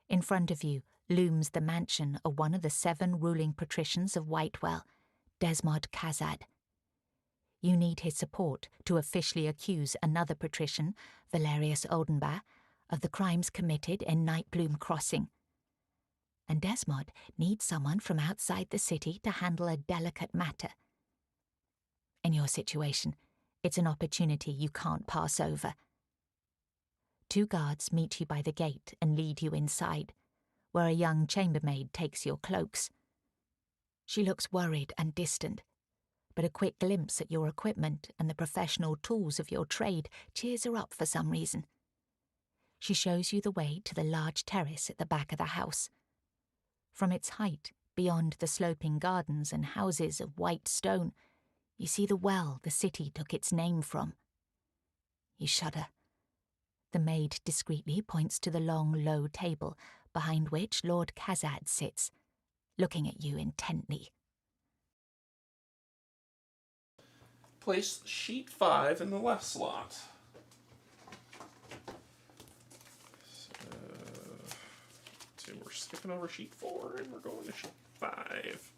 In front of you looms the mansion of one of the 7 ruling patricians of Whitewell, Desmod Kazad. You need his support to officially accuse another patrician, Valerius Oldenbach, of the crimes committed in Nightbloom Crossing. And Desmod needs someone from outside the city to handle a delicate matter. In your situation, it's an opportunity you can't pass over. 2 guards meet you by the gate and lead you inside, where a young chambermaid takes your cloaks. She looks worried and distant, but a quick glimpse at your equipment and the professional tools of your trade cheers her up for some reason. She shows you the way to the large terrace at the back of the house. From its height, beyond the sloping gardens and houses of white stone, you see the well the city took its name from. You shudder. The maid discreetly points to the long, low table, behind which Lord Khazad sits, looking at you intently. Place sheet 5 in the left slot. So we're skipping over sheet 4 and we're going to sheet 5.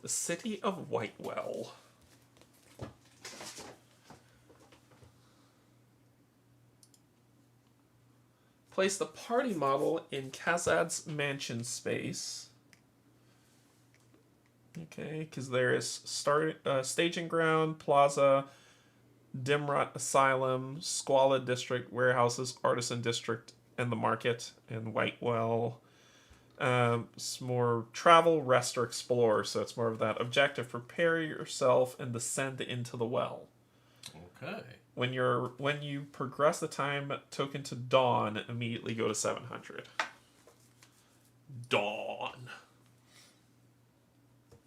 The city of Whitewell. Place the party model in Khazad's mansion space. Okay, because there is staging ground, plaza, Dimrut Asylum, Squalid District, warehouses, Artisan District, and the market in Whitewell. It's more travel, rest, or explore, so it's more of that objective. Prepare yourself and descend into the well. Okay. When you progress the time token to dawn, immediately go to 700. Dawn.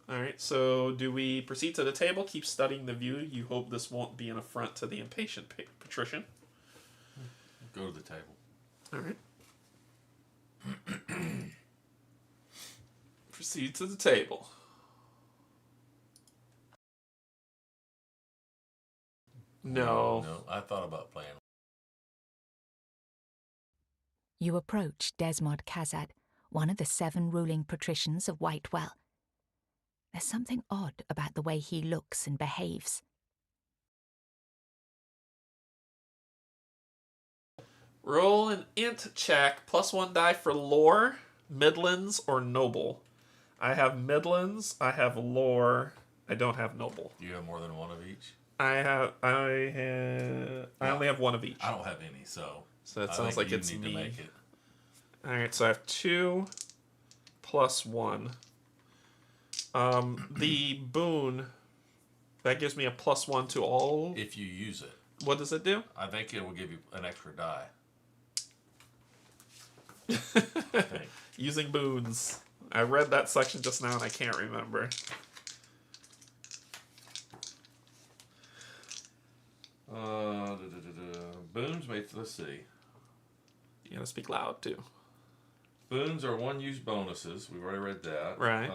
Alright, so do we proceed to the table? Keep studying the view. You hope this won't be an affront to the impatient patrician. Go to the table. Alright. Proceed to the table. No. No, I thought about playing. You approach Desmond Khazad, one of the 7 ruling patricians of Whitewell. There's something odd about the way he looks and behaves. Roll an int check, +1 die for lore, midlands, or noble. I have midlands, I have lore, I don't have noble. Do you have more than one of each? I only have one of each. I don't have any, so That sounds like it's need me. to make it. Alright, so I have 2 +1. The boon, that gives me a +1 to all. If you use it. What does it do? I think it will give you an extra die. I think. Using boons. I read that section just now and I can't remember. Boons, let's see. You gotta speak loud too. Boons are one-use bonuses. We've already read that. Right.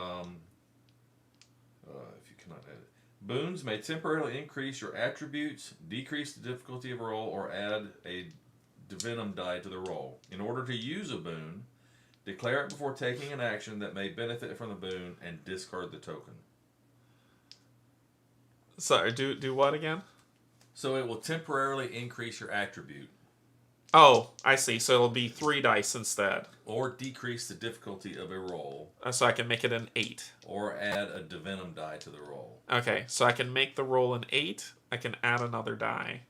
If you cannot edit. Boons may temporarily increase your attributes, decrease the difficulty of a roll, or add a divinum die to the roll. In order to use a boon, declare it before taking an action that may benefit from the boon and discard the token. Sorry, do what again? So it will temporarily increase your attribute. Oh, I see. So it'll be 3 dice instead. Or decrease the difficulty of a roll. So I can make it an 8. Or add a divinum die to the roll. Okay, so I can make the roll an 8. I can add another die.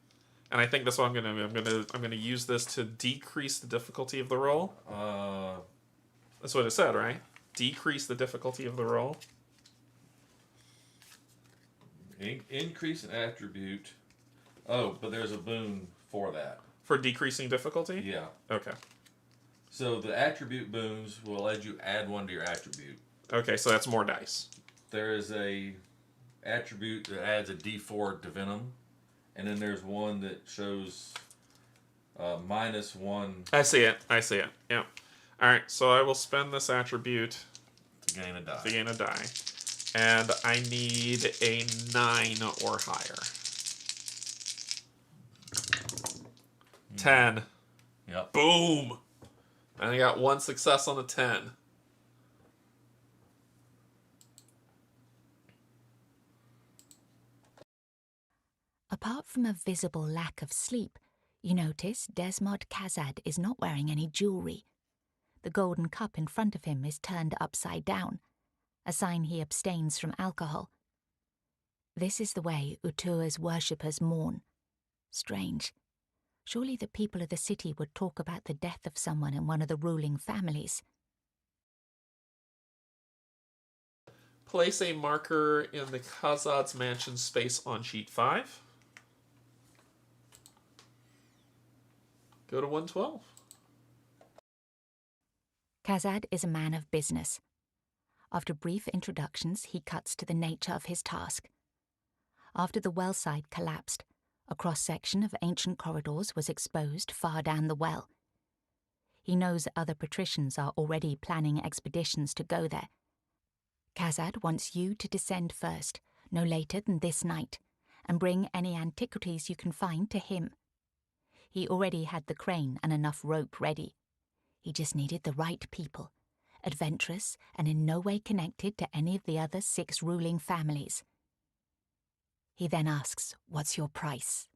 And I think that's what I'm gonna do. I'm gonna use this to decrease the difficulty of the roll. That's what it said, right? Decrease the difficulty of the roll. Increase an attribute. Oh, but there's a boon for that. For decreasing difficulty? Yeah. Okay. So the attribute boons will let you add 1 to your attribute. Okay, so that's more dice. There is a attribute that adds a D4 divinum, and then there's one that shows -1 I see it. Yeah. Alright, so I will spend this attribute to gain a die. to gain a die. And I need a 9 or higher. 10. Yep. Boom! And I got 1 success on the 10. Apart from a visible lack of sleep, you notice Desmond Khazad is not wearing any jewelry. The golden cup in front of him is turned upside down, a sign he abstains from alcohol. This is the way Utua's worshippers mourn. Strange. Surely the people of the city would talk about the death of someone in one of the ruling families. Place a marker in the Khazad's mansion space on sheet 5. Go to 112. Khazad is a man of business. After brief introductions, he cuts to the nature of his task. After the well side collapsed, a cross-section of ancient corridors was exposed far down the well. He knows other patricians are already planning expeditions to go there. Khazad wants you to descend first, no later than this night, and bring any antiquities you can find to him. He already had the crane and enough rope ready. He just needed the right people, adventurous and in no way connected to any of the other 6 ruling families. He then asks, "What's your price?"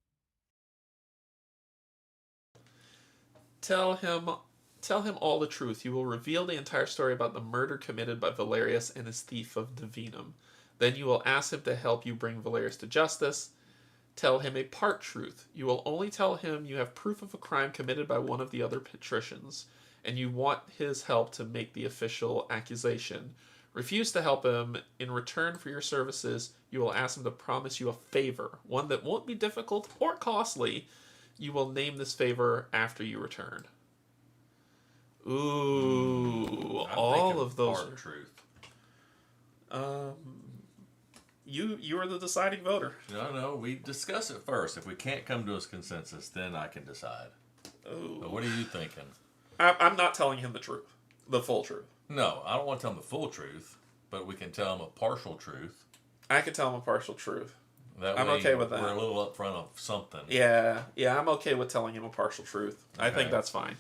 Tell him all the truth. You will reveal the entire story about the murder committed by Valerius and his thief of divinum. Then you will ask him to help you bring Valerius to justice. Tell him a part truth. You will only tell him you have proof of a crime committed by one of the other patricians, and you want his help to make the official accusation. Refuse to help him. In return for your services, you will ask him to promise you a favor, one that won't be difficult or costly. You will name this favor after you return. Ooh, all of those part truth. You are the deciding voter. No, we discuss it first. If we can't come to a consensus, then I can decide. Ooh. So what are you thinking? I'm not telling him the truth, the full truth. No, I don't want to tell him the full truth, but we can tell him a partial truth. I can tell him a partial truth. That I'm way okay with that. We're a little upfront of something. Yeah, I'm okay with telling him a partial truth. I think that's fine.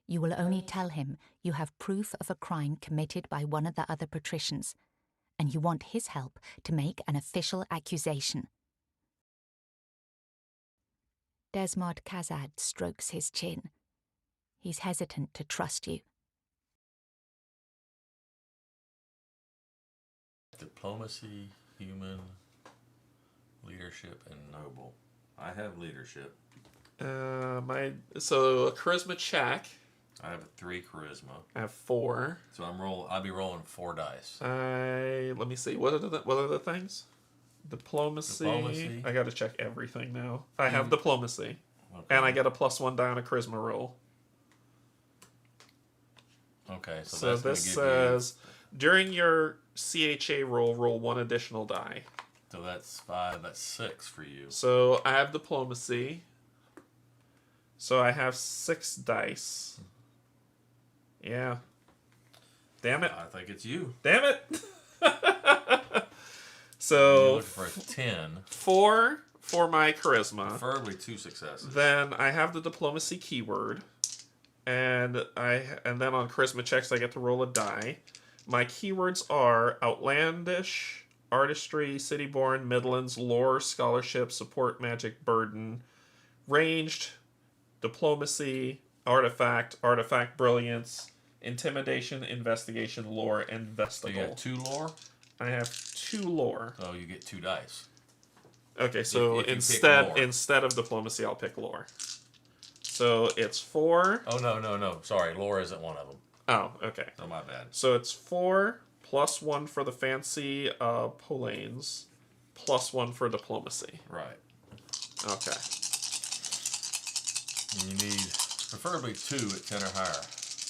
You will only tell him you have proof of a crime committed by one of the other patricians, and you want his help to make an official accusation. Desmod Khazad strokes his chin. He's hesitant to trust you. Diplomacy, human, leadership, and noble. I have leadership. So a charisma check. I have a 3 charisma. I have 4. So I'll be rolling 4 dice. Let me see. What are the things? Diplomacy. I got to check everything now. I have diplomacy, and I get a +1 die on a charisma roll. Okay, So this says during your CHA roll 1 additional die. So that's 5. That's 6 for you. So I have diplomacy. So I have 6 dice. Yeah. Damn it. I think it's you. Damn it. You're So looking for a 10. 4 for my charisma. Preferably 2 successes. Then I have the diplomacy keyword, and then on charisma checks I get to roll a die. My keywords are outlandish, artistry, city-born, midlands, lore, scholarship, support, magic, burden, ranged, diplomacy, artifact, brilliance, intimidation, investigation, lore, and So you vestival. got 2 lore? I have 2 lore. So you get 2 dice. Okay, so If you instead of diplomacy, I'll pick lore. So it's 4. Oh, no. Sorry, lore isn't one of them. Oh, okay. Oh, my bad. So it's 4 +1 for the fancy Polanes, +1 for diplomacy. Right. Okay. And you need preferably 2 at 10 or higher.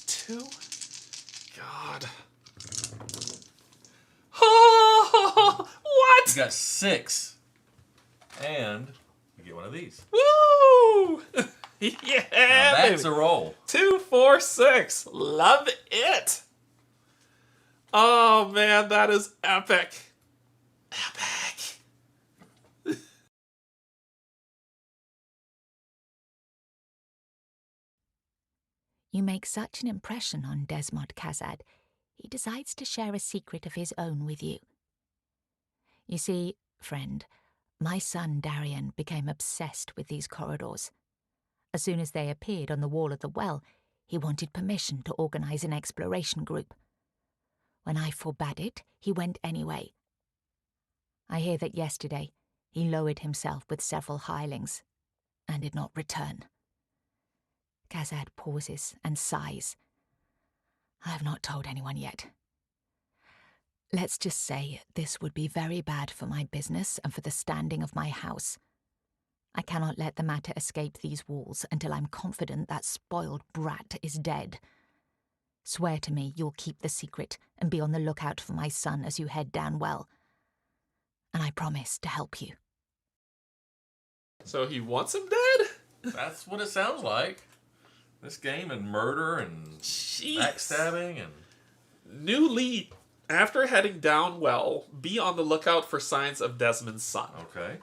2? God. What? You got 6. And you get one of these. Woo! Yeah, Now that's baby. a roll. 2, 4, 6. Love it. Oh man, that is epic. Epic. You make such an impression on Desmod Khazad, he decides to share a secret of his own with you. You see, friend, my son Darian became obsessed with these corridors. As soon as they appeared on the wall of the well, he wanted permission to organize an exploration group. When I forbade it, he went anyway. I hear that yesterday he lowered himself with several hirelings and did not return. Khazad pauses and sighs. I have not told anyone yet. Let's just say this would be very bad for my business and for the standing of my house. I cannot let the matter escape these walls until I'm confident that spoiled brat is dead. Swear to me you'll keep the secret and be on the lookout for my son as you head down well. And I promise to help you So he wants him dead? That's what it sounds like. This game and murder and Jeez. backstabbing and... New lead. After heading down well, be on the lookout for signs of Desmond's son. Okay.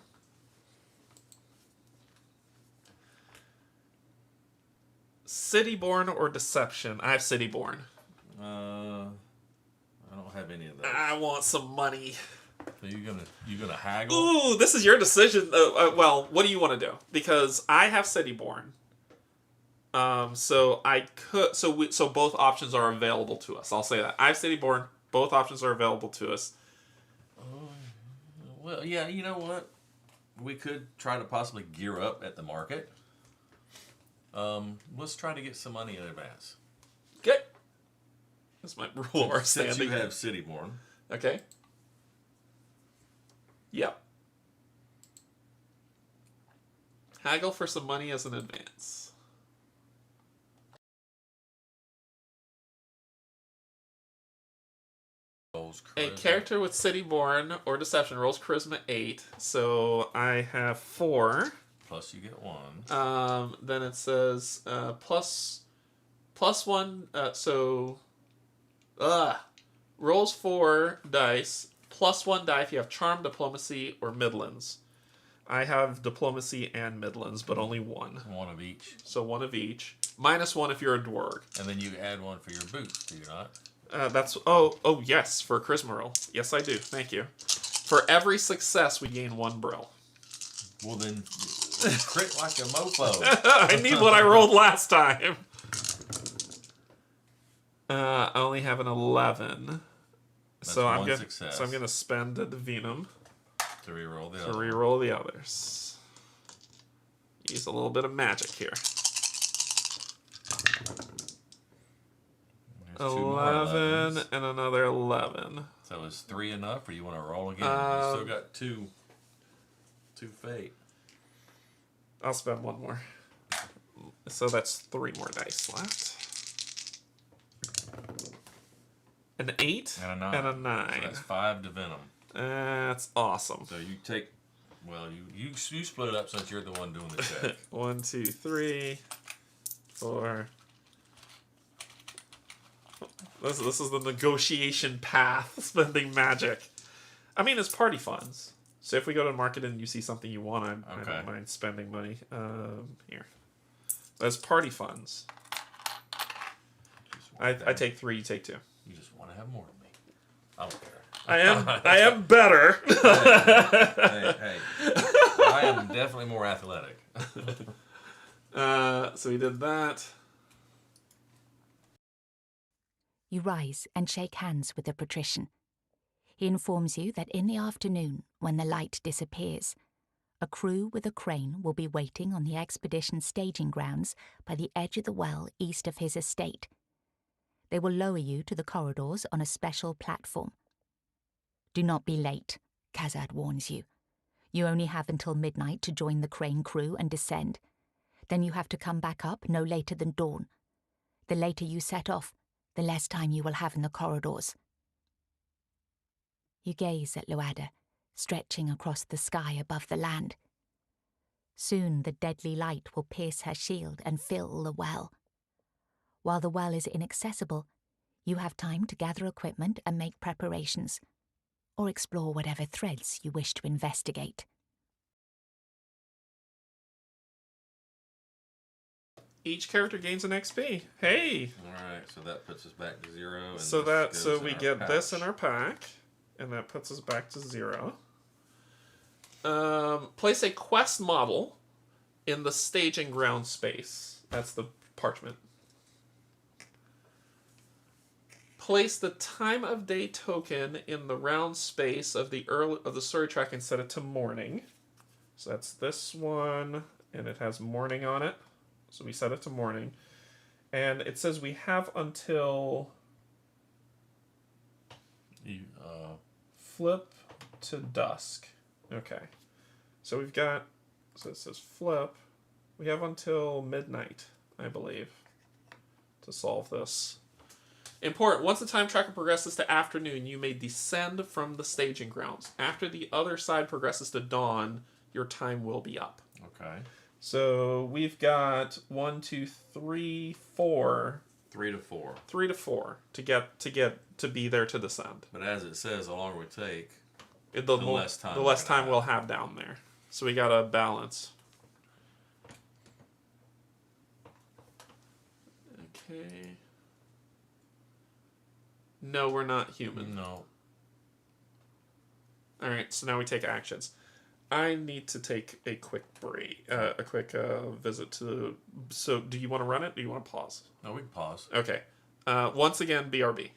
Cityborn or Deception? I have Cityborn. I don't have any of those. I want some money. So you gonna haggle? Ooh, this is your decision. Well, what do you want to do? Because I have Cityborn. So I could. So both options are available to us. I'll say that I have Cityborn. Both options are available to us. Well, yeah. You know what? We could try to possibly gear up at the market. Let's try to get some money in advance. Okay. This might rule our Since standing. you have Cityborn. Okay. Yep. Haggle for some money as an advance. A character with Cityborn or Deception rolls Charisma 8. So I have 4. Plus you get 1. Then it says plus 1. Rolls 4 dice. Plus 1 die if you have Charm, Diplomacy, or Midlands. I have Diplomacy and Midlands, but only 1. One of each. So 1 of each. Minus 1 if you're a dwarg. And then you add 1 for your boost, do you not? That's yes, for a charisma roll. Yes, I do. Thank you. For every success, we gain 1 brill. Well then, crit like a mofo. I need what I rolled last time. I only have an 11. That's So one success. So I'm gonna spend the Divinum To reroll the to other. reroll the others. Use a little bit of magic here. There's 2 more 11 11s. and another 11. So is 3 enough, or you want to roll again? You still got 2 fate. I'll spend 1 more. So that's 3 more dice left. An 8 And a 9. and a 9. So that's 5 divinum. That's awesome. So you take, well, you split it up since you're the one doing the check. 1, 2, 3, 4. This is the negotiation path. Spending magic. I mean, it's party funds. So if we go to the market and you see something you want, I don't mind spending money. Here. That's party funds. I take 3, you take 2. You just want to have more than me. I don't care. I am better. Hey. I am definitely more athletic. So we did that. You rise and shake hands with the patrician. He informs you that in the afternoon, when the light disappears, a crew with a crane will be waiting on the expedition staging grounds by the edge of the well east of his estate. They will lower you to the corridors on a special platform. Do not be late, Kazad warns you. You only have until midnight to join the crane crew and descend. Then you have to come back up no later than dawn. The later you set off, the less time you will have in the corridors. You gaze at Luada, stretching across the sky above the land. Soon the deadly light will pierce her shield and fill the well. While the well is inaccessible, you have time to gather equipment and make preparations, or explore whatever threads you wish to investigate. Each character gains an XP. Hey! Alright, so that puts us back to 0. And So this goes we in our get this pouch. in our pack, and that puts us back to 0. Place a quest model in the staging ground space. That's the parchment. Place the time of day token in the round space of the story track and set it to morning. So that's this one, and it has morning on it. So we set it to morning. And it says we have until flip to dusk. Okay. So we've got, so it says flip. We have until midnight, I believe, to solve this. Important. Once the time tracker progresses to afternoon, you may descend from the staging grounds. After the other side progresses to dawn, your time will be up. Okay. So we've got 1, 2, 3, 4. 3 to 4. 3 to 4 to be there to descend. But as it says, the longer we take, The less time. The less time we'll have down there. So we gotta balance. Okay. No, we're not human. No. All right. So now we take actions. I need to take a quick break, a quick visit to. So, do you want to run it? Or do you want to pause? No, we can pause. Okay. Once again, BRB.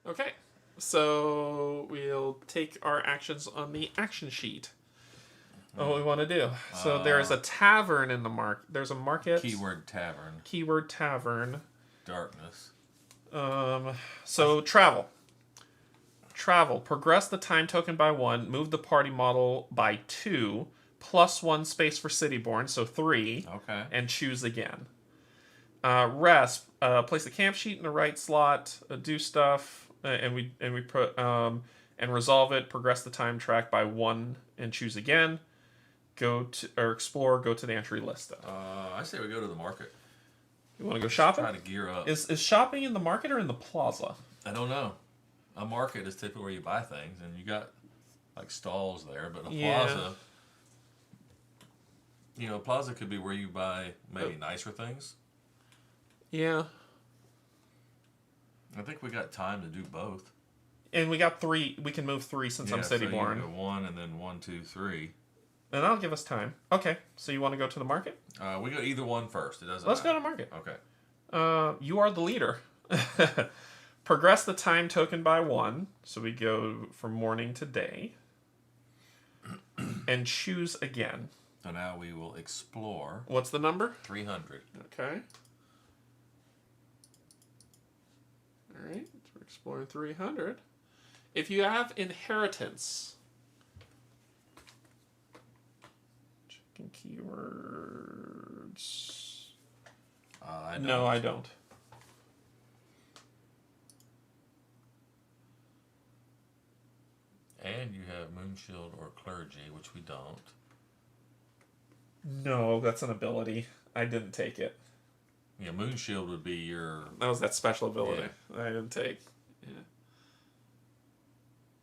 Okay. So we'll take our actions on the action sheet. What we want to do. So there's a tavern in the market. There's a market. Keyword tavern. Keyword tavern. Darkness. So travel. Travel. Progress the time token by 1. Move the party model by 2. +1 space for Cityborn, so 3. Okay. And choose again. Rest. Place the camp sheet in the right slot. Do stuff, and we put and resolve it. Progress the time track by 1 and choose again. Go to or explore. Go to the entry list. I say we go to the market. You want to go shopping? Try to gear up. Is shopping in the market or in the plaza? I don't know. A market is typically where you buy things, and you got like stalls there. But a plaza, a plaza could be where you buy maybe nicer things. Yeah. I think we got time to do both. And we got 3. We can move 3 since I'm Cityborn. So 1 and then 1, 2, 3. And that'll give us time. Okay. So you want to go to the market? We go either one first. It doesn't. Let's matter. go to market. Okay. You are the leader. Progress the time token by 1. So we go from morning to day. And choose again. So now we will explore. What's the number? 300. Okay. All right. So we're exploring 300. If you have inheritance. Checking keywords. I don't. No, I don't. And you have Moonshield or Clergy, which we don't. No, that's an ability. I didn't take it. Yeah, Moonshield would be your... That was that special ability I didn't take. Yeah.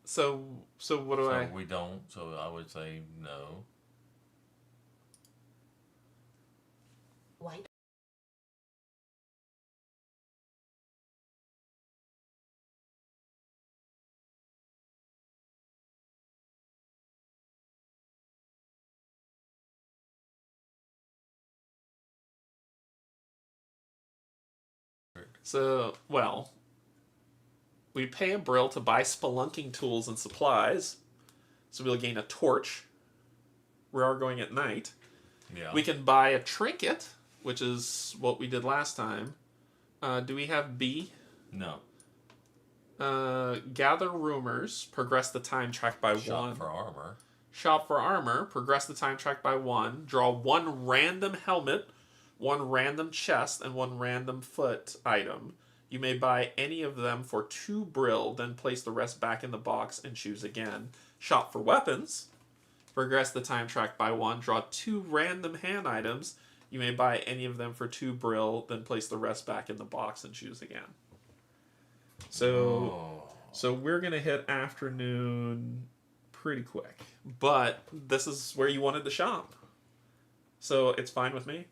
So what do I... we don't, so I would say no. White. So, well, we pay a brill to buy spelunking tools and supplies. So we'll gain a torch. We are going at night. Yeah. We can buy a trinket, which is what we did last time. Do we have B? No. Gather rumors. Progress the time track by 1. Shop for armor. Shop for armor. Progress the time track by 1. Draw 1 random helmet, 1 random chest, and 1 random foot item. You may buy any of them for 2 brill, then place the rest back in the box and choose again. Shop for weapons. Progress the time track by 1. Draw 2 random hand items. You may buy any of them for 2 brill, then place the rest back in the box and choose again. So So we're going to hit afternoon pretty quick. But this is where you wanted to shop. So it's fine with me.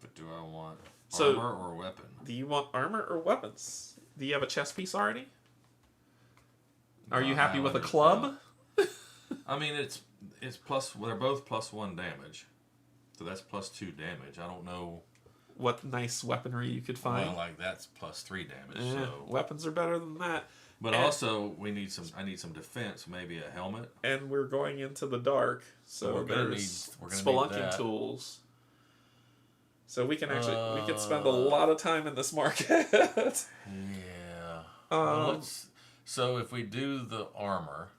But do I want So, armor or weapon? Do you want armor or weapons? Do you have a chess piece already? Are you happy with a club? I mean, it's plus. Well, they're both +1 damage, so that's +2 damage. I don't know What nice weaponry you could find. Well, like that's +3 damage. So weapons are better than that. But also, I need some defense, maybe a helmet. And we're going into the dark, so we're gonna there's need spelunking tools. So we can actually we can spend a lot of time in this market. Yeah. So if we do the armor,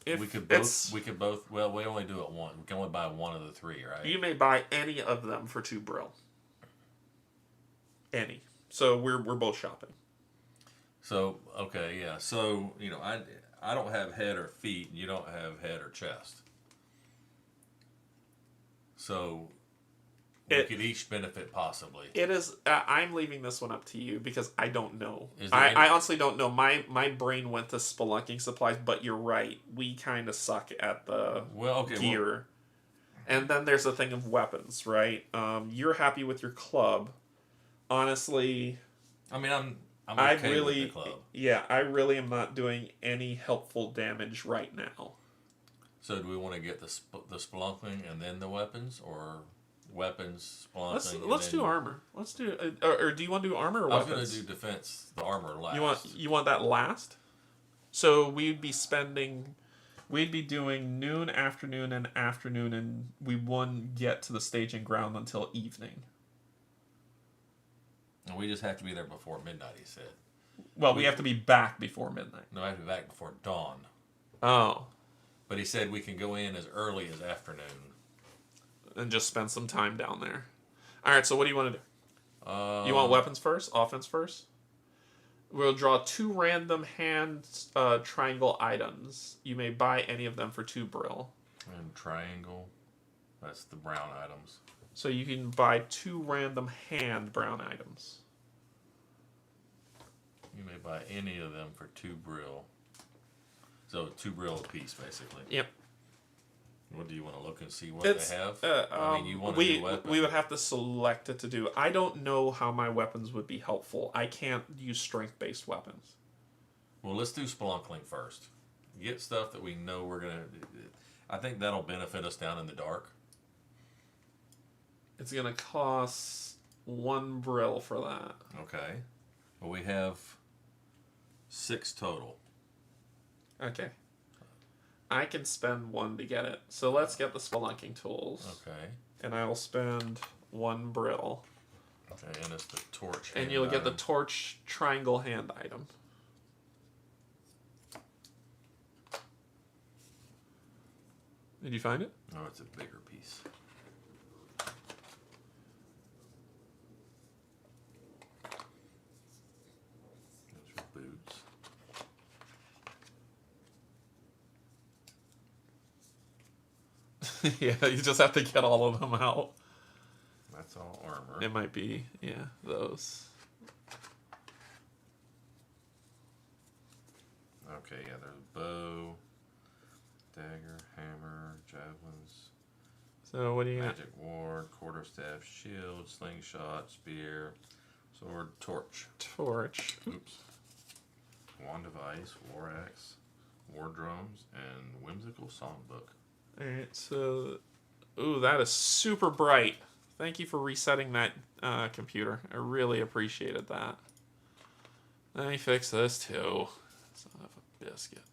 we could both. Well, we only do it one. We can only buy one of the three, right? You may buy any of them for 2 brill. Any. So we're both shopping. So okay, yeah. So I don't have head or feet, and you don't have head or chest. So we could each benefit possibly. It is. I'm leaving this one up to you because I don't know. I honestly don't know. My brain went to spelunking supplies, but you're right. We kind of suck at the gear. And then there's the thing of weapons, right? You're happy with your club. Honestly, I mean, I'm okay with the club. Yeah, I really am not doing any helpful damage right now. So do we want to get the spelunking and then the weapons, or weapons, spelunking? Let's do armor. Let's do. Or do you want to do armor or weapons? I was going to do defense, the armor last. You want that last? So we'd be doing noon, afternoon, and we wouldn't get to the staging ground until evening. And we just have to be there before midnight, he said. Well, we have to be back before midnight. No, I have to be back before dawn. Oh. But he said we can go in as early as afternoon. And just spend some time down there. Alright, so what do you want to do? You want weapons first? Offense first? We'll draw 2 random hand triangle items. You may buy any of them for 2 brill. And triangle. That's the brown items. So you can buy 2 random hand brown items. You may buy any of them for 2 brill. So 2 brill a piece, basically. Yep. What do you want to look and see what they have? You want we would have to select it to do. I don't know how my weapons would be helpful. I can't use strength-based weapons. Well, let's do spelunkling first. Get stuff that we know we're gonna. I think that'll benefit us down in the dark. It's gonna cost 1 brill for that. Okay. Well, we have 6 total. Okay. I can spend 1 to get it. So let's get the spelunking tools. Okay. And I will spend 1 brill. Okay, and it's the torch. And you'll get the torch triangle hand item. Did you find it? Oh, it's a bigger piece. Those are boots. Yeah, you just have to get all of them out. That's all armor. It might be, yeah, those. Okay, yeah, there's bow, dagger, hammer, javelins. So what do you got? Magic ward, quarterstaff, shield, slingshot, spear, sword, torch. Torch. Oops. Wand of ice, war axe, war drums, and whimsical songbook. Alright, so... Ooh, that is super bright. Thank you for resetting that computer. I really appreciated that. Let me fix this too. Son of a biscuit.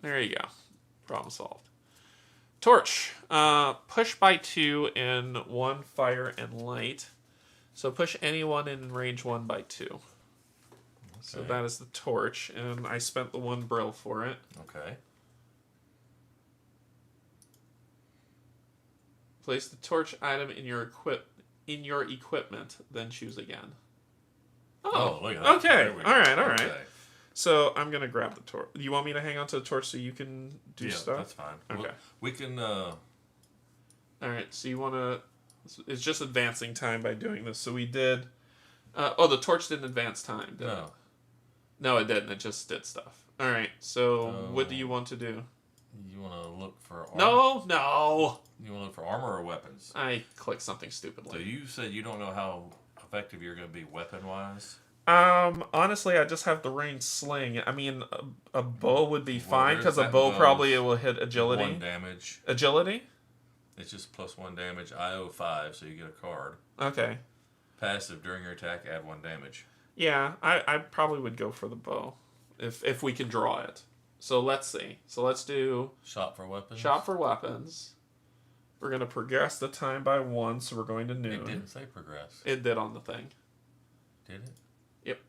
There you go. Problem solved. Torch. Push by 2 in 1 fire and light. So push anyone in range 1 by 2. So that is the torch, and I spent the 1 brill for it. Okay. Place the torch item in your equipment, then choose again. Oh, look at that. Okay. All right. Okay. So I'm gonna grab the torch. You want me to hang on to the torch so you can do stuff? Yeah, that's fine. Okay. We can. All right. So you want to? It's just advancing time by doing this. So we did The torch didn't advance time, did it? No. No, it didn't. It just did stuff. All right. So what do you want to do? You want to look for armor? No. You want to look for armor or weapons? I clicked something stupidly. So you said you don't know how effective you're going to be weapon-wise? Honestly, I just have the ranged sling. I mean, a bow would be fine, there's because a that bow bow. probably will hit agility. 1 damage. Agility? It's just plus 1 damage. IO 5, so you get a card. Okay. Passive, during your attack, add 1 damage. Yeah, I probably would go for the bow, if we can draw it. So let's see. So let's do Shop for weapons? shop for weapons. We're going to progress the time by 1, so we're going to noon. It didn't say progress. It did on the thing. Did it? Yep.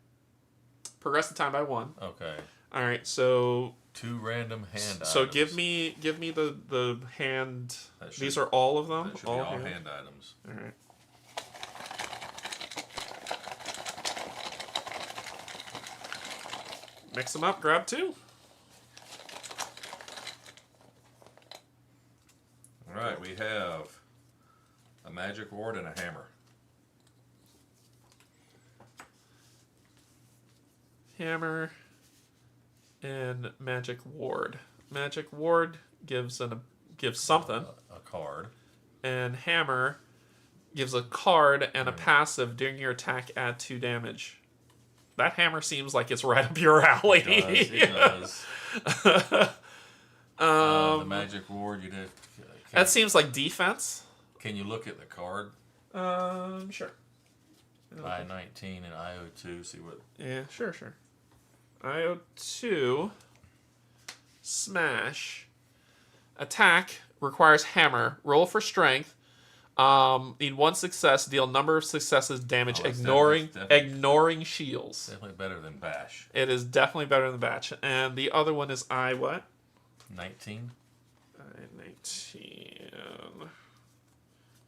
Progress the time by 1. Okay. All right, so 2 random hand items. so give me the hand. These are all of them. That should be all hand items. All right. Mix them up. Grab 2. All right, we have a magic ward and a hammer. Hammer and magic ward. Magic ward gives something, A card. and hammer gives a card and a passive. During your attack, add 2 damage. That hammer seems like it's right up your alley. It does. The magic ward, you did. That seems like defense. Can you look at the card? Sure. I-19 and IO2, see what... Yeah, sure. IO2 smash attack requires hammer. Roll for strength. Need 1 success. Deal number of successes. Damage it's ignoring shields. Definitely better than bash. It is definitely better than batch. And the other one is I what? 19. I-19.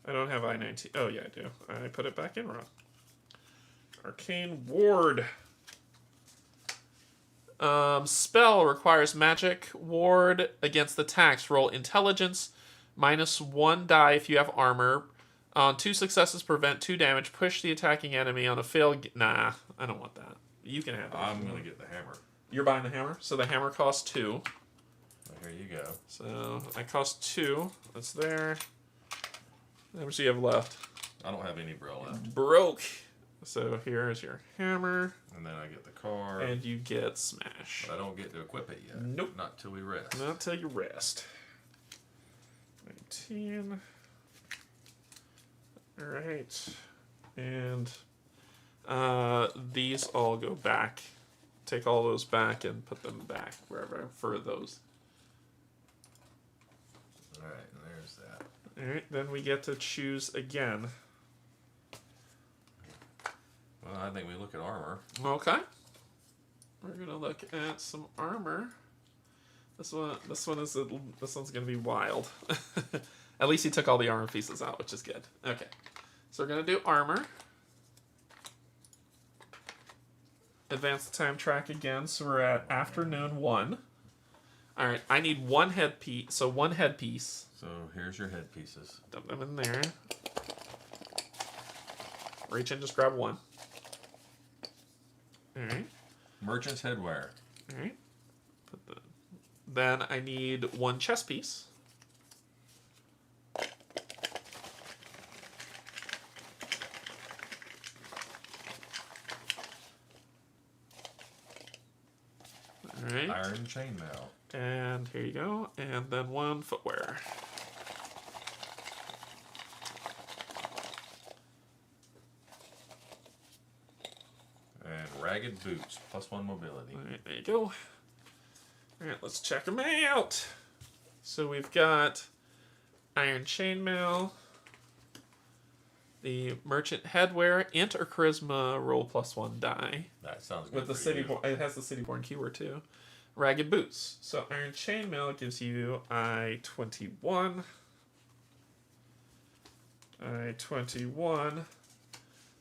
I don't have I-19. Oh yeah, I do. I put it back in wrong. Arcane ward. Spell requires magic ward against attacks. Roll intelligence -1 die if you have armor. On 2 successes, prevent 2 damage. Push the attacking enemy on a failed. Nah, I don't want that. You can have it. I'm going to get the hammer. You're buying the hammer? So the hammer costs 2. Here you go. So I cost 2. That's there. How much do you have left? I don't have any braille left. Broke. So here's your hammer. And then I get the card. And you get smash. But I don't get to equip it yet. Nope. Not till we rest. Not till you rest. 19. Alright. And these all go back. Take all those back and put them back wherever for those. Alright, and there's that. Alright, then we get to choose again. Well, I think we look at armor. Okay. We're gonna look at some armor. This one's gonna be wild. At least he took all the armor pieces out, which is good. Okay. So we're gonna do armor. Advance the time track again, so we're at afternoon 1. Alright, I need 1 headpiece. So 1 headpiece. So here's your headpieces. Dump them in there. Reach in, just grab 1. Alright. Merchant's headwear. Alright. Then I need 1 chest piece. Alright. Iron chainmail. And here you go. And then 1 footwear. And ragged boots. +1 mobility. Alright, there you go. Alright, let's check them out. So we've got iron chainmail, the merchant headwear, int or charisma, roll +1 die. That sounds good. With the it has the city-born keyword too. Ragged boots. So iron chainmail gives you I-21. I-21.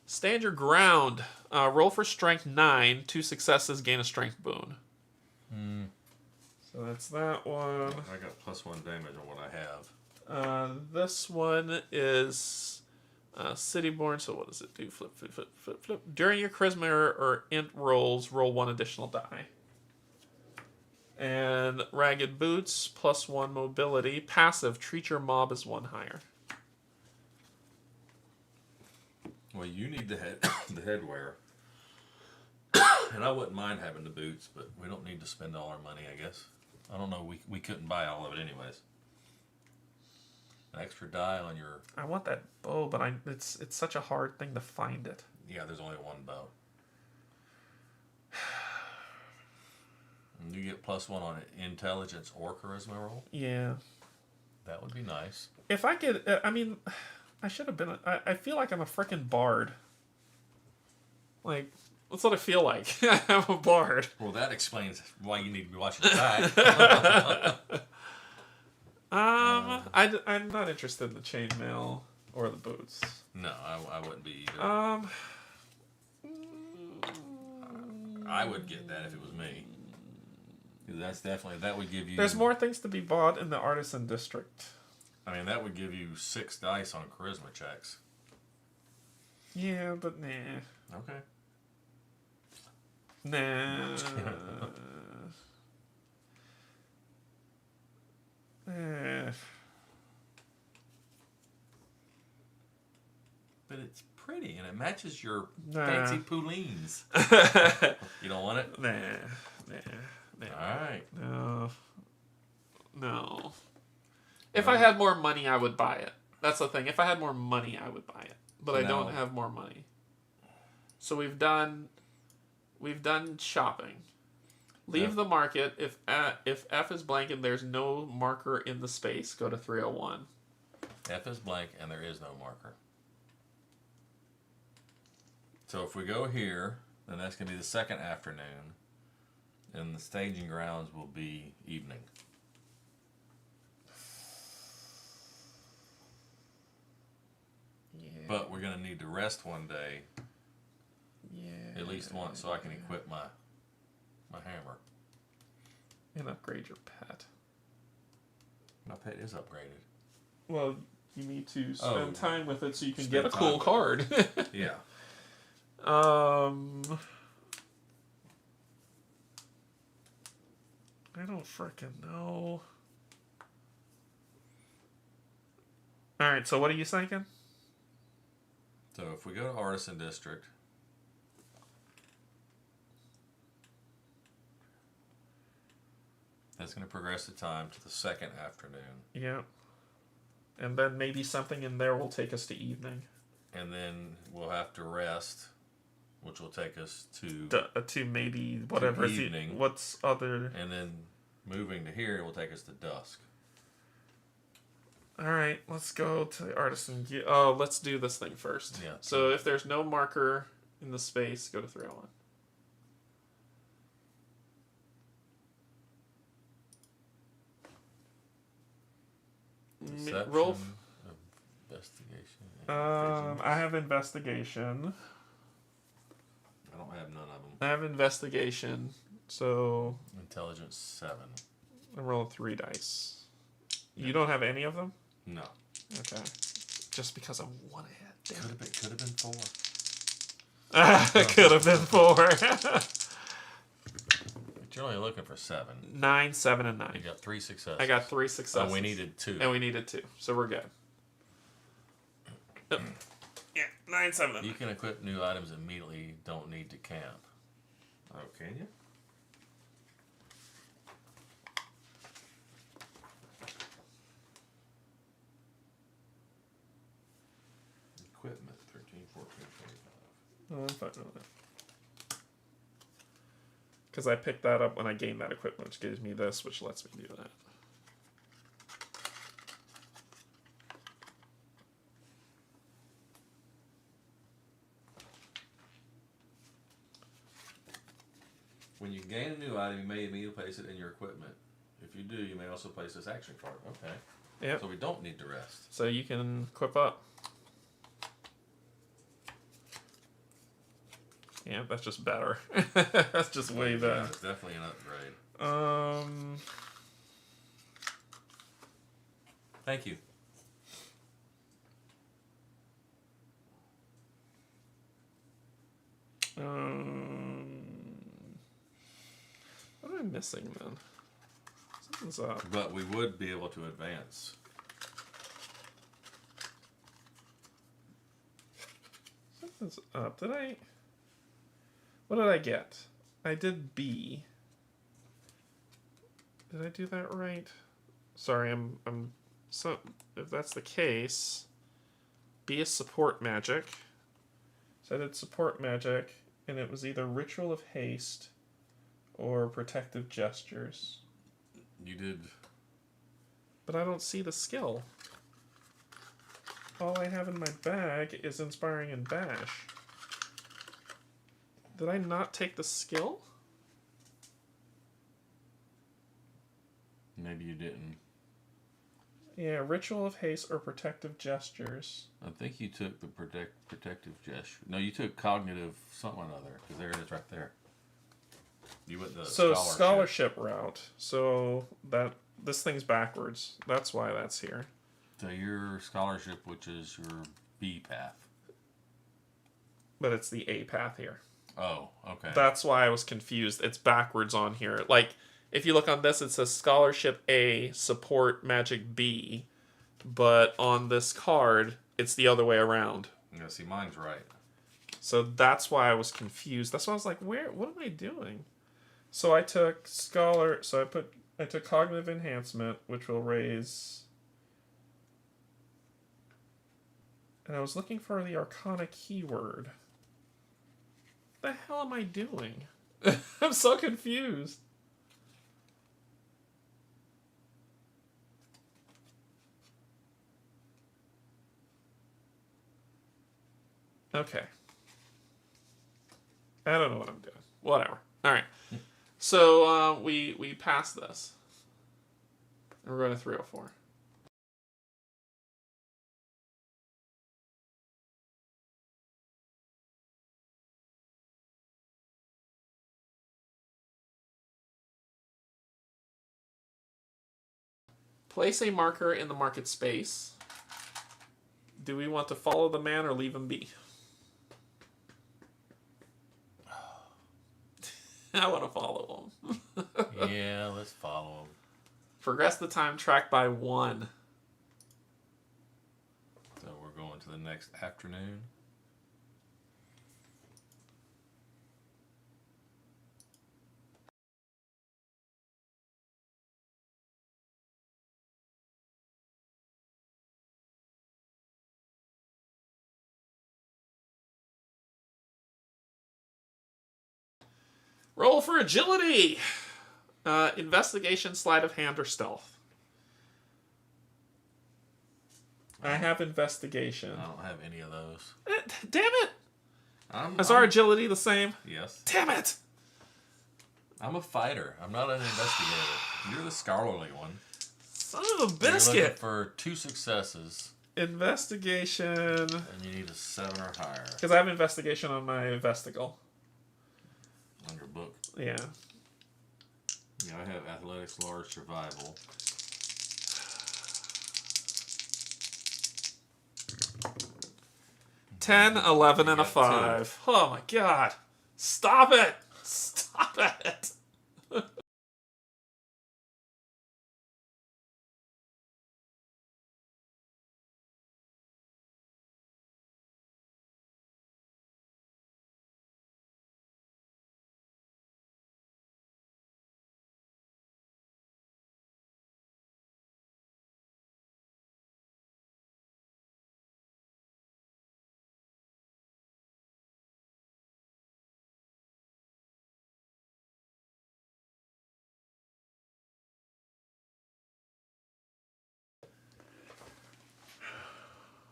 Stand your ground. Roll for strength 9. 2 successes, gain a strength boon. So that's that one. I got +1 damage on what I have. This one is Cityborn, so what does it do? Flip, flip, flip, flip, flip. During your charisma or int rolls, roll 1 additional die. And Ragged Boots, +1 mobility. Passive, treat your mob as 1 higher. Well, you need the headwear. And I wouldn't mind having the boots, but we don't need to spend all our money, I guess. I don't know, we couldn't buy all of it anyways. An extra die on your... I want that bow, but it's such a hard thing to find it. Yeah, there's only one bow. And you get +1 on intelligence or charisma roll. Yeah. That would be nice. If I could, I mean, I should have been, I feel like I'm a freaking bard. Like, that's what I feel like. I'm a bard. Well, that explains why you need to be watching the back. I'm not interested in the chainmail or the boots. No, I wouldn't be either. I would get that if it was me. That's definitely, that would give you... There's more things to be bought in the artisan district. I mean, that would give you 6 dice on charisma checks. Yeah, but nah. Okay. Nah. But it's pretty, and it matches your Nah. fancy poulines. You don't want it? Nah. Alright. No. If I had more money, I would buy it. That's the thing. If I had more money, I would buy it. But I don't have more money. So we've done shopping. Leave the market. If F is blank and there's no marker in the space, go to 301. F is blank and there is no marker. So if we go here, then that's going to be the second afternoon. And the staging grounds will be evening. Yeah. But we're going to need to rest one day. Yeah. At least once, so I can equip my hammer. And upgrade your pet. My pet is upgraded. Well, you need to spend time with it so you can Spend get a cool card. Yeah. I don't frickin' know. Alright, so what are you thinking? So if we go to Artisan District, that's going to progress the time to the second afternoon. Yeah. And then maybe something in there will take us to evening. And then we'll have to rest, which will take us to To maybe whatever. evening. What's other... And then moving to here will take us to dusk. Alright, let's go to the artisan. Oh, let's do this thing first. Yeah. So if there's no marker in the space, go to 301. Deception, Roll. investigation. I have investigation. I don't have none of them. I have investigation. So Intelligence 7. I'm rolling 3 dice. You don't have any of them? No. Okay. Just because I'm one ahead. Damn it. Could have been 4. Could have been 4. But you're only looking for 7. 9, 7, and 9. You got 3 successes. I got 3 successes. Oh, we needed 2. And we needed 2. So we're good. Yep. Yeah, 9, 7, and 9. You can equip new items immediately. Don't need to camp. Oh, can you? Equipment 13, 14, 25. Oh, I'm fine with it. Because I picked that up when I gained that equipment, which gives me this, which lets me do that. When you gain a new item, you may immediately place it in your equipment. If you do, you may also place this action card. Okay. Yep. So we don't need to rest. So you can equip up. Yeah, that's just better. That's just way Yeah, better. it's definitely an upgrade. Thank you. What am I missing then? Something's up. But we would be able to advance. Something's up. What did I get? I did B. Did I do that right? Sorry, so if that's the case, B is support magic. So I did support magic, and it was either Ritual of Haste or Protective Gestures. You did. But I don't see the skill. All I have in my bag is Inspiring and Bash. Did I not take the skill? Maybe you didn't. Yeah, Ritual of Haste or Protective Gestures. I think you took the protective gesture. No, you took cognitive something or other, because there it is right there. You went the scholarship route. So this thing's backwards. That's why that's here. So your scholarship, which is your B path. But it's the A path here. Oh, okay. That's why I was confused. It's backwards on here. Like, if you look on this, it says Scholarship A, Support Magic B. But on this card, it's the other way around. Yeah, see, mine's right. So that's why I was confused. That's why I was like, what am I doing? So I took I took Cognitive Enhancement, which will raise... And I was looking for the Arcana keyword. What the hell am I doing? I'm so confused. Okay. I don't know what I'm doing. Whatever. All right. So we passed this. And we're going to 304. Place a marker in the market space. Do we want to follow the man or leave him be? I want to follow him. Yeah, let's follow him. Progress the time track by 1. So we're going to the next afternoon. Roll for agility. Investigation, sleight of hand, or stealth. I have investigation. I don't have any of those. Damn it! Is our agility the same? Yes. Damn it! I'm a fighter. I'm not an investigator. You're the scholarly one. Son of a You're biscuit! looking for 2 successes. Investigation. And you need a 7 or higher. Because I have investigation on my Vestigal. On your book. Yeah. Yeah, I have athletics, large, survival. Ten, 11, and a 5. Oh my god. Stop it! Stop it!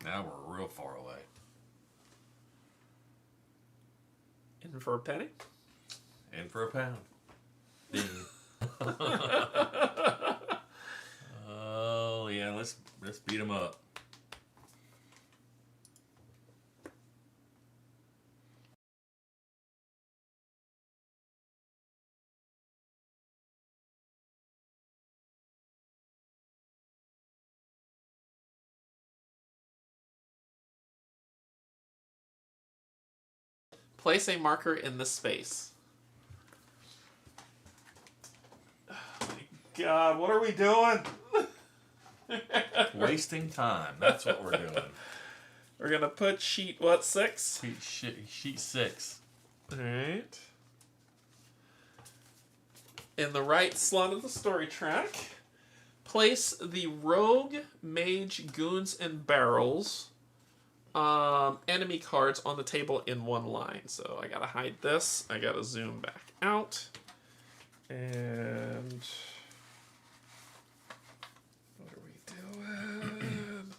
Now we're real far away. In for a penny? In for a pound. Ding. Oh yeah, let's beat him up. Place a marker in the space. Oh my God, what are we doing? Wasting time. That's what we're doing. We're gonna put sheet what, 6? Sheet 6. All right. In the right slot of the story track, place the rogue, mage, goons, and barrels enemy cards on the table in one line. So I gotta hide this. I gotta zoom back out. And what are we doing?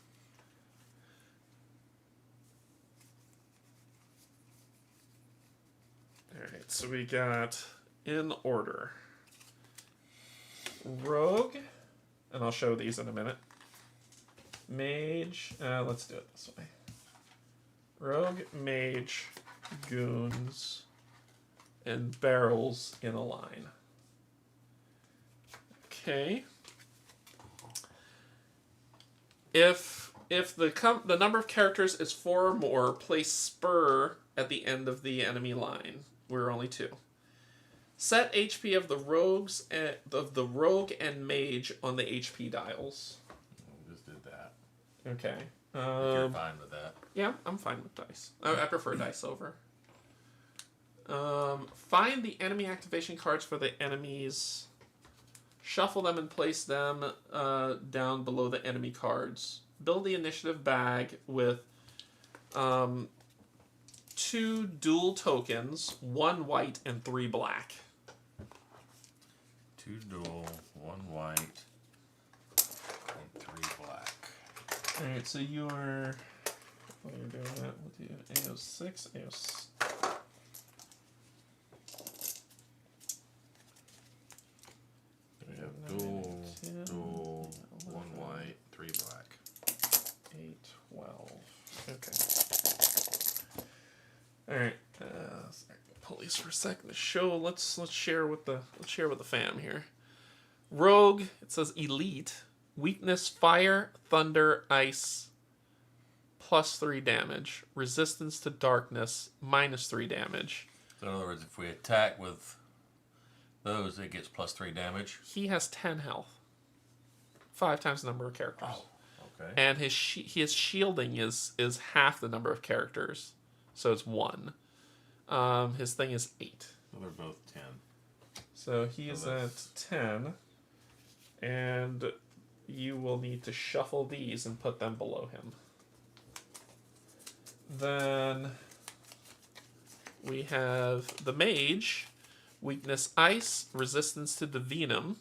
Alright, so we got in order rogue, and I'll show these in a minute. Mage, let's do it this way. Rogue, mage, goons, and barrels in a line. Okay. If the number of characters is 4 or more, place spur at the end of the enemy line. We're only 2. Set HP of the rogue and mage on the HP dials. We just did that. Okay. If you're fine with that. Yeah, I'm fine with dice. I prefer dice over. Find the enemy activation cards for the enemies. Shuffle them and place them down below the enemy cards. Build the initiative bag with 2 dual tokens, 1 white and 3 black. 2 dual, 1 white, and 3 black. Alright, so you're... What are you doing that? We'll do AO6, AO6. We have dual, 1 white, 3 black. 8, 12. Okay. Alright. Pull these for a second to show. Let's share with the fam here. Rogue, it says elite. Weakness, fire, thunder, ice, +3 damage. Resistance to darkness, -3 damage. So in other words, if we attack with those, it gets +3 damage. He has 10 health. 5 times the number of characters. Oh, okay. And his shielding is half the number of characters. So it's 1. His thing is 8. So they're both 10. So he is at 10. And you will need to shuffle these and put them below him. Then we have the mage. Weakness ice, resistance to the venom.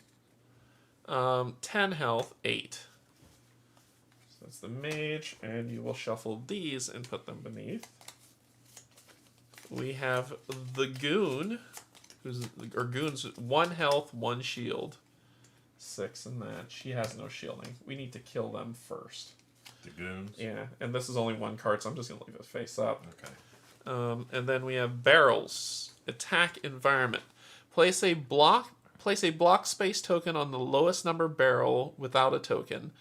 10 health, 8. So that's the mage, and you will shuffle these and put them beneath. We have the goon, goons, 1 health, 1 shield. 6 in that. She has no shielding. We need to kill them first. The goons? Yeah, and this is only 1 card, so I'm just going to leave it face up. Okay. And then we have barrels. Attack environment. Place a block space token on the lowest number barrel without a token.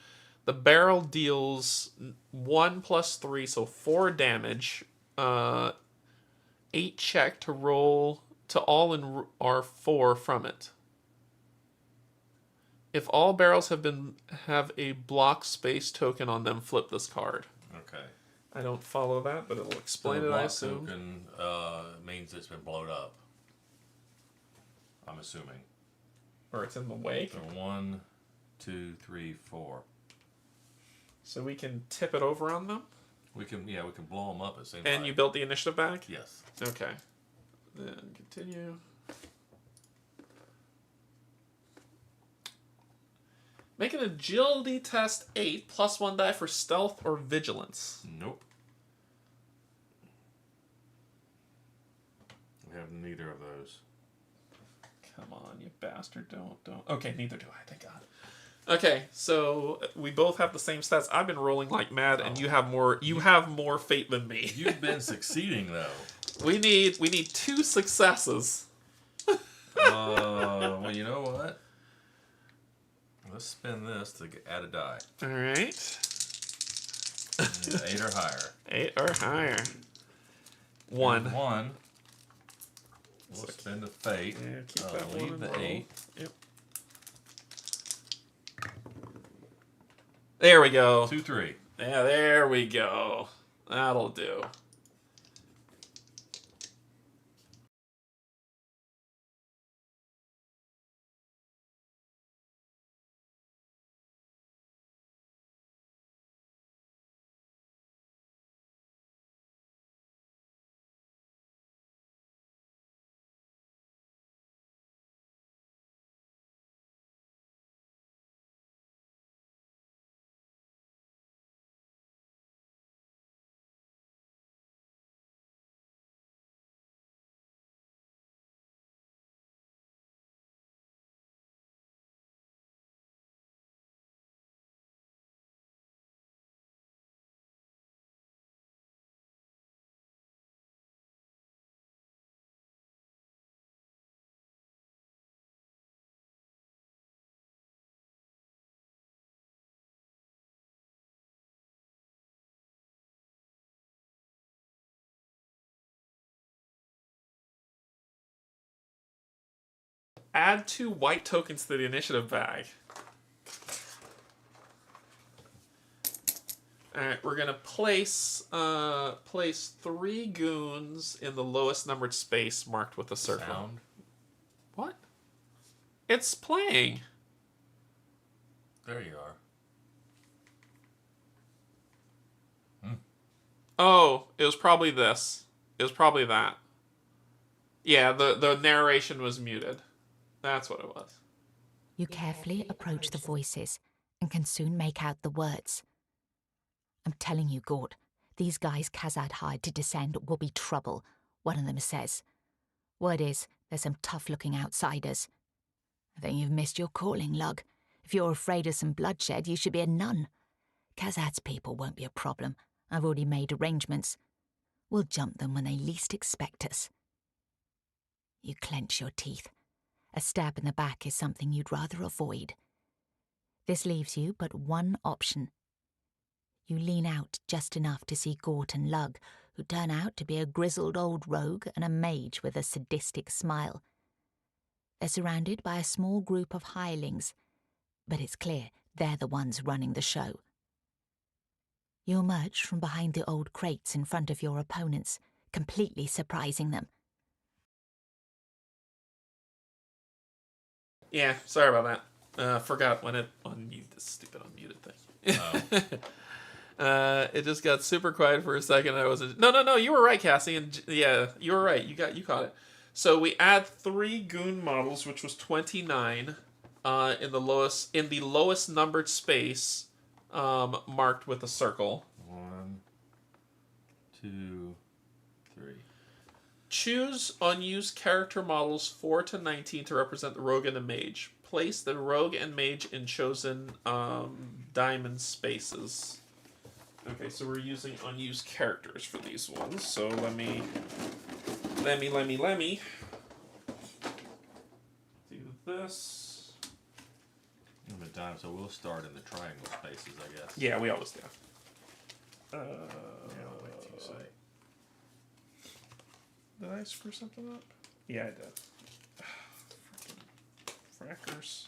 The barrel deals 1 + 3, so 4 damage. 8 check to roll to all in R4 from it. If all barrels have a block space token on them, flip this card. Okay. I don't follow that, but it'll explain So it, I block assume. token means it's been blown up. I'm assuming. Or it's in the wake. So 1, 2, 3, 4. So we can tip it over on them? We can blow them up at the same time. And you built the initiative back? Yes. Okay. Then continue. Make an agility test 8, +1 die for stealth or vigilance. Nope. We have neither of those. Come on, you bastard. Don't. Okay, neither do I, thank God. Okay, so we both have the same stats. I've been rolling like mad, and you have more fate than me. You've been succeeding though. We need 2 successes. Well, you know what? Let's spin this to add a die. All right. 8 or higher. 8 or higher. 1. 1. We'll spend a fate. Yeah, keep that one leave and the roll. 8. Yep. There we go. 2-3. Yeah, there we go. That'll do. Add 2 white tokens to the initiative bag. Alright, we're gonna place 3 goons in the lowest numbered space marked with a circle. Sound. What? It's playing. There you are. Oh, it was probably this. It was probably that. Yeah, the narration was muted. That's what it was. You carefully approach the voices and can soon make out the words. I'm telling you, Gort, these guys Kazad hired to descend will be trouble, one of them says. Word is, there's some tough-looking outsiders. I think you've missed your calling, Lug. If you're afraid of some bloodshed, you should be a nun. Kazad's people won't be a problem. I've already made arrangements. We'll jump them when they least expect us. You clench your teeth. A stab in the back is something you'd rather avoid. This leaves you but one option. You lean out just enough to see Gort and Lug, who turn out to be a grizzled old rogue and a mage with a sadistic smile. They're surrounded by a small group of hirelings, but it's clear they're the ones running the show. You emerge from behind the old crates in front of your opponents, completely surprising them. Yeah, sorry about that. Forgot when it unmuted this stupid unmuted thing. Oh. It just got super quiet for a second. I was no. You were right, Cassie, and yeah, you were right. You caught it. So we add 3 goon models, which was 29, in the lowest numbered space, marked with a circle. 1, 2, 3. Choose unused character models 4 to 19 to represent the rogue and the mage. Place the rogue and mage in chosen diamond spaces. Okay, so we're using unused characters for these ones. So let me do this. So we'll start in the triangle spaces, I guess. Yeah, we always do. Yeah, I'll wait till you say. Did I screw something up? Yeah, I did. Freaking frackers.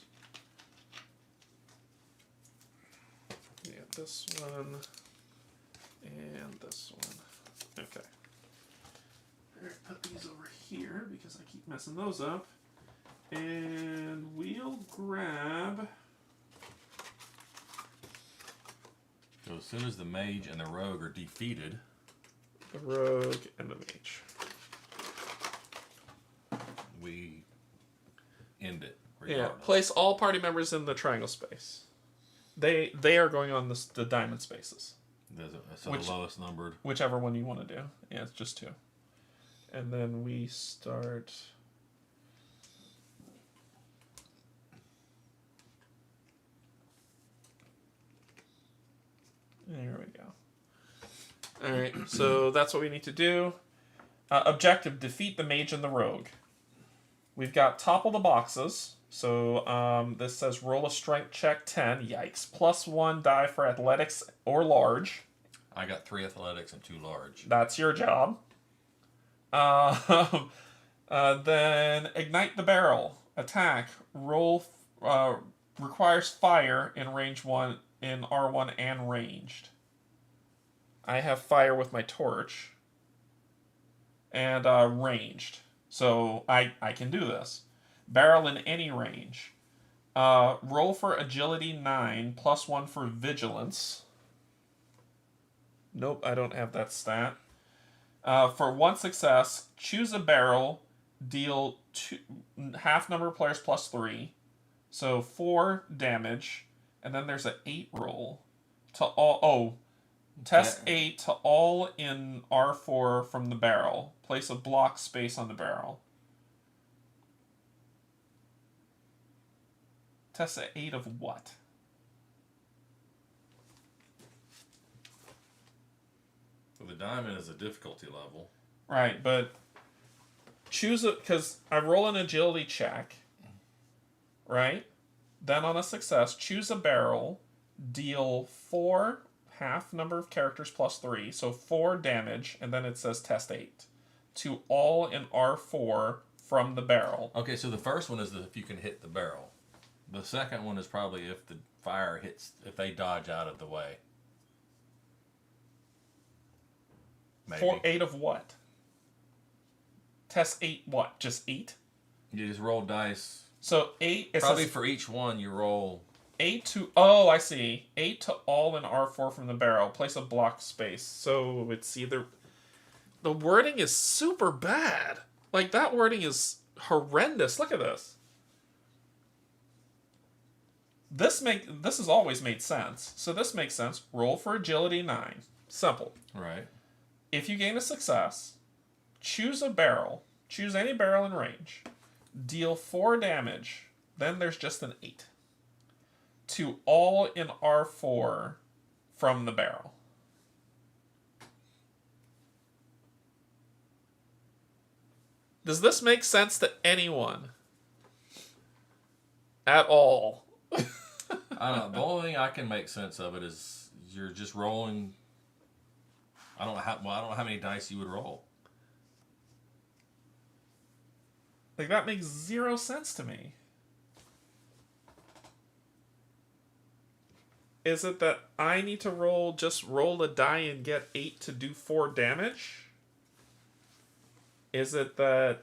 Yeah, this one and this one. Okay. Alright, put these over here because I keep messing those up. And we'll grab... So as soon as the mage and the rogue are defeated, the rogue and the mage. We end it. Yeah, regardless. place all party members in the triangle space. They are going on the diamond spaces. So the lowest numbered. Whichever one you want to do. Yeah, it's just 2. And then we start... There we go. Alright, so that's what we need to do. Objective, defeat the mage and the rogue. We've got topple the boxes. So this says roll a strength check 10. Yikes. +1 die for athletics or large. I got 3 athletics and 2 large. That's your job. Then ignite the barrel. Attack. Roll. Requires fire in range 1 in R1 and ranged. I have fire with my torch. And ranged. So I can do this. Barrel in any range. Roll for agility 9, +1 for vigilance. Nope, I don't have that stat. For 1 success, choose a barrel, deal half number of players +3. So 4 damage. And then there's an 8 roll. To all. Oh. Test 8 to all in R4 from the barrel. Place a block space on the barrel. Test 8 of what? Well, the diamond is a difficulty level. Right, but choose it because I roll an agility check. Right? Then on a success, choose a barrel, deal 4 half number of characters +3, so 4 damage, and then it says test 8 to all in R4 from the barrel. Okay, so the first one is if you can hit the barrel. The second one is probably if the fire hits, if they dodge out of the way. Maybe. 8 of what? Test 8 what? Just 8? You just roll dice. So 8 is probably for each one you roll 8 to... Oh, I see. 8 to all in R4 from the barrel. Place a block space. So it's either... The wording is super bad. Like, that wording is horrendous. Look at this. This has always made sense. So this makes sense. Roll for agility 9. Simple. Right. If you gain a success, choose a barrel. Choose any barrel in range. Deal 4 damage. Then there's just an 8. To all in R4 from the barrel. Does this make sense to anyone? At all? I don't know. The only thing I can make sense of it is you're just rolling. I don't know how many dice you would roll. Like, that makes 0 sense to me. Is it that I need to roll a die and get 8 to do 4 damage? Is it that...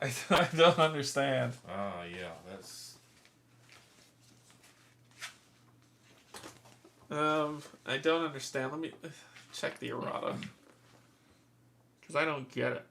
I don't understand. Oh, yeah, that's... I don't understand. Let me check the errata. Because I don't get it.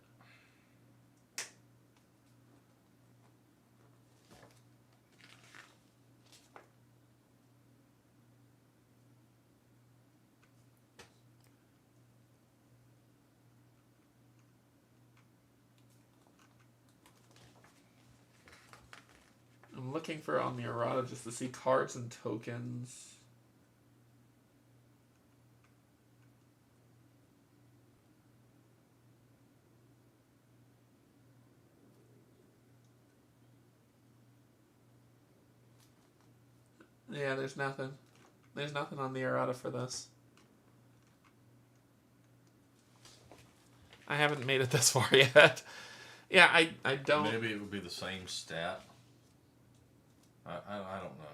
I'm looking for on the errata just to see cards and tokens. Yeah, there's nothing. There's nothing on the errata for this. I haven't made it this far yet. Yeah, I don't... Maybe it would be the same stat. I don't know.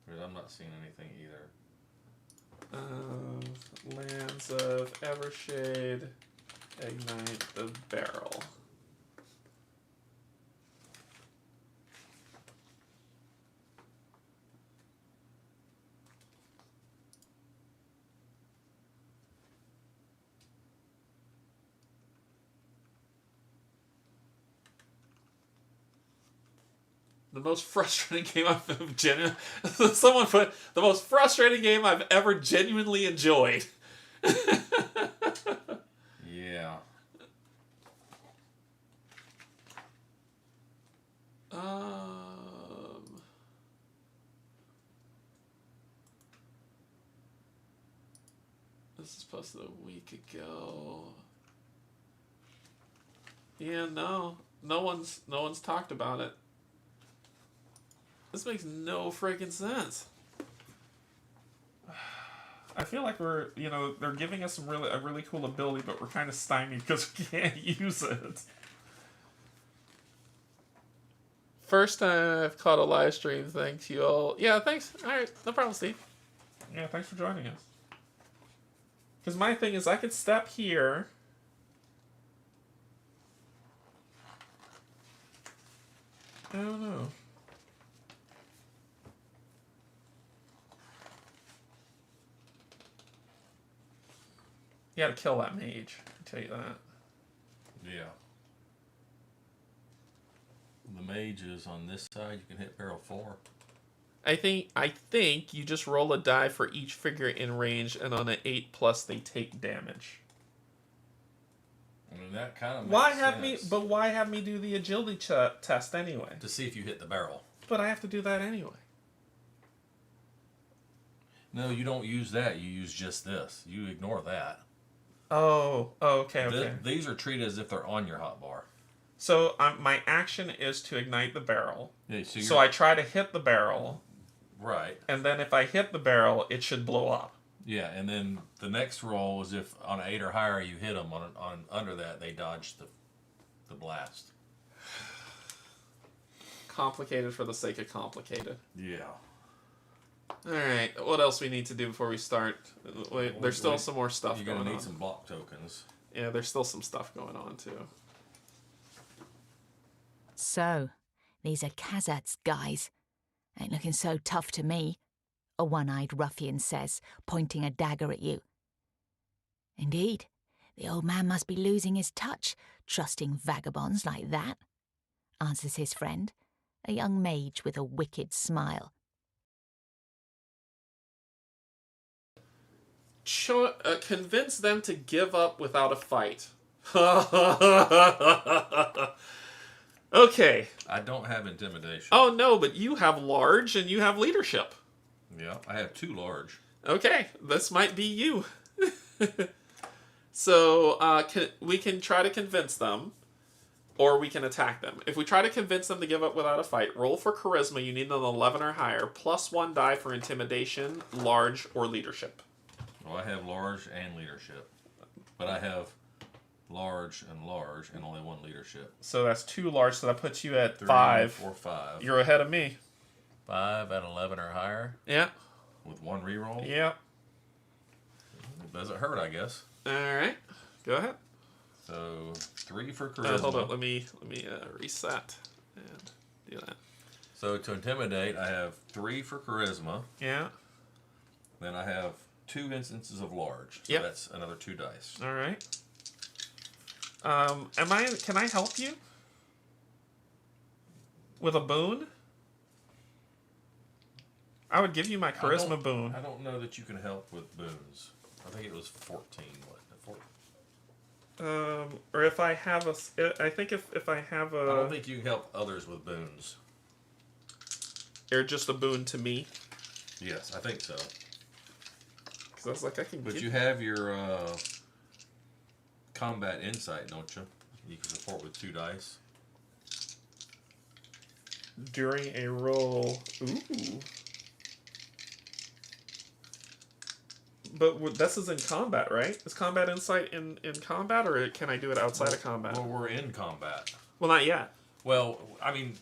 Because I'm not seeing anything either. Lands of Evershade. Ignite the barrel. The most frustrating game I've someone put the most frustrating game I've ever genuinely enjoyed. Yeah. This is posted a week ago. Yeah, no one's talked about it. This makes no freaking sense. I feel like we're, they're giving us a really cool ability, but we're kind of stymied because we can't use it. First time I've caught a live stream. Thanks you all. Yeah, thanks. All right, no problem, Steve. Yeah, thanks for joining us. Because my thing is, I could step here. I don't know. You gotta kill that mage, I'll tell you that. Yeah. The mage is on this side. You can hit barrel 4. I think you just roll a die for each figure in range, and on an 8+ they take damage. I mean, that kind of Why have me do the agility test anyway? To see if you hit the barrel. But I have to do that anyway. No, you don't use that. You use just this. You ignore that. Oh, okay. These are treated as if they're on your hotbar. So my action is to ignite the barrel. Yeah, so I try to hit the barrel. Right. And then if I hit the barrel, it should blow up. Yeah, and then the next roll is if on an 8 or higher you hit them on under that, they dodge the blast. Complicated for the sake of complicated. Yeah. All right, what else we need to do before we start? Wait, there's still some more stuff going on. You're going to need some block tokens. Yeah, there's still some stuff going on, too. So, these are Kazats, guys. Ain't looking so tough to me, a one-eyed ruffian says, pointing a dagger at you. Indeed, the old man must be losing his touch, trusting vagabonds like that, answers his friend, a young mage with a wicked smile. Convince them to give up without a fight. Okay. I don't have intimidation. Oh, no, but you have large and you have leadership. Yeah, I have 2 large. Okay, this might be you. So, we can try to convince them, or we can attack them. If we try to convince them to give up without a fight, roll for charisma. You need an 11 or higher, plus 1 die for intimidation, large, or leadership. Well, I have large and leadership. But I have large, and only 1 leadership. So that's 2 large, so that puts you at 3, 5. 4, 5. You're ahead of me. 5 at 11 or higher? Yeah. With 1 reroll? Yeah. It doesn't hurt, I guess. Alright. Go ahead. So, 3 for charisma. Hold on, let me reset and do that. So, to intimidate, I have 3 for charisma. Yeah. Then I have 2 instances of large. So that's another 2 dice. Alright. Can I help you? With a boon? I would give you my charisma boon. I don't know that you can help with boons. I think it was 14. Or if I have I think if I have a... I don't think you can help others with boons. Or just a boon to me? Yes, I think so. Because I was like, I can But you have your combat insight, don't you? You can support with 2 dice. During a roll. Ooh. But this is in combat, right? Is combat insight in combat, or can I do it outside of combat? Well, we're in combat. Well, not yet. Well, I mean...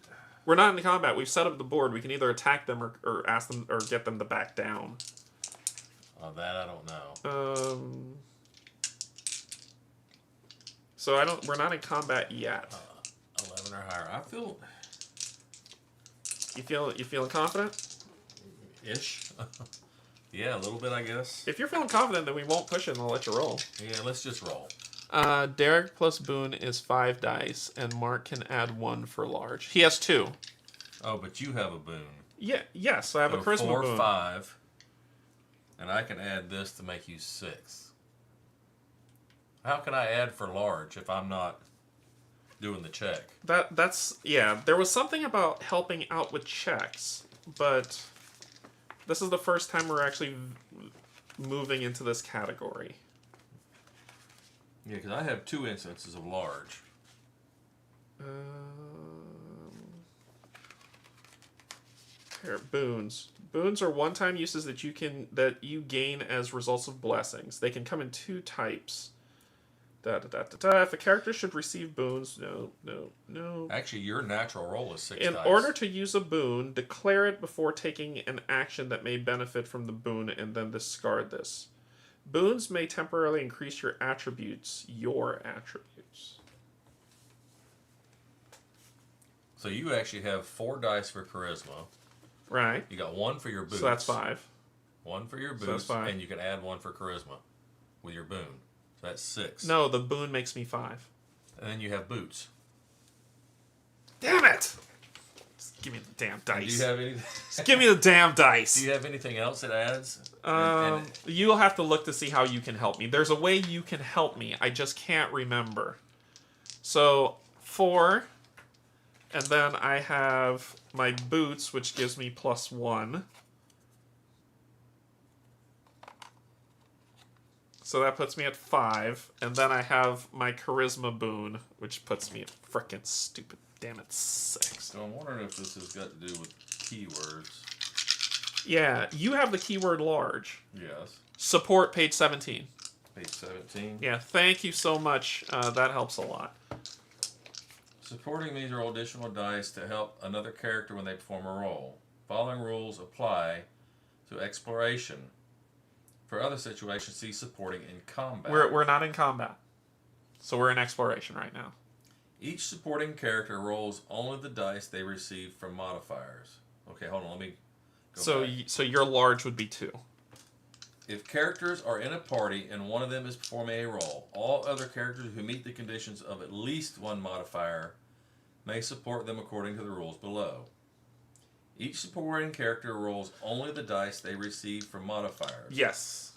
We're not in combat. We've set up the board. We can either attack them or ask them or get them to back down. That I don't know. So we're not in combat yet. 11 or higher. I feel... You feeling confident? Ish. Yeah, a little bit, I guess. If you're feeling confident, then we won't push it and I'll let you roll. Yeah, let's just roll. Derek plus Boone is 5 dice, and Mark can add 1 for large. He has 2. Oh, but you have a boon. Yeah, yes, I have a charisma 4, boon. 5. And I can add this to make you 6. How can I add for large if I'm not doing the check? That's there was something about helping out with checks, but this is the first time we're actually moving into this category. Yeah, because I have 2 instances of large. Here, boons. Boons are one-time uses that you gain as results of blessings. They can come in 2 types. If a character should receive boons, no. Actually, your natural roll is 6 In dice. order to use a boon, declare it before taking an action that may benefit from the boon, and then discard this. Boons may temporarily increase your attributes. So you actually have 4 dice for charisma. Right. You got 1 for your boots. So that's 5. 1 for your So boots, that's 5. and you can add 1 for charisma with your boon. So that's 6. No, the boon makes me 5. And then you have boots. Damn it! Just give me the damn dice. Do you have anything? Just give me the damn dice. Do you have anything else that adds? You'll have to look to see how you can help me. There's a way you can help me. I just can't remember. So 4, and then I have my boots, which gives me +1. So that puts me at 5, and then I have my charisma boon, which puts me at frickin' stupid, damn it, 6. So I'm wondering if this has got to do with keywords. Yeah, you have the keyword large. Yes. Support page 17. Page 17. Yeah, thank you so much. That helps a lot. Supporting these roll additional dice to help another character when they perform a roll. Following rules apply to exploration. For other situations, see supporting in combat. We're not in combat, so we're in exploration right now. Each supporting character rolls only the dice they receive from modifiers. Okay, hold on, let me go back. So your large would be 2. If characters are in a party and one of them is performing a roll, all other characters who meet the conditions of at least 1 modifier may support them according to the rules below. Each supporting character rolls only the dice they receive from modifiers. Yes.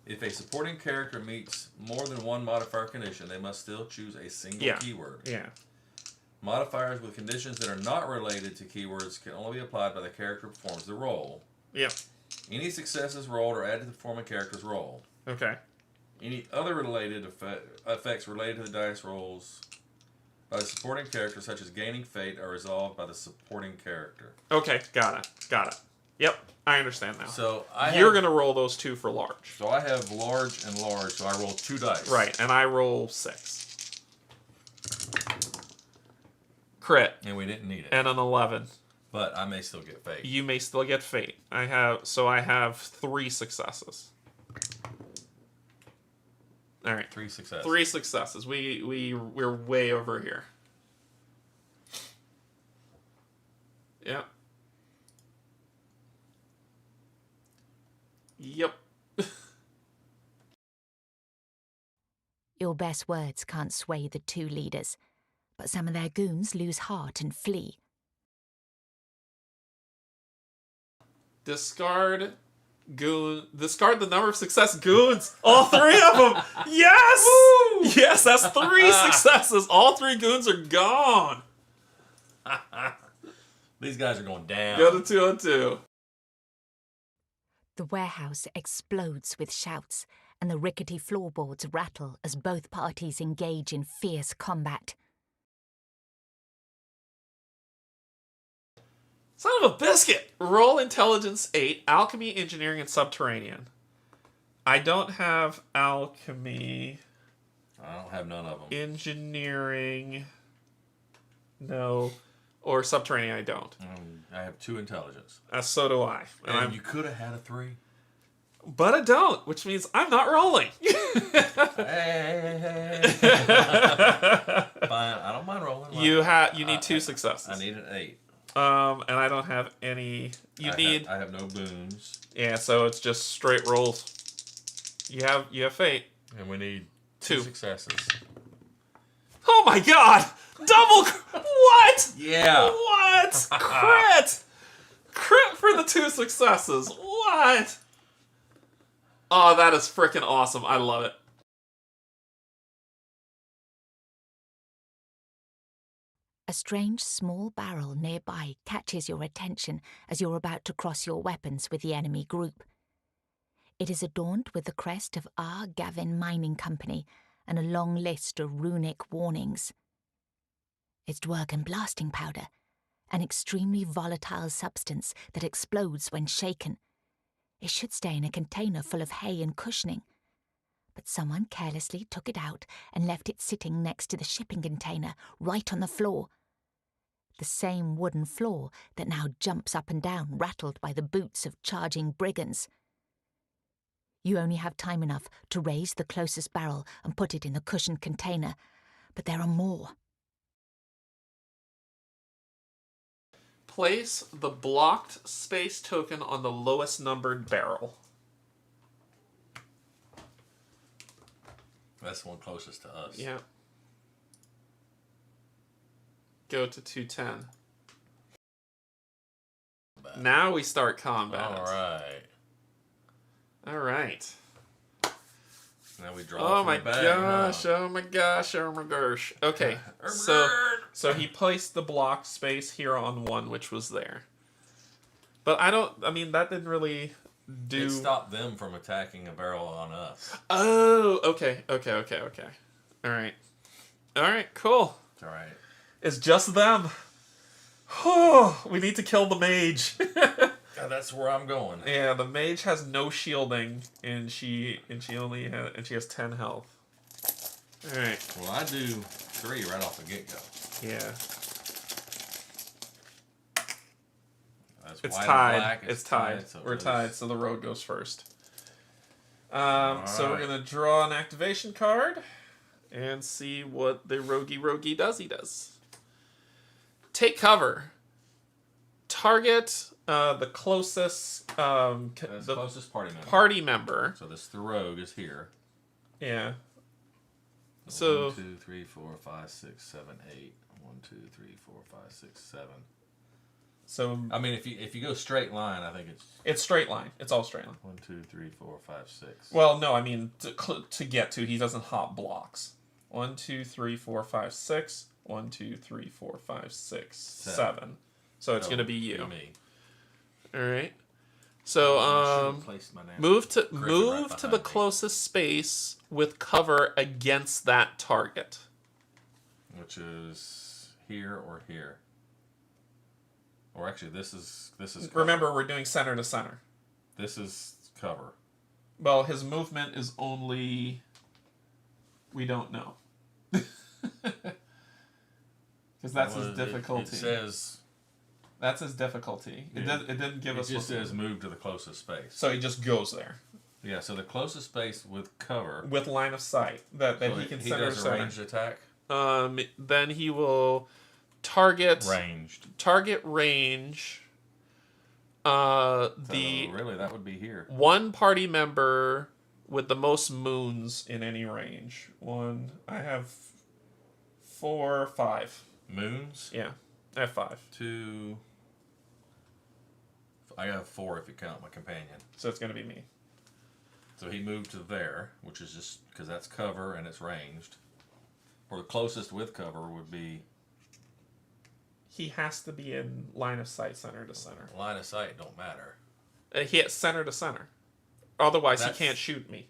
If a supporting character meets more than 1 modifier condition, they must still choose a single keyword. Yeah. Modifiers with conditions that are not related to keywords can only be applied by the character who performs the roll. Yep. Any successes rolled are added to the performing character's roll. Okay. Any other related effects related to the dice rolls by the supporting character, such as gaining fate, are resolved by the supporting character. Okay, got it. Yep, I understand now. So you're going to roll those 2 for large. So I have large and large, so I roll 2 dice. Right, and I roll 6. Crit. And we didn't need it. And an 11. But I may still get fate. You may still get fate. I have 3 successes. All right. 3 successes. 3 successes. We're way over here. Yep. Yep. Your best words can't sway the 2 leaders, but some of their goons lose heart and flee. Discard the number of success goons. All 3 of them. Yes! Woo! Yes, that's 3 successes. All 3 goons are gone. These guys are going down. Go to 202. The warehouse explodes with shouts, and the rickety floorboards rattle as both parties engage in fierce combat. Son of a biscuit! Roll intelligence 8, alchemy, engineering, and subterranean. I don't have alchemy. I don't have none of them. Engineering. No. Or subterranean, I don't. I have 2 intelligence. So do I. And you could have had a 3. But I don't, which means I'm not rolling. Hey. Fine, I don't mind rolling. You need 2 successes. I need an 8. And I don't have any. I have no boons. Yeah, so it's just straight rolls. You have fate. And we need 2 successes. Oh my god! Double what? Yeah. What? Crit! Crit for the 2 successes. What? Oh, that is freaking awesome. I love it. A strange small barrel nearby catches your attention as you're about to cross your weapons with the enemy group. It is adorned with the crest of R. Gavin Mining Company and a long list of runic warnings. It's Dwergen blasting powder, an extremely volatile substance that explodes when shaken. It should stay in a container full of hay and cushioning. But someone carelessly took it out and left it sitting next to the shipping container, right on the floor. The same wooden floor that now jumps up and down, rattled by the boots of charging brigands. You only have time enough to raise the closest barrel and put it in the cushioned container, but there are more. Place the blocked space token on the lowest numbered barrel. That's the one closest to us. Yeah. Go to 210. Now we start combat. All right. Now we draw. Oh from my the bag, gosh! huh? Oh my gosh! Oh my gosh! Okay, so he placed the block space here on one, which was there. But I mean, that didn't really do. It stopped them from attacking a barrel on us. Oh, okay. All right, cool. It's all right. It's just them. Oh, we need to kill the mage. Yeah, that's where I'm going. Yeah, the mage has no shielding, and she has 10 health. All right. Well, I do 3 right off the get go. Yeah. That's It's white tied. and black. It's tied. So We're it tied, is. so the road goes first. So Alright. we're gonna draw an activation card and see what the roguey does. Take cover. Target the closest That's the closest party member. So the rogue is here. Yeah. So 1, 2, 3, 4, 5, 6, 7, 8. 1, 2, 3, 4, 5, 6, 7. So I mean, if you go straight line, I think it's straight line. It's all straight line. 1, 2, 3, 4, 5, 6. Well, no, I mean to get to, he doesn't hop blocks. 1, 2, 3, 4, 5, 6. 1, 2, 3, 4, 5, 6, 7. So it's gonna be you. Me. All right. So move to the closest space with cover against that target. Which is here or here. Or actually, this is cover. Remember, we're doing center to center. This is cover. Well, his movement is only. We don't know. Because that's his difficulty. It says. That's his difficulty. It didn't give us. It just says move to the closest space. So he just goes there. Yeah. So the closest space with cover. With line of sight that So he can he center to does a center. ranged attack. Then he will target Ranged. Target range. Really, that would be here. One party member with the most moons in any range. I have 4, 5. Moons? Yeah, I have 5. 2. I have 4 if you count my companion. So it's going to be me. So he moved to there, which is just because that's cover and it's ranged. Or the closest with cover would be. He has to be in line of sight, center to center. Line of sight don't matter. He hits center to center. Otherwise, he can't shoot me.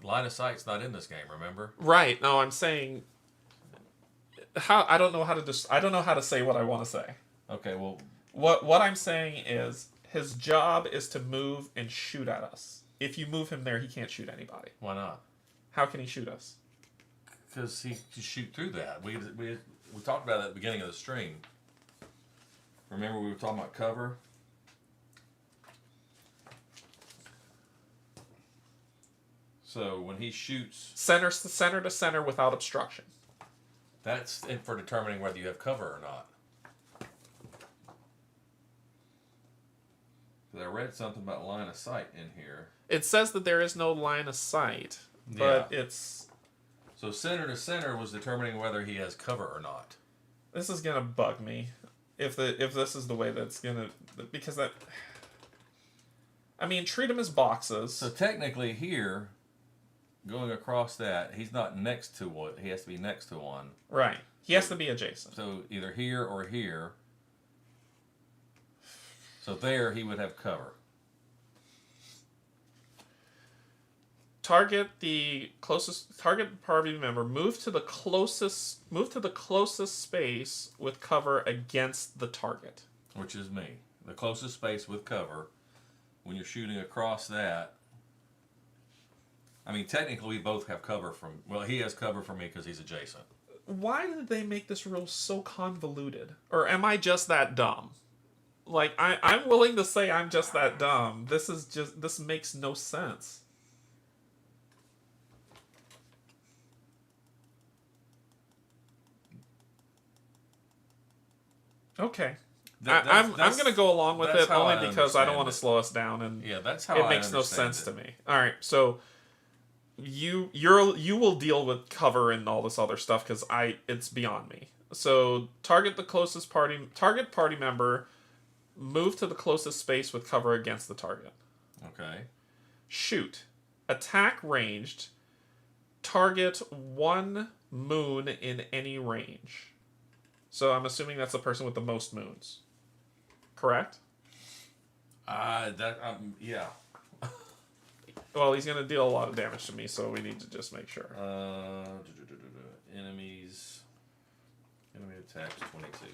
Line of sight's not in this game, remember? Right. No, I'm saying. I don't know how to say what I want to say. Okay, well. What I'm saying is his job is to move and shoot at us. If you move him there, he can't shoot anybody. Why not? How can he shoot us? Because he can shoot through that. We talked about that at the beginning of the stream. Remember we were talking about cover? So when he shoots... Center to center without obstruction. That's for determining whether you have cover or not. Because I read something about line of sight in here. It says that there is no line of sight, but it's... So center to center was determining whether he has cover or not. This is gonna bug me. If this is the way that's gonna... Because that... I mean, treat them as boxes. So technically here, going across that, he's not next to one. He has to be next to one. Right. He has to be adjacent. So either here or here. So there he would have cover. target party member, move to the closest space with cover against the target. Which is me. The closest space with cover. When you're shooting across that, I mean, technically we both have cover from. Well, he has cover from me because he's adjacent. Why did they make this rule so convoluted? Or am I just that dumb? Like, I'm willing to say I'm just that dumb. This makes no sense. Okay. I'm going to go along with it only because I don't want to slow us down, and yeah, that's how it makes no sense to me. All right, so you will deal with cover and all this other stuff because it's beyond me. So target party member, move to the closest space with cover against the target. Okay. Shoot, attack ranged, target 1 moon in any range. So I'm assuming that's the person with the most moons. Correct? Yeah. Well, he's going to deal a lot of damage to me, so we need to just make sure. Enemy attacks 22.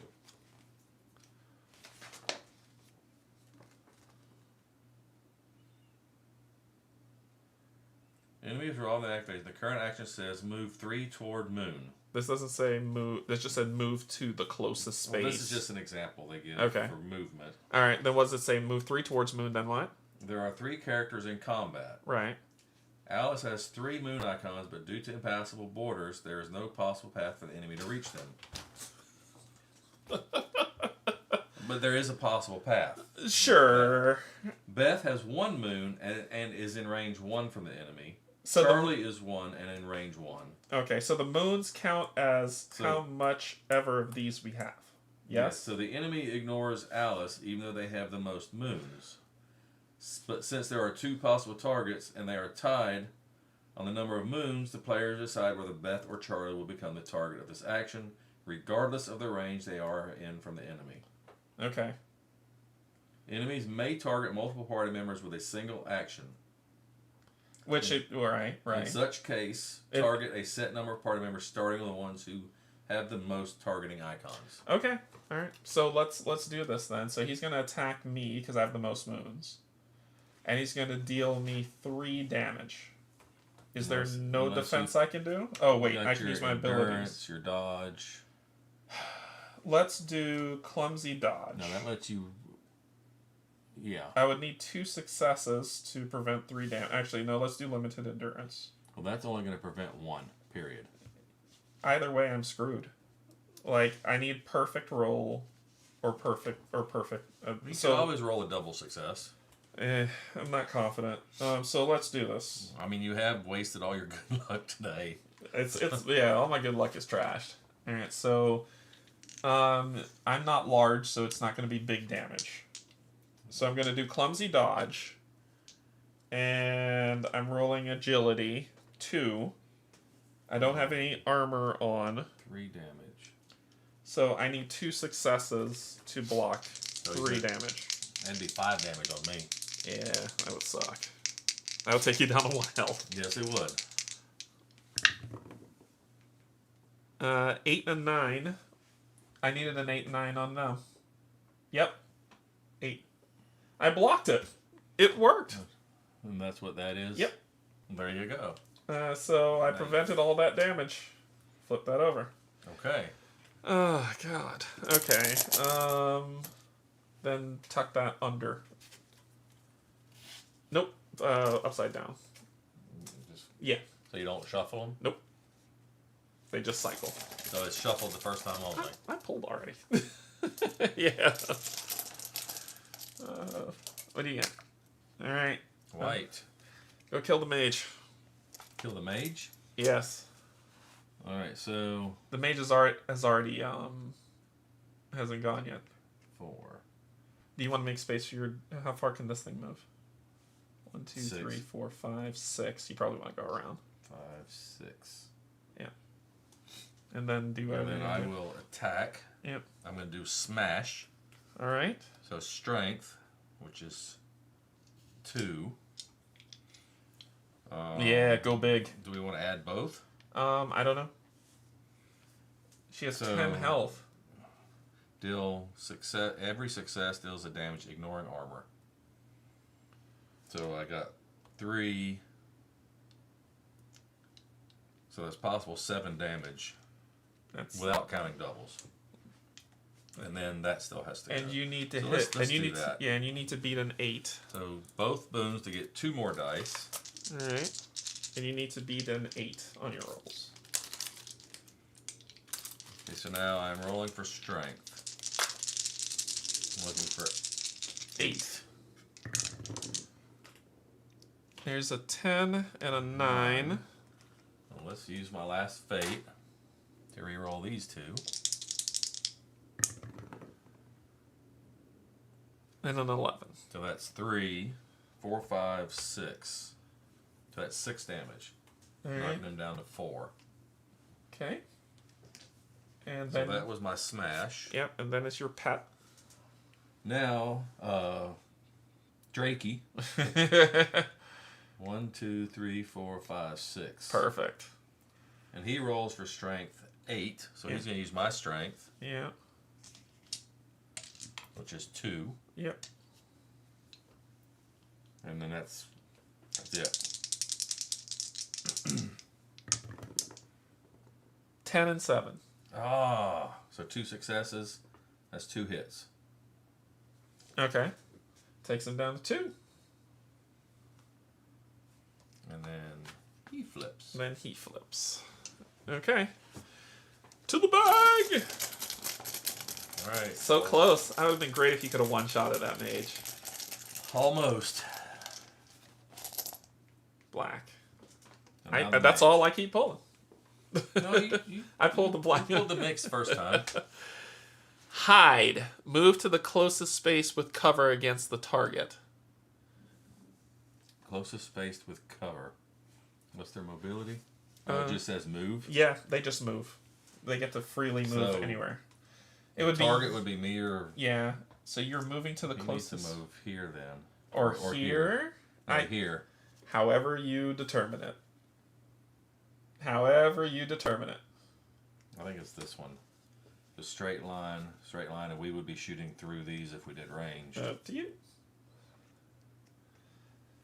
Enemies are all the activated. The current action says move 3 toward moon. This doesn't say move. This just said move to the closest space. Well, this is just an example they give for movement. All right. Then what does it say? Move 3 towards moon. Then what? There are 3 characters in combat. Right. Alice has 3 moon icons, but due to impassable borders, there is no possible path for the enemy to reach them. But there is a possible path. Sure. Beth has 1 moon and is in range 1 from the enemy. So Charlie is 1 and in range 1. Okay, so the moons count as how much ever of these we have. Yes? So the enemy ignores Alice even though they have the most moons. But since there are 2 possible targets and they are tied on the number of moons, the players decide whether Beth or Charlie will become the target of this action, regardless of the range they are in from the enemy. Okay. Enemies may target multiple party members with a single action. Right. In such case, target a set number of party members, starting with the ones who have the most targeting icons. Okay. All right. So let's do this then. So he's going to attack me because I have the most moons, and he's going to deal me 3 damage. Is there no defense I can do? Oh wait, I can use my abilities. Your dodge. Let's do clumsy dodge. No, that lets you. Yeah. I would need 2 successes to prevent 3 damage. Actually, no. Let's do limited endurance. Well, that's only going to prevent 1. Period. Either way, I'm screwed. Like, I need perfect roll, or perfect. You can always roll a double success. I'm not confident. So let's do this. I mean, you have wasted all your good luck today. It's yeah. All my good luck is trashed. All right. So, I'm not large, so it's not going to be big damage. So I'm going to do clumsy dodge, and I'm rolling agility 2. I don't have any armor on. 3 damage. So I need 2 successes to block 3 damage. That'd be 5 damage on me. Yeah, that would suck. That would take you down to 1 health. Yes, it would. 8 and 9. I needed an 8 and 9 on them. Yep. 8. I blocked it. It worked. And that's what that is? Yep. There you go. So I prevented all that damage. Flip that over. Okay. Oh, God. Okay. Then tuck that under. Nope. Upside down. Yeah. So you don't shuffle them? Nope. They just cycle. So it's shuffled the first time only. I pulled already. Yeah. What do you got? All right. White. Go kill the mage. Kill the mage? Yes. All right, so the mage has already hasn't gone yet. 4. Do you want to make space for your? How far can this thing move? 1, 2, 6. 3, 4, 5, 6. You probably want to go around. 5, 6. Yeah. And then do. And then I will attack. Yep. I'm going to do smash. All right. So strength, which is 2. Yeah, go big. Do we want to add both? I don't know. She has 10 health. Deal success. Every success deals a damage, ignoring armor. So I got 3. So that's possible 7 damage. That's without counting doubles. And then that still has to go. And you need to so hit. Let's and you do need that. To, yeah, and you need to beat an 8. So both boons to get 2 more dice. All right. And you need to beat an 8 on your rolls. Okay, so now I'm rolling for strength. I'm looking for 8. There's a 10 and a 9. Well, let's use my last fate to reroll these 2. And an 11. So that's 3, 4, 5, 6. So that's 6 damage. All right. Knocking them down to 4. Okay. And So then that was my smash. Yep, and then it's your pet. Now, Drakey. 1, 2, 3, 4, 5, 6. Perfect. And he rolls for strength 8, so Yeah. he's going to use my strength, Yeah. which is 2. Yep. And then that's it. 10 and 7. Ah, so 2 successes. That's 2 hits. Okay. Takes him down to 2. And then he flips. Then he flips. Okay. To the bag! All right. So close. That would have been great if you could have one-shotted that mage. Almost. Black. And now the That's mage. all I keep pulling. No, you I pulled the black. pulled the mix first time. Hide. Move to the closest space with cover against the target. Closest spaced with cover. What's their mobility? Oh, it just says move. Yeah, they just move. They get to freely move So, anywhere. It would Target would be me or Yeah. So you're moving to the you need closest. to move here then. Or here. Right here. However you determine it. However you determine it. I think it's this one. The straight line, and we would be shooting through these if we did range. Up to you.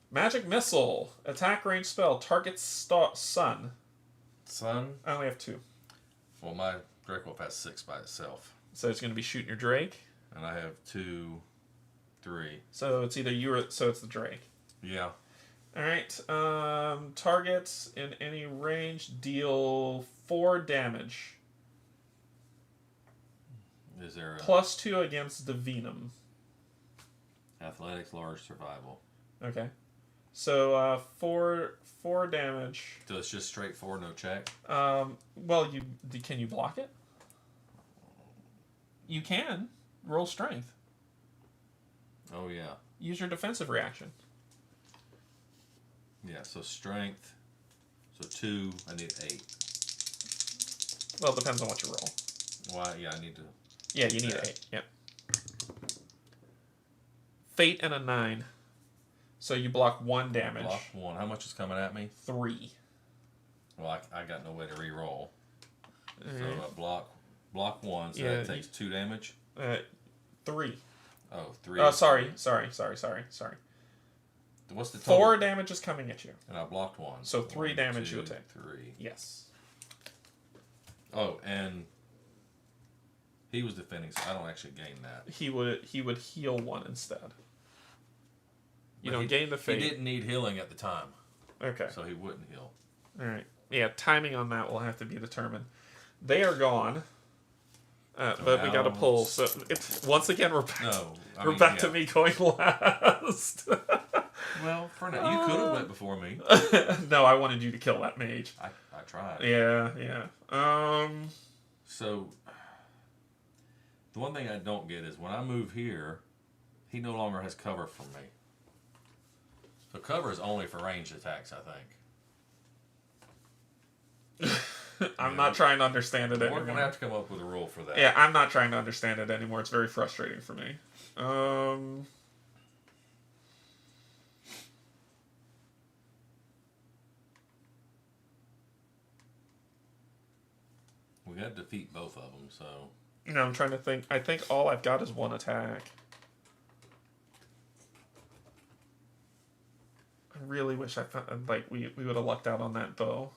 Magic missile. Attack range spell. Target sun. Sun? I only have 2. Well, my Drake Wolf has 6 by itself. So it's going to be shooting your Drake. And I have 2, 3. So it's either you or... So it's the Drake. Yeah. Alright. Targets in any range deal 4 damage. Is there a +2 against Divinum. athletics, large, survival? Okay. So 4 damage. So it's just straight 4, no check? Well, can you block it? You can. Roll strength. Oh, yeah. Use your defensive reaction. Yeah, so strength. So 2, I need 8. Well, it depends on what you roll. Why? Yeah, I need to... Yeah, you need 8. Yep. Fate and a 9. So you block 1 damage. Block 1. How much is coming at me? 3. Well, I got no way to re-roll. So Alright. I block 1, so Yeah, that takes 2 damage? 3. Oh, 3. Oh, sorry. What's the total? 4 damage is coming at you. And I blocked 1. So 3 damage 2, you'll take. 3. Yes. Oh, and he was defending, so I don't actually gain that. He would heal 1 instead. You But don't gain the He fate. didn't need healing at the time, Okay. so he wouldn't heal. All right. Yeah, timing on that will have to be determined. They are gone. But we got to now pull. So once again, we're back. No, We're back to me going last. Well, for now, you could have went before me. No, I wanted you to kill that mage. I tried. Yeah. So, the one thing I don't get is when I move here, he no longer has cover from me. So cover is only for ranged attacks, I think. I'm not trying to understand it We're anymore. going to have to come up with a rule for that. Yeah, I'm not trying to understand it anymore. It's very frustrating for me. We got to defeat both of them, so... No, I'm trying to think. I think all I've got is one attack. I really wish I found, like, we would have lucked out on that bow.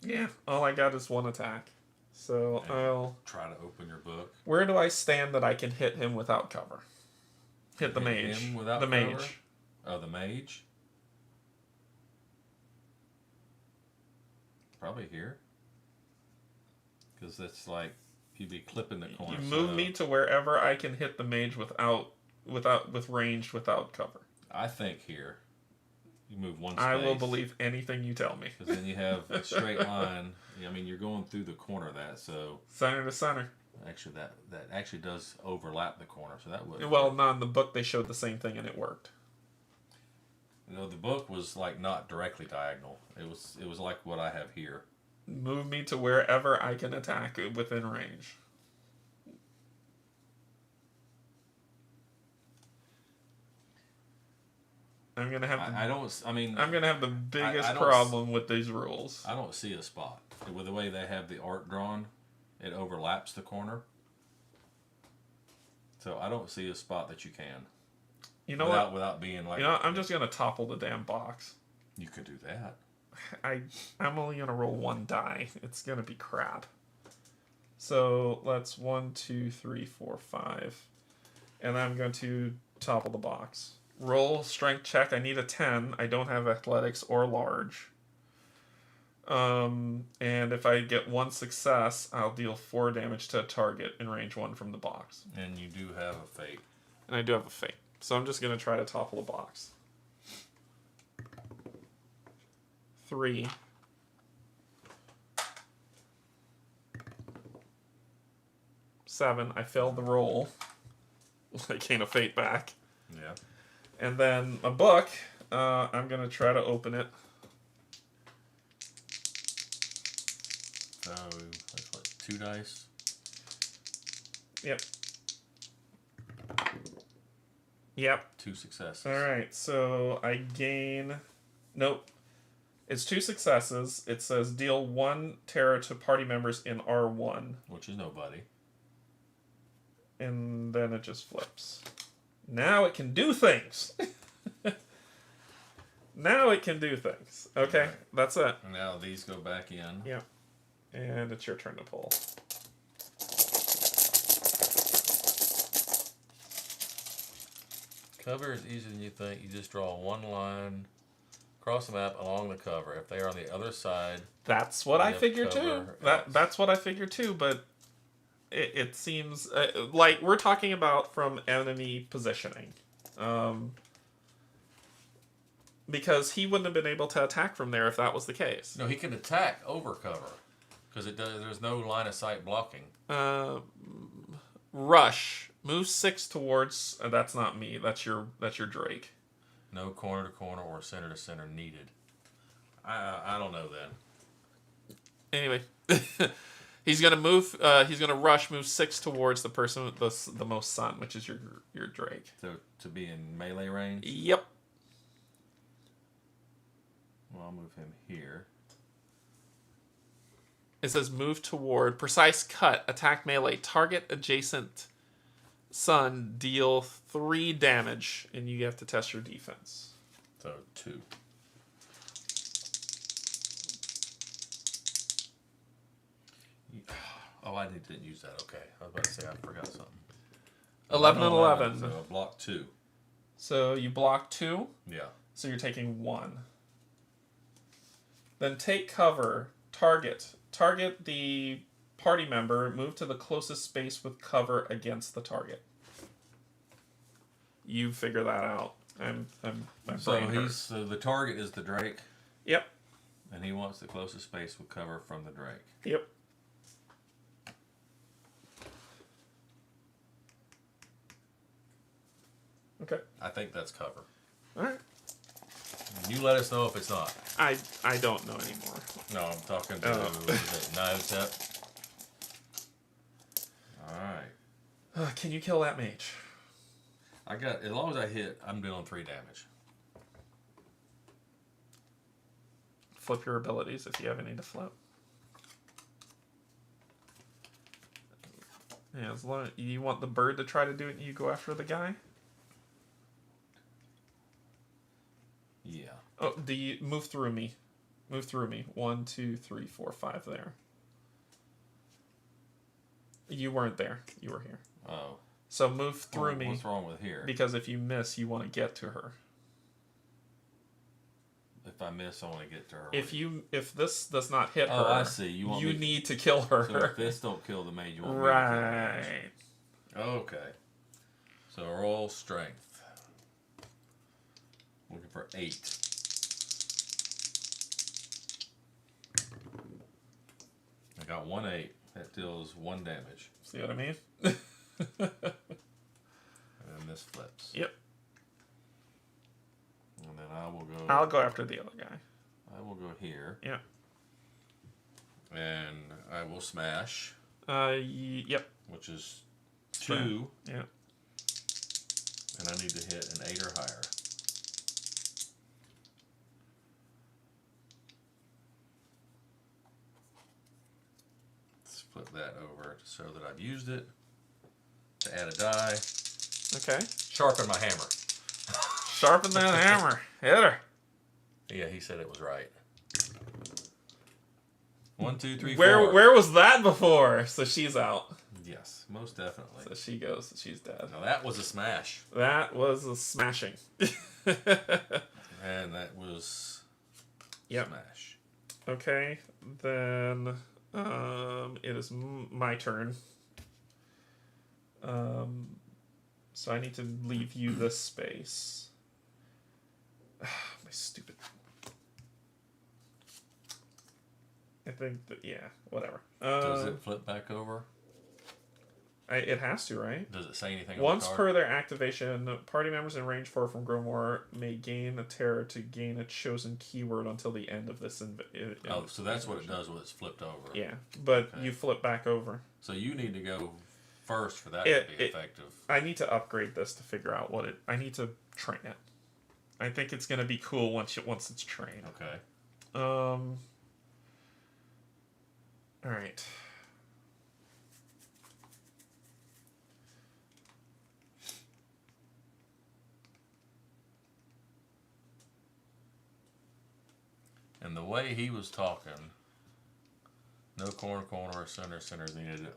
Yeah, all I got is one attack. So And I'll... try to open your book. Where do I stand that I can hit him without cover? Hit the mage. Him without the cover? mage. Oh, the mage? Probably here. Because that's like, you'd be clipping the corner. You move me to wherever I can hit the mage with ranged without cover. I think here. You move one space. I will believe anything you tell me. Because then you have a straight line. I mean, you're going through the corner of that, so... Center to center. Actually, that actually does overlap the corner, so that would... Well, no, in the book they showed the same thing and it worked. You know, the book was like not directly diagonal. It was like what I have here. Move me to wherever I can attack within range. I'm gonna have. I'm gonna have the biggest I don't problem with these rules. I don't see a spot with the way they have the art drawn. It overlaps the corner, so I don't see a spot that you can. You know without, what? Without being like. You know, I'm just gonna topple the damn box. You could do that. I'm only gonna roll one die. It's gonna be crap. So let's 1, 2, 3, 4, 5, and I'm going to topple the box. Roll strength check. I need a 10. I don't have athletics or large. And if I get one success, I'll deal 4 damage to a target in range 1 from the box. And you do have a fate. And I do have a fate. So I'm just going to try to topple the box. 3. Seven. I failed the roll. I gain a fate back. Yeah. And then a book. I'm going to try to open it. So that's what, 2 dice? Yep. Yep. 2 successes. Alright, so I gain... Nope. It's 2 successes. It says deal 1 terror to party members in R1. Which is nobody. And then it just flips. Now it can do things! Now it can do things. Okay, right. That's it. Now these go back in. Yeah. And it's your turn to pull. Cover is easier than you think. You just draw one line across the map along the cover. If they are on the other side... That's what I figure too. Else. That's what I figure too, but it seems... like, we're talking about from enemy positioning. Because he wouldn't have been able to attack from there if that was the case. No, he can attack over cover. Because there's no line of sight blocking. Rush. Move 6 towards... that's not me. That's your Drake. No corner to corner or center to center needed. I don't know then. Anyway. He's gonna move... he's gonna rush, move 6 towards the person with the most sun, which is your Drake. So to be in melee range? Yep. Well, I'll move him here. It says move toward precise cut, attack melee, target adjacent sun, deal 3 damage, and you have to test your defense. So 2. Oh, I didn't use that. Okay. I was about to say I forgot something. 11 and 11. So I block 2. So you block 2. Yeah. So you're taking 1. Then take cover. Target the party member. Move to the closest space with cover against the target. You figure that out. So the target is the Drake. Yep. And he wants the closest space with cover from the Drake. Yep. Okay. I think that's cover. All right. You let us know if it's not. I don't know anymore. No, I'm talking to Notep. Alright. Can you kill that mage? I got, as long as I hit, I'm dealing 3 damage. Flip your abilities if you have any to flip. Yeah, as long you want the bird to try to do it, you go after the guy. Yeah. Oh, do you move through me? Move through me. 1, 2, 3, 4, 5 there. You weren't there. You were here. Oh. So move through me. What's wrong with here? Because if you miss, you want to get to her. If I miss, I want to get to her. If this does not hit her, I see. You need to kill her. So if this don't kill the mage, you want me to right. kill the mage. Okay. So roll strength. Looking for 8. I got 1 8. That deals 1 damage. See what I mean? And then this flips. Yep. And then I will go. I'll go after the other guy. I will go here. Yeah. And I will smash. Yep. Which is 2. Yeah. And I need to hit an 8 or higher. Let's flip that over to show that I've used it. To add a die. Okay. Sharpen my hammer. Sharpen that hammer. Hit her. Yeah, he said it was right. 1, 2, 3, 4. Where was that before? So she's out. Yes, most definitely. So she goes. She's dead. Now that was a smash. That was a smashing. And that was smash. Okay, then it is my turn. So I need to leave you this space. My stupid. I think that, yeah, whatever. Does it flip back over? It has to, right? Does it say anything Once on the per card? their activation, party members in range 4 from Grimoire may gain a terror to gain a chosen keyword until the end of this. Oh, so that's what it does when it's flipped over. Yeah, but Okay. you flip back over. So you need to go first for that to be effective. I need to upgrade this to figure out what it. I need to train it. I think it's gonna be cool once it's trained. Okay. All right. And the way he was talking, no corner, center's needed.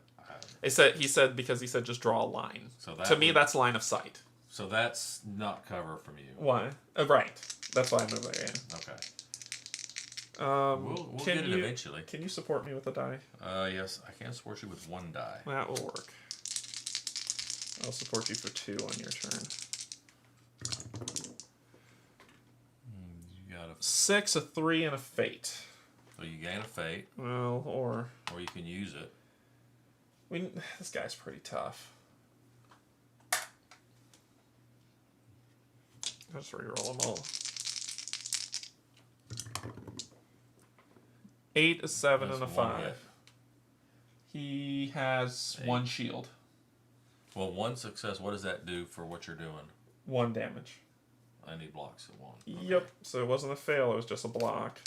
He said because he said just draw a line. So that to me, that's line of sight. So that's not cover from you. Why? Right. That's why I'm over there. Yeah. Okay. We'll can get it you, eventually. Can you support me with a die? Yes, I can support you with 1 die. That will work. I'll support you for 2 on your turn. You got 6, a 3, and a fate. So you gain a fate. Well, or you can use it. This guy's pretty tough. I'll just reroll them all. 8, a 7, That's and a 1 5. hit. He has 8. 1 shield. Well, 1 success. What does that do for what you're doing? 1 damage. And he blocks at 1. Yep. Okay. So it wasn't a fail. It was just a block.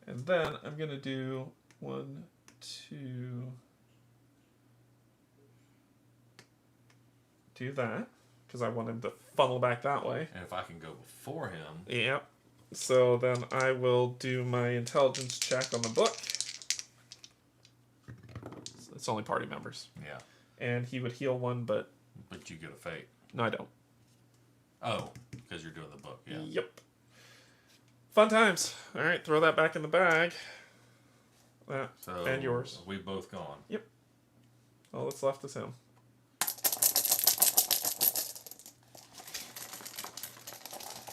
And then I'm gonna do 1, 2. Do that because I want him to funnel back that way. And if I can go before him. Yep. So then I will do my intelligence check on the book. It's only party members. Yeah. And he would heal 1, but you get a fate. no, I don't. Oh, because you're doing the book. Yeah. Yep. Fun times. All right, throw that back in the bag. That So and yours. We've both gone. Yep. All that's left is him.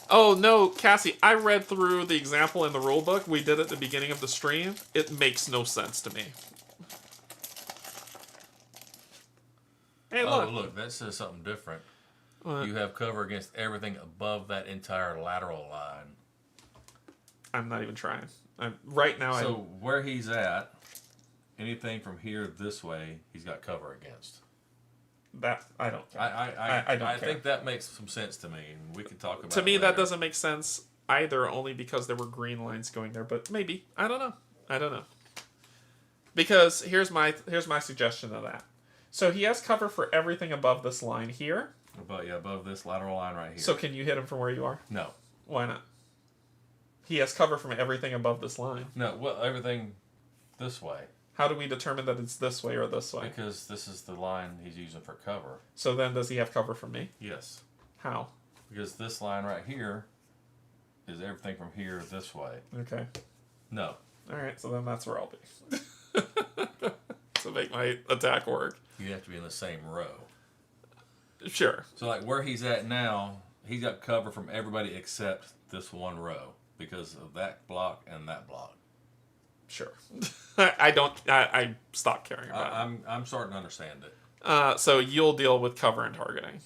Oh no, Cassie! I read through the example in the rule book we did at the beginning of the stream. It makes no sense to me. Hey, look! Oh, look! That says something different. What? You have cover against everything above that entire lateral line. I'm not even trying. Right now. So where he's at, anything from here this way, he's got cover against. That I don't care. I don't care. think that makes some sense to me, and we can talk about. To me, it that later. doesn't make sense either. Only because there were green lines going there, but maybe I don't know. Because here's my suggestion of that. So he has cover for everything above this line here. Above this lateral line right here. So can you hit him from where you are? No. Why not? He has cover from everything above this line. No, well, everything this way. How do we determine that it's this way or this way? Because this is the line he's using for cover. So then does he have cover from me? Yes. How? Because this line right here is everything from here this way. Okay. No. Alright, so then that's where I'll be. To make my attack work. You have to be in the same row. Sure. So like where he's at now, he's got cover from everybody except this one row. Because of that block and that block. Sure. I stopped caring about it. I'm starting to understand it. So you'll deal with cover and targeting.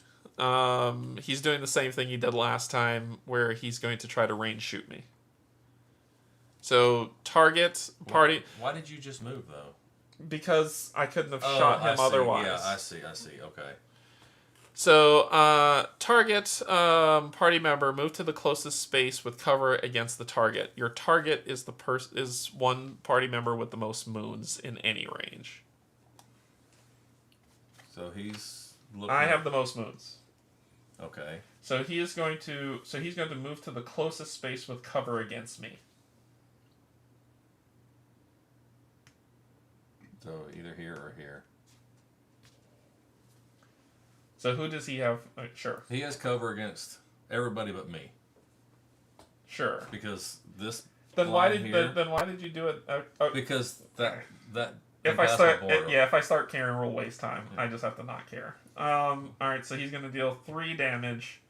He's doing the same thing he did last time, where he's going to try to range shoot me. So target party. Why did you just move though? Because I couldn't have shot him otherwise. Yeah, I see. Okay. So target party member, move to the closest space with cover against the target. Your target is is one party member with the most moons in any range. So he's looking. I have the most moons. Okay. So he's going to move to the closest space with cover against me. So either here or here. So who does he have? Sure. He has cover against everybody but me. Sure. Because this. Then why did you do it? Because that. If I start caring, we'll waste time. Yeah. I just have to not care. All right. So he's going to deal 3 damage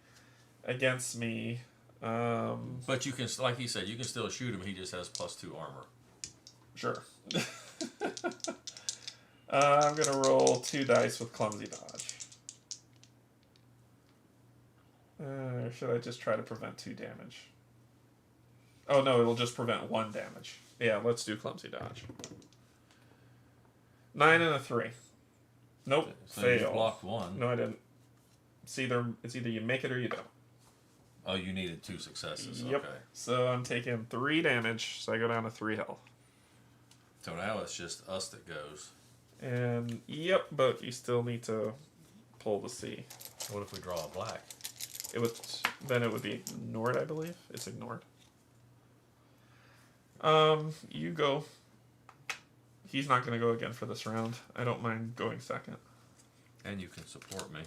against me. But you can, like he said, you can still shoot him. He just has +2 armor. Sure. I'm going to roll 2 dice with clumsy dodge. Or should I just try to prevent 2 damage? Oh no, it'll just prevent 1 damage. Yeah, let's do clumsy dodge. 9 and a 3. Nope, so fail. You blocked 1. No, I didn't. It's either you make it or you don't. Oh, you needed 2 successes. Yep. Okay. So I'm taking 3 damage, so I go down to 3 health. So now it's just us that goes. And yep, but you still need to pull the C. What if we draw a black? Then it would be ignored, I believe. It's ignored. You go. He's not going to go again for this round. I don't mind going second. And you can support me.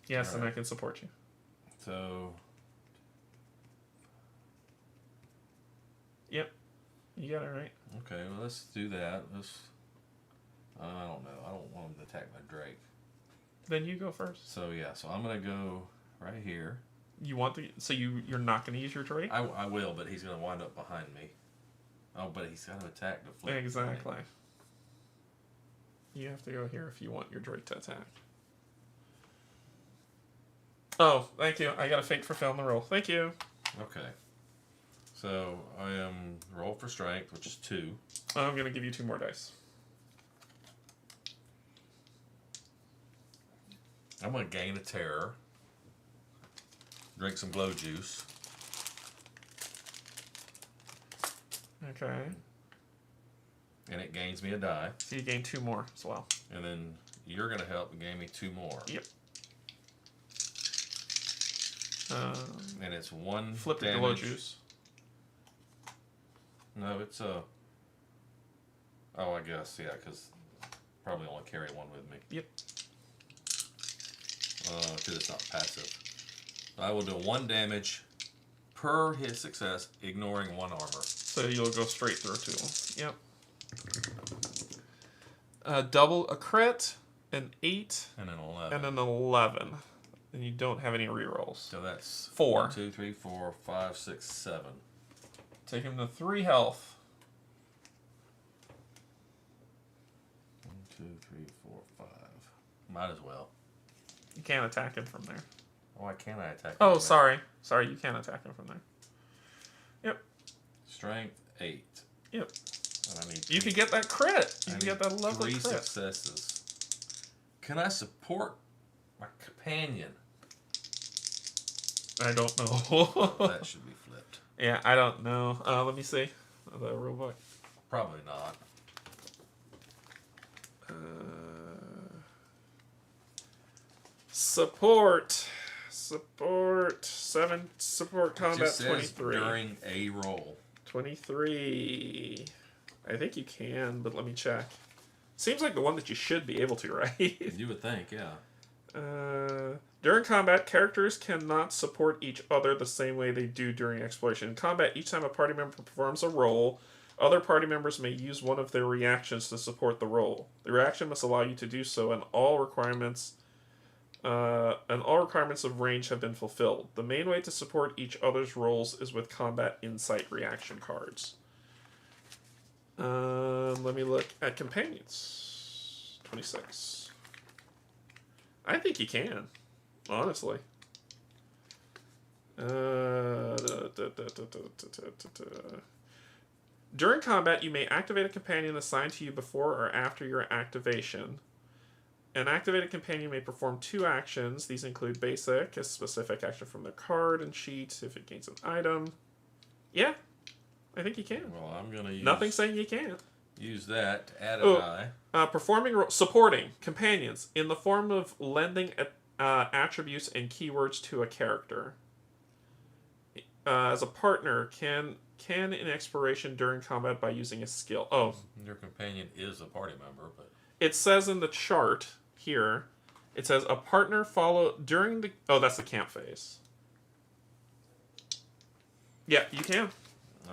Yes, right. And I can support you. So. Yep. You got it right. Okay, well, let's do that. I don't know. I don't want him to attack my Drake. Then you go first. So, yeah. So, I'm going to go right here. You want so you're not going to use your Drake? I will, but he's going to wind up behind me. Oh, but he's got to attack to flip. Exactly. You have to go here if you want your Drake to attack. Oh, thank you. I got a fake for failing the roll. Thank you. Okay. So, I am roll for strength, which is 2. I'm going to give you 2 more dice. I'm going to gain a terror. Drink some glow juice. Okay. And it gains me a die. So you gain 2 more as well. And then you're going to help and gain me 2 more. Yep. And it's 1 flip the damage. glow juice. No, it's Oh, I guess, yeah, because probably only carry 1 with me. Yep. Because it's not passive. I will do 1 damage per his success, ignoring 1 armor. So you'll go straight through 2. Yep. Double a crit, an 8, And an 11. and an 11. And you don't have any rerolls. So that's 4. 1, 2, 3, 4, 5, 6, 7. Take him to 3 health. 1, 2, 3, 4, 5. Might as well. You can't attack him from there. Why can't I attack him? Oh, from sorry. Sorry, you can't attack him from there. Yep. there? Strength 8. Yep. And I need You could get that crit. You I could need get that lovely 3 crit. successes. Can I support my companion? I don't know. That should be flipped. Yeah, I don't know. Let me see the rulebook. Probably not. Support 7 support It combat just says 23. during a roll. 23. I think you can, but let me check. Seems like the one that you should be able to, right? You would think, yeah. During combat, characters cannot support each other the same way they do during exploration. In combat, each time a party member performs a roll, other party members may use one of their reactions to support the roll. The reaction must allow you to do so, and all requirements of range have been fulfilled. The main way to support each other's rolls is with combat insight reaction cards. Let me look at companions. 26. I think you can, honestly. During combat, you may activate a companion assigned to you before or after your activation. An activated companion may perform 2 actions. These include basic, a specific action from their card and sheet if it gains an item. Yeah, I think you can. Well, I'm going to use... Nothing saying you can't. Use that to add a die. Supporting companions in the form of lending attributes and keywords to a character. As a partner, can in exploration during combat by using a skill. Oh, your companion is a party member, but it says in the chart here. It says a partner follow during the. Oh, that's the camp phase. Yeah, you can.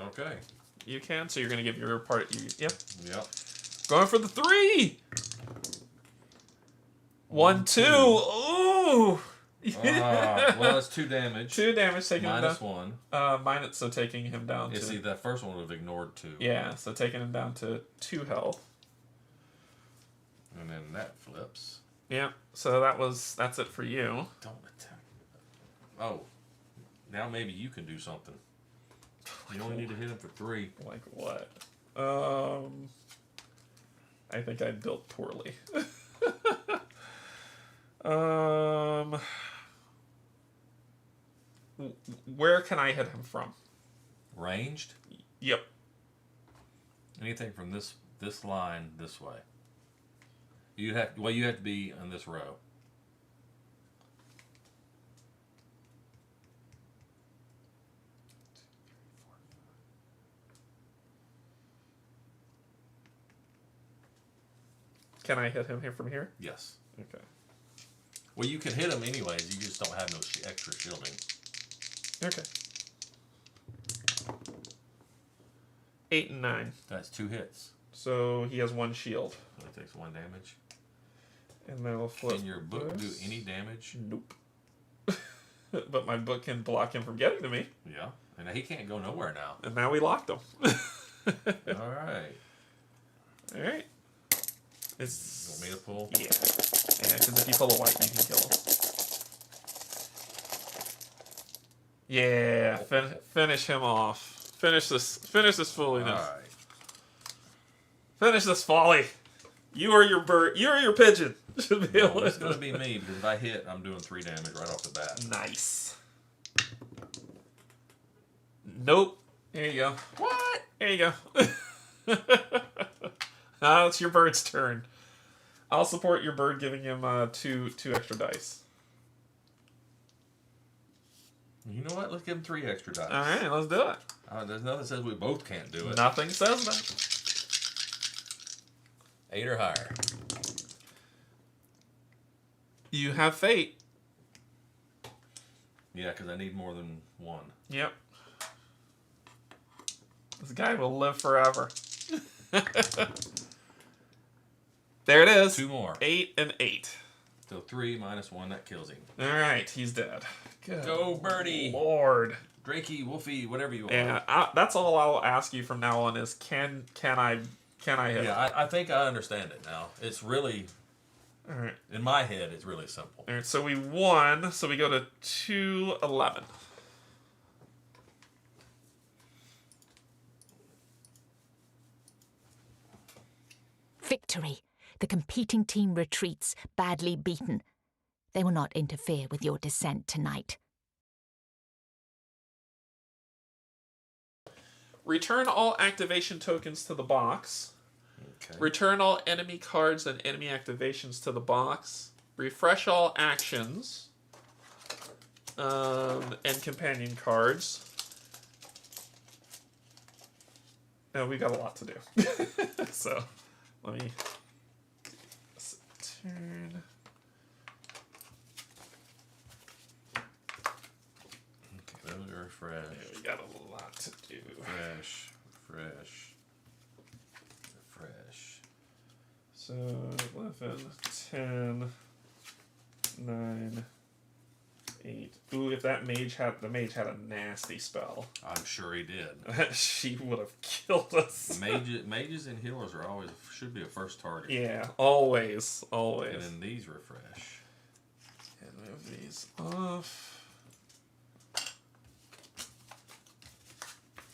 Okay. You can. So you're gonna give your part. Yep. Yep. Going for the 3. 1, 2. Ooh. Well, it's 2 damage. 2 damage taking minus him down. 1. Minus, so taking him down to... See, that first one would have ignored 2. Yeah, so taking him down to 2 health. And then that flips. Yeah, so that's it for you. Don't attack. Oh. Now maybe you can do something. You only need to hit him for 3. Like what? I think I built poorly. Where can I hit him from? Ranged? Yep. Anything from this line this way. You have to be on this row. Can I hit him here from here? Yes. Okay. Well, you can hit him anyways. You just don't have no extra shielding. Okay. 8 and 9. That's 2 hits. So he has 1 shield. So it takes 1 damage. And then we'll flip. Can your book this. do any damage? Nope. But my book can block him from getting to me. Yeah. And he can't go nowhere now. And now we locked him. Alright. Alright. You want me to pull? Yeah. Yeah, because if you pull a white, you can kill him. Yeah. Finish him off. Finish this fooliness. Alright. Finish this folly. You are your bird. You are your pigeon. Should be No, able it's going to be me, because if I hit, I'm doing 3 damage right off the bat. Nice. Nope. There you go. What? There you go. Now it's your bird's turn. I'll support your bird, giving him two extra dice. You know what? Let's give him 3 extra dice. All right, let's do it. There's nothing that says we both can't do it. Nothing says that. 8 or higher. You have fate. Yeah, because I need more than 1. Yep. This guy will live forever. There it is. 2 more. 8 and 8. So 3 minus 1, that kills him. All right, he's dead. Good Go, birdie. Lord. Drakey, Wolfie, whatever you want. Yeah, that's all I'll ask you from now on is can I hit? Yeah, I think I understand it now. It's really, All right. in my head, it's really simple. All right. So we won. So we go to 211. Victory! The competing team retreats, badly beaten. They will not interfere with your descent tonight. Return all activation tokens to the box. Okay. Return all enemy cards and enemy activations to the box. Refresh all actions and companion cards. Now we got a lot to do. So let me turn. Okay, those are fresh. Yeah, we got a lot to do. Fresh. So 11, 10, 9, 8. Ooh, if that mage had a nasty spell. I'm sure he did. She would have killed us. Mages and healers are always should be a first target. Yeah, always. And then these refresh. And move these off.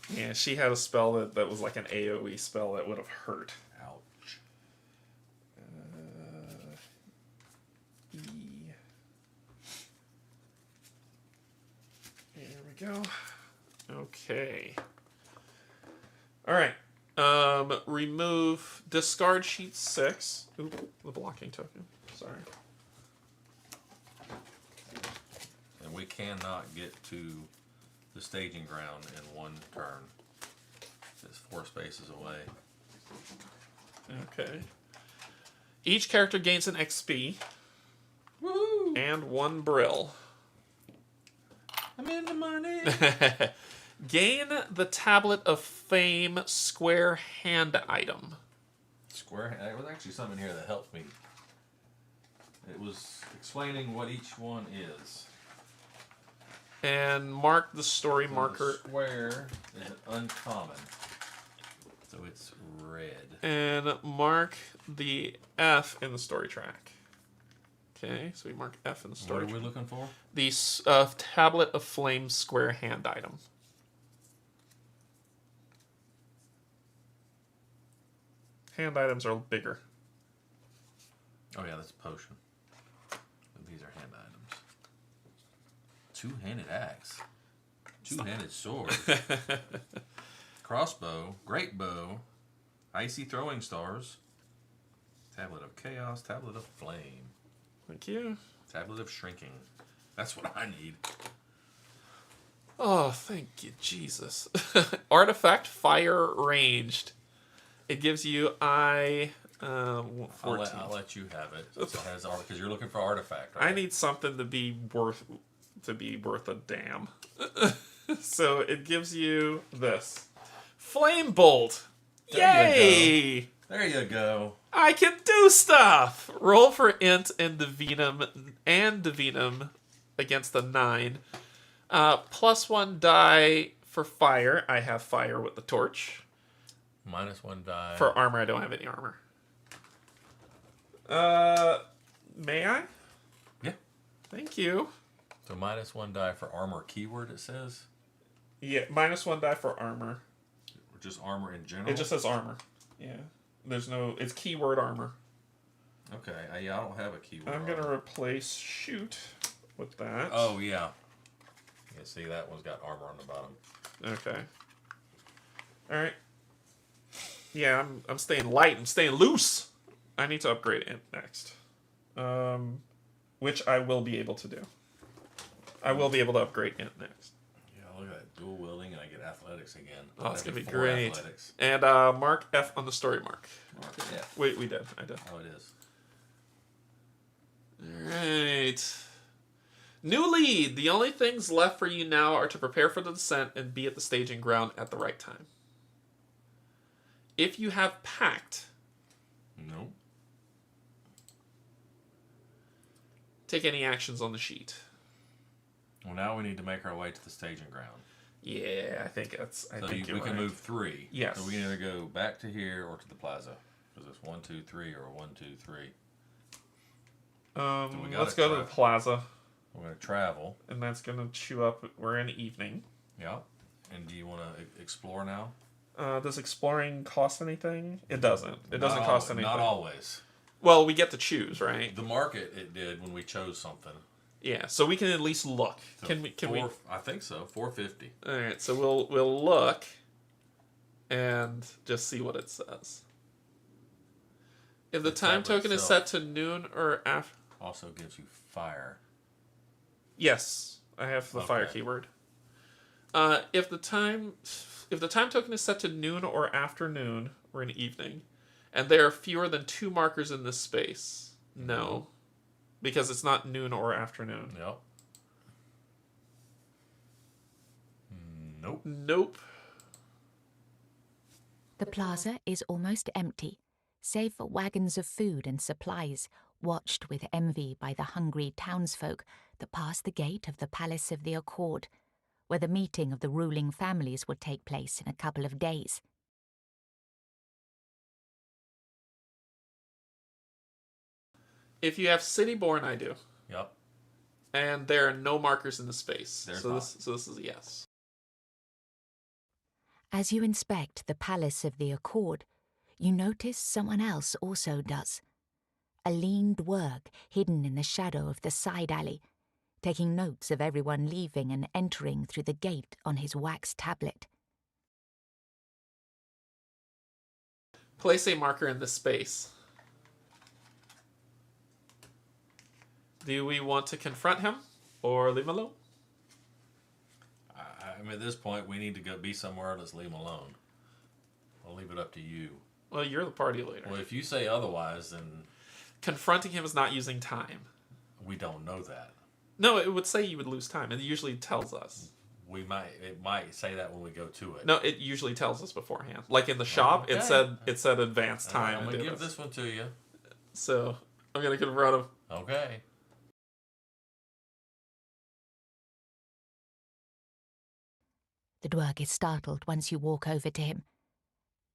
Yeah, she had a spell that was like an AoE spell that would have hurt. Ouch. E. Here we go. Okay. Alright. Remove discard sheet 6. Ooh, the blocking token. Sorry. And we cannot get to the staging ground in one turn. It's 4 spaces away. Okay. Each character gains an XP. Woo! And 1 Brill. I'm in the money. Gain the Tablet of Fame square hand item. Square. There was actually something here that helped me. It was explaining what each one is. And mark the story So marker. the square is uncommon. So it's red. And mark the F in the story track. Okay, so we mark F in the story What are we track. looking for? The Tablet of Flame square hand item. Hand items are bigger. Oh yeah, that's a potion. And these are hand items. Two-handed axe. Two-handed sword. Crossbow. Great bow. Icy throwing stars. Tablet of chaos. Tablet of flame. Thank you. Tablet of shrinking. That's what I need. Oh, thank you, Jesus. Artifact fire ranged. It gives you 14. I'll let you have it. So it has because you're looking for artifact, right? I need something to be worth a damn. So it gives you this Flame Bolt. Yay! There you go. I can do stuff. Roll for int and divinum against the 9. +1 die for fire. I have fire with the torch. -1 die. For armor, I don't have any armor. May I? Yeah. Thank you. So -1 die for armor keyword, it says? Yeah, -1 die for armor. Or just armor in general? It just says armor. Yeah. It's keyword armor. Okay, yeah, I don't have a keyword. I'm going to replace shoot with that. Oh, yeah. Yeah, see, that one's got armor on the bottom. Okay. Alright. Yeah, I'm staying light. I'm staying loose. I need to upgrade int next. Which I will be able to do. I will be able to upgrade int next. Yeah, look at that dual wielding, and I get athletics again. Oh, it's going to be 4 great. Athletics. And mark F on the story mark. Mark it F. Wait, we did. I did. Oh, it is. Alright. New lead. The only things left for you now are to prepare for the descent and be at the staging ground at the right time. If you have pact, Nope. take any actions on the sheet. Well, now we need to make our way to the staging ground. Yeah, I think that's. I So think we you're can right. move 3. Yes. So we can either go back to here or to the plaza. Because it's 1, 2, 3 or 1, 2, 3. So we gotta Let's go to the try. plaza, We're going to travel. and that's gonna chew up. We're in evening. Yeah. And do you want to explore now? Does exploring cost anything? It doesn't. It doesn't cost anything. Not always. Well, we get to choose, right? The market it did when we chose something. Yeah, so we can at least look. So Can we? I think so. 450. All right, so we'll look and just see what it says. If the time tablet token is itself set to noon or after. also gives you fire. Yes, I have the fire Okay. keyword. If the time token is set to noon or afternoon or an evening, and there are fewer than 2 markers in this space, no, because it's not noon or afternoon. Yep. Nope. Nope. The plaza is almost empty, save for wagons of food and supplies, watched with envy by the hungry townsfolk that pass the gate of the Palace of the Accord, where the meeting of the ruling families will take place in a couple of days. If you have city-born, I do. Yep. And there are no markers in the space. There's so not. this is a yes. As you inspect the Palace of the Accord, you notice someone else also does. A lean dwerg hidden in the shadow of the side alley, taking notes of everyone leaving and entering through the gate on his wax tablet. Place a marker in this space. Do we want to confront him or leave him alone? I mean, at this point, we need to go be somewhere. Let's leave him alone. I'll leave it up to you. Well, you're the party leader. Well, if you say otherwise, then Confronting him is not using time. we don't know that. No, it would say you would lose time. It usually tells us. It might say that when we go to it. No, it usually tells us beforehand. Like in the shop, Okay. it said advanced time. I'm and gonna did give this one to you. So I'm gonna confront him. Okay. The dwerg is startled once you walk over to him.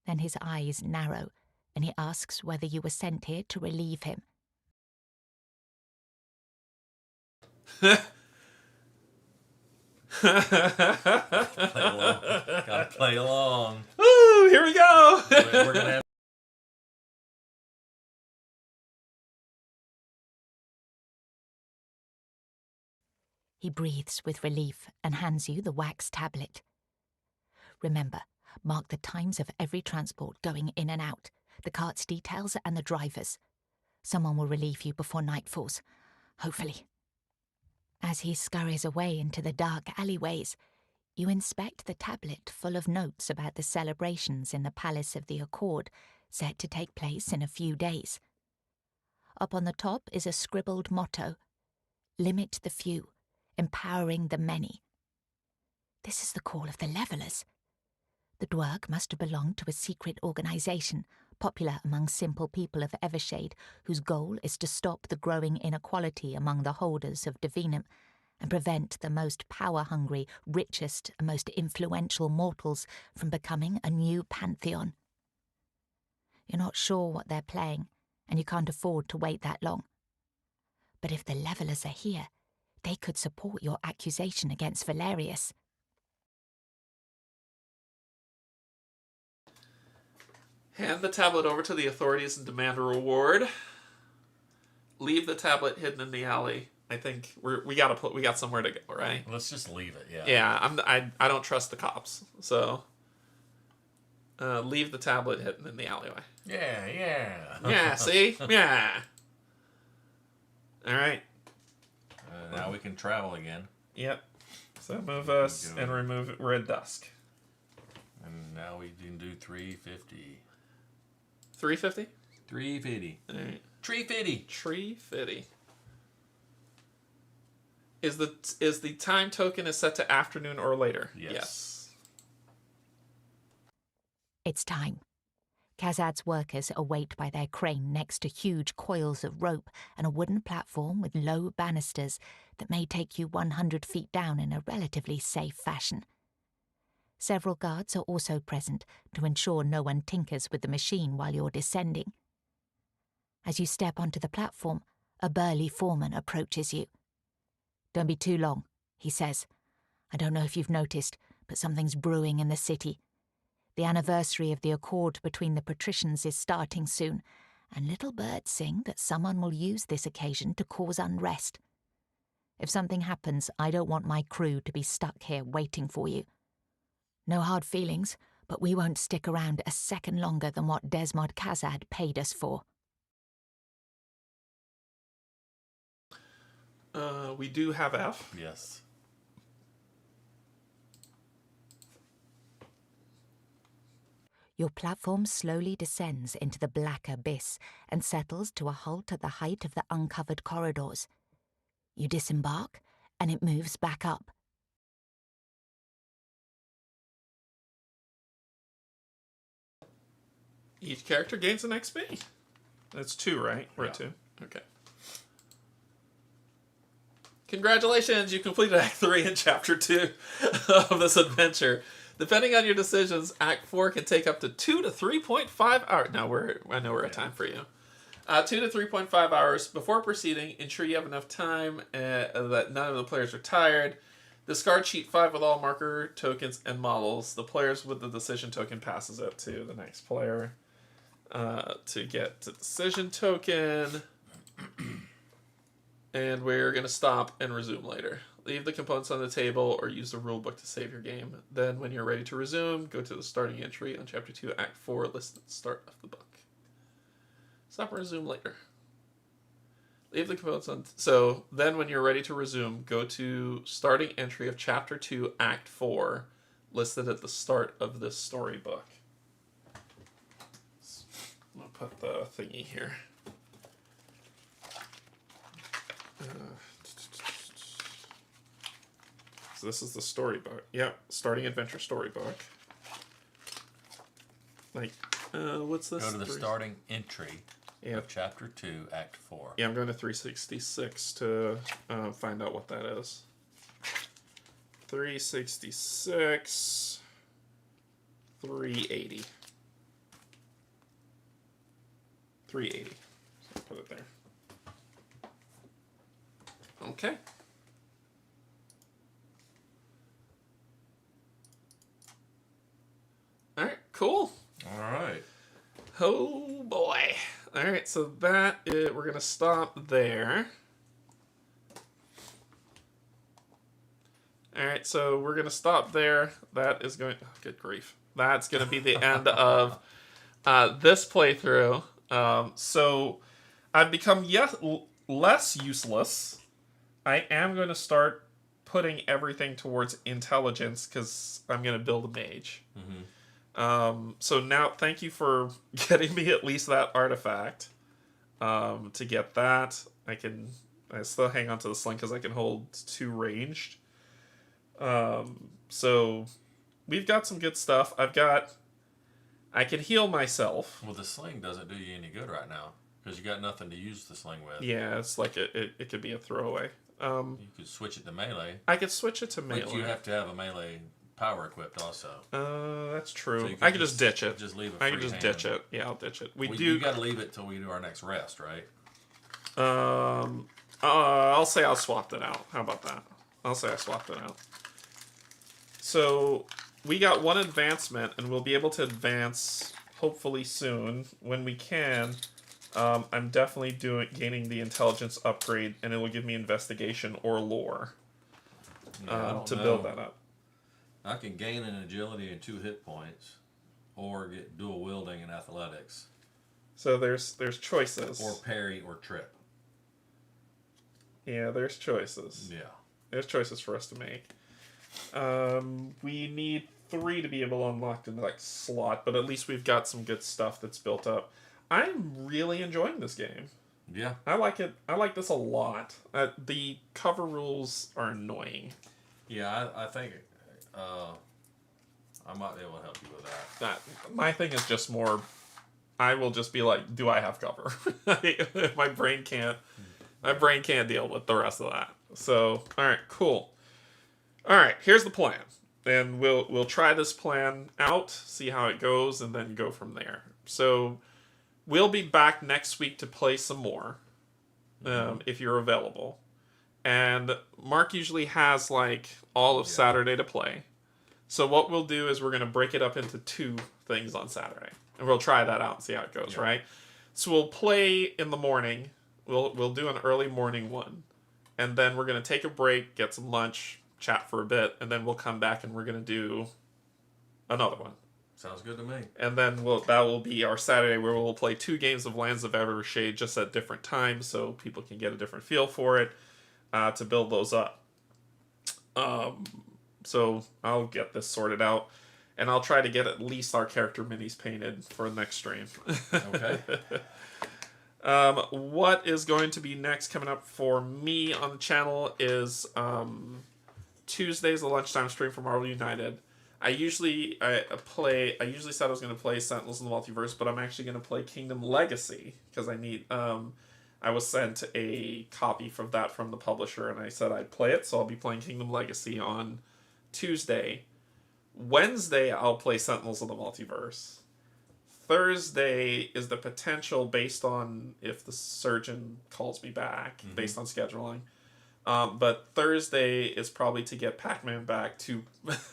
Then his eyes narrow, and he asks whether you were sent here to relieve him. Play along. Gotta play along. Woo! Here we go. We're gonna have. He breathes with relief and hands you the wax tablet. Remember, mark the times of every transport going in and out, the cart's details and the drivers. Someone will relieve you before night falls, hopefully. As he scurries away into the dark alleyways, you inspect the tablet full of notes about the celebrations in the Palace of the Accord, set to take place in a few days. Up on the top is a scribbled motto: limit the few, empowering the many. This is the call of the Levelers. The dwerg must have belonged to a secret organization, popular among simple people of Evershade, whose goal is to stop the growing inequality among the holders of divinum and prevent the most power-hungry, richest, and most influential mortals from becoming a new pantheon. You're not sure what they're playing, and you can't afford to wait that long. But if the Levelers are here, they could support your accusation against Valerius. Hand the tablet over to the authorities and demand a reward. Leave the tablet hidden in the alley. I think we got somewhere to go, right? Let's just leave it. Yeah. Yeah, I don't trust the cops, so leave the tablet hidden in the alleyway. Yeah. Yeah, see? Yeah. All right. Now we can travel again. Yep. So move us and remove. We're at dusk. And now we can do 350. 350. 350. All right. Tree fitty. Tree fitty. Is the time token is set to afternoon or later? Yes. It's time. Kazad's workers await by their crane next to huge coils of rope and a wooden platform with low banisters that may take you 100 feet down in a relatively safe fashion. Several guards are also present to ensure no one tinkers with the machine while you're descending. As you step onto the platform, a burly foreman approaches you. "Don't be too long," he says. "I don't know if you've noticed, but something's brewing in the city. The anniversary of the accord between the patricians is starting soon, and little birds sing that someone will use this occasion to cause unrest. If something happens, I don't want my crew to be stuck here waiting for you. No hard feelings, but we won't stick around a second longer than what Desmod Kazad paid us for. We do have F. Yes. Your platform slowly descends into the black abyss and settles to a halt at the height of the uncovered corridors. You disembark, and it moves back up. Each character gains an XP. That's 2, right? We're at 2. Okay. Congratulations, you completed Act 3 and Chapter 2 of this adventure. Depending on your decisions, Act 4 can take up to 2 to 3.5 hours. Now, I know we're at time for you. 2 to 3.5 hours. Before proceeding, ensure you have enough time that none of the players are tired. Discard sheet 5 with all marker tokens and models. The players with the decision token passes it to the next player to get the decision token. And we're going to stop and resume later. Leave the components on the table or use the rulebook to save your game. Then, when you're ready to resume, go to the starting entry on Chapter 2, Act 4, listed at the start of the book. Stop and resume later. Leave the components on... So, then when you're ready to resume, go to starting entry of Chapter 2, Act 4, listed at the start of this storybook. I'm going to put the thingy here. So this is the storybook. Yep, starting adventure storybook. Like, what's this? Go to the starting entry of Chapter 2, Act 4. Yeah, I'm going to 366 to find out what that is. 366, 380. 380. So I'll put it there. Okay. All right, cool. All right. Oh boy. All right, so we're going to stop there. All right, so we're going to stop there. That is going... Oh, good grief. That's going to be the end of this playthrough. So I've become less useless. I am going to start putting everything towards intelligence because I'm going to build a mage. Mm-hmm. So now, thank you for getting me at least that artifact. To get that, I still hang on to the sling because I can hold 2 ranged. So we've got some good stuff. I can heal myself. Well, the sling doesn't do you any good right now because you got nothing to use the sling with. Yeah, it's like it could be a throwaway. You could switch it to melee. I could switch it to melee. But you have to have a melee power equipped also. That's true. So I could just ditch it. Just leave it. I can just ditch it. Yeah, I'll ditch it. You got to leave it till we do our next rest, right? I'll say I'll swap it out. How about that? I'll say I swapped it out. So we got 1 advancement, and we'll be able to advance hopefully soon when we can. I'm definitely gaining the intelligence upgrade, and it will give me investigation or lore to build that up. I can gain an agility and 2 hit points, or get dual wielding and athletics. So there's choices. Or parry or trip. Yeah, there's choices. Yeah. There's choices for us to make. We need 3 to be able to unlock the next slot, but at least we've got some good stuff that's built up. I'm really enjoying this game. Yeah. I like it. I like this a lot. The cover rules are annoying. Yeah, I think I might be able to help you with that. My thing is just more, I will just be like, do I have cover? My brain can't deal with the rest of that. So, all right, cool. All right, here's the plan. And we'll try this plan out, see how it goes, and then go from there. So we'll be back next week to play some more, if you're available. And Mark usually has like all of Saturday to play. So what we'll do is we're going to break it up into 2 things on Saturday. And we'll try that out and see how it goes, right? So we'll play in the morning. We'll do an early morning one, and then we're gonna take a break, get some lunch, chat for a bit, and then we'll come back and we're gonna do another one. Sounds good to me. And then that will be our Saturday where we'll play 2 games of Lands of Evershade just at different times so people can get a different feel for it to build those up. So I'll get this sorted out. And I'll try to get at least our character minis painted for the next stream. Okay. What is going to be next coming up for me on the channel is Tuesday's the lunchtime stream for Marvel United. I usually said I was going to play Sentinels in the Multiverse, but I'm actually going to play Kingdom Legacy because I need. I was sent a copy from the publisher, and I said I'd play it, so I'll be playing Kingdom Legacy on Tuesday. Wednesday, I'll play Sentinels of the Multiverse. Thursday is the potential based on if the surgeon calls me back, based on scheduling. But Thursday is probably to get Pac-Man back to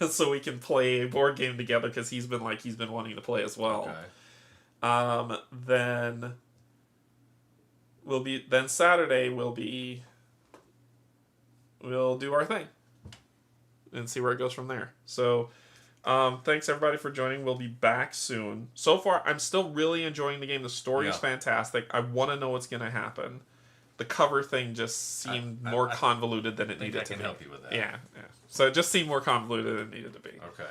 so we can play a board game together because he's been wanting to play as well. Okay. Then Saturday we'll do our thing and see where it goes from there. So thanks everybody for joining. We'll be back soon. So far, I'm still really enjoying the game. The story is fantastic. I want to know what's going to happen. The cover thing just seemed more convoluted than it needed to be. I can help you with that. Yeah. So it just seemed more convoluted than it needed to be. Okay.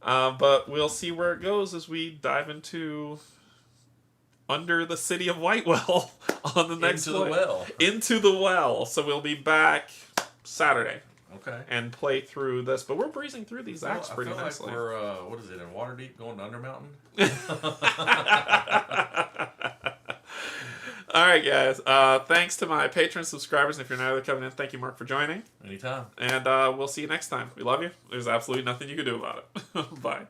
But we'll see where it goes as we dive into Under the City of Whitewell on the next Into the Well. Into the Well. So we'll be back Saturday. Okay. And play through this, but we're breezing through these acts pretty nicely. Like we're what is it, in Waterdeep going to Undermountain? All right, guys. Thanks to my patron subscribers. If you're not coming in, thank you, Mark, for joining. Anytime. And we'll see you next time. We love you. There's absolutely nothing you can do about it. Bye.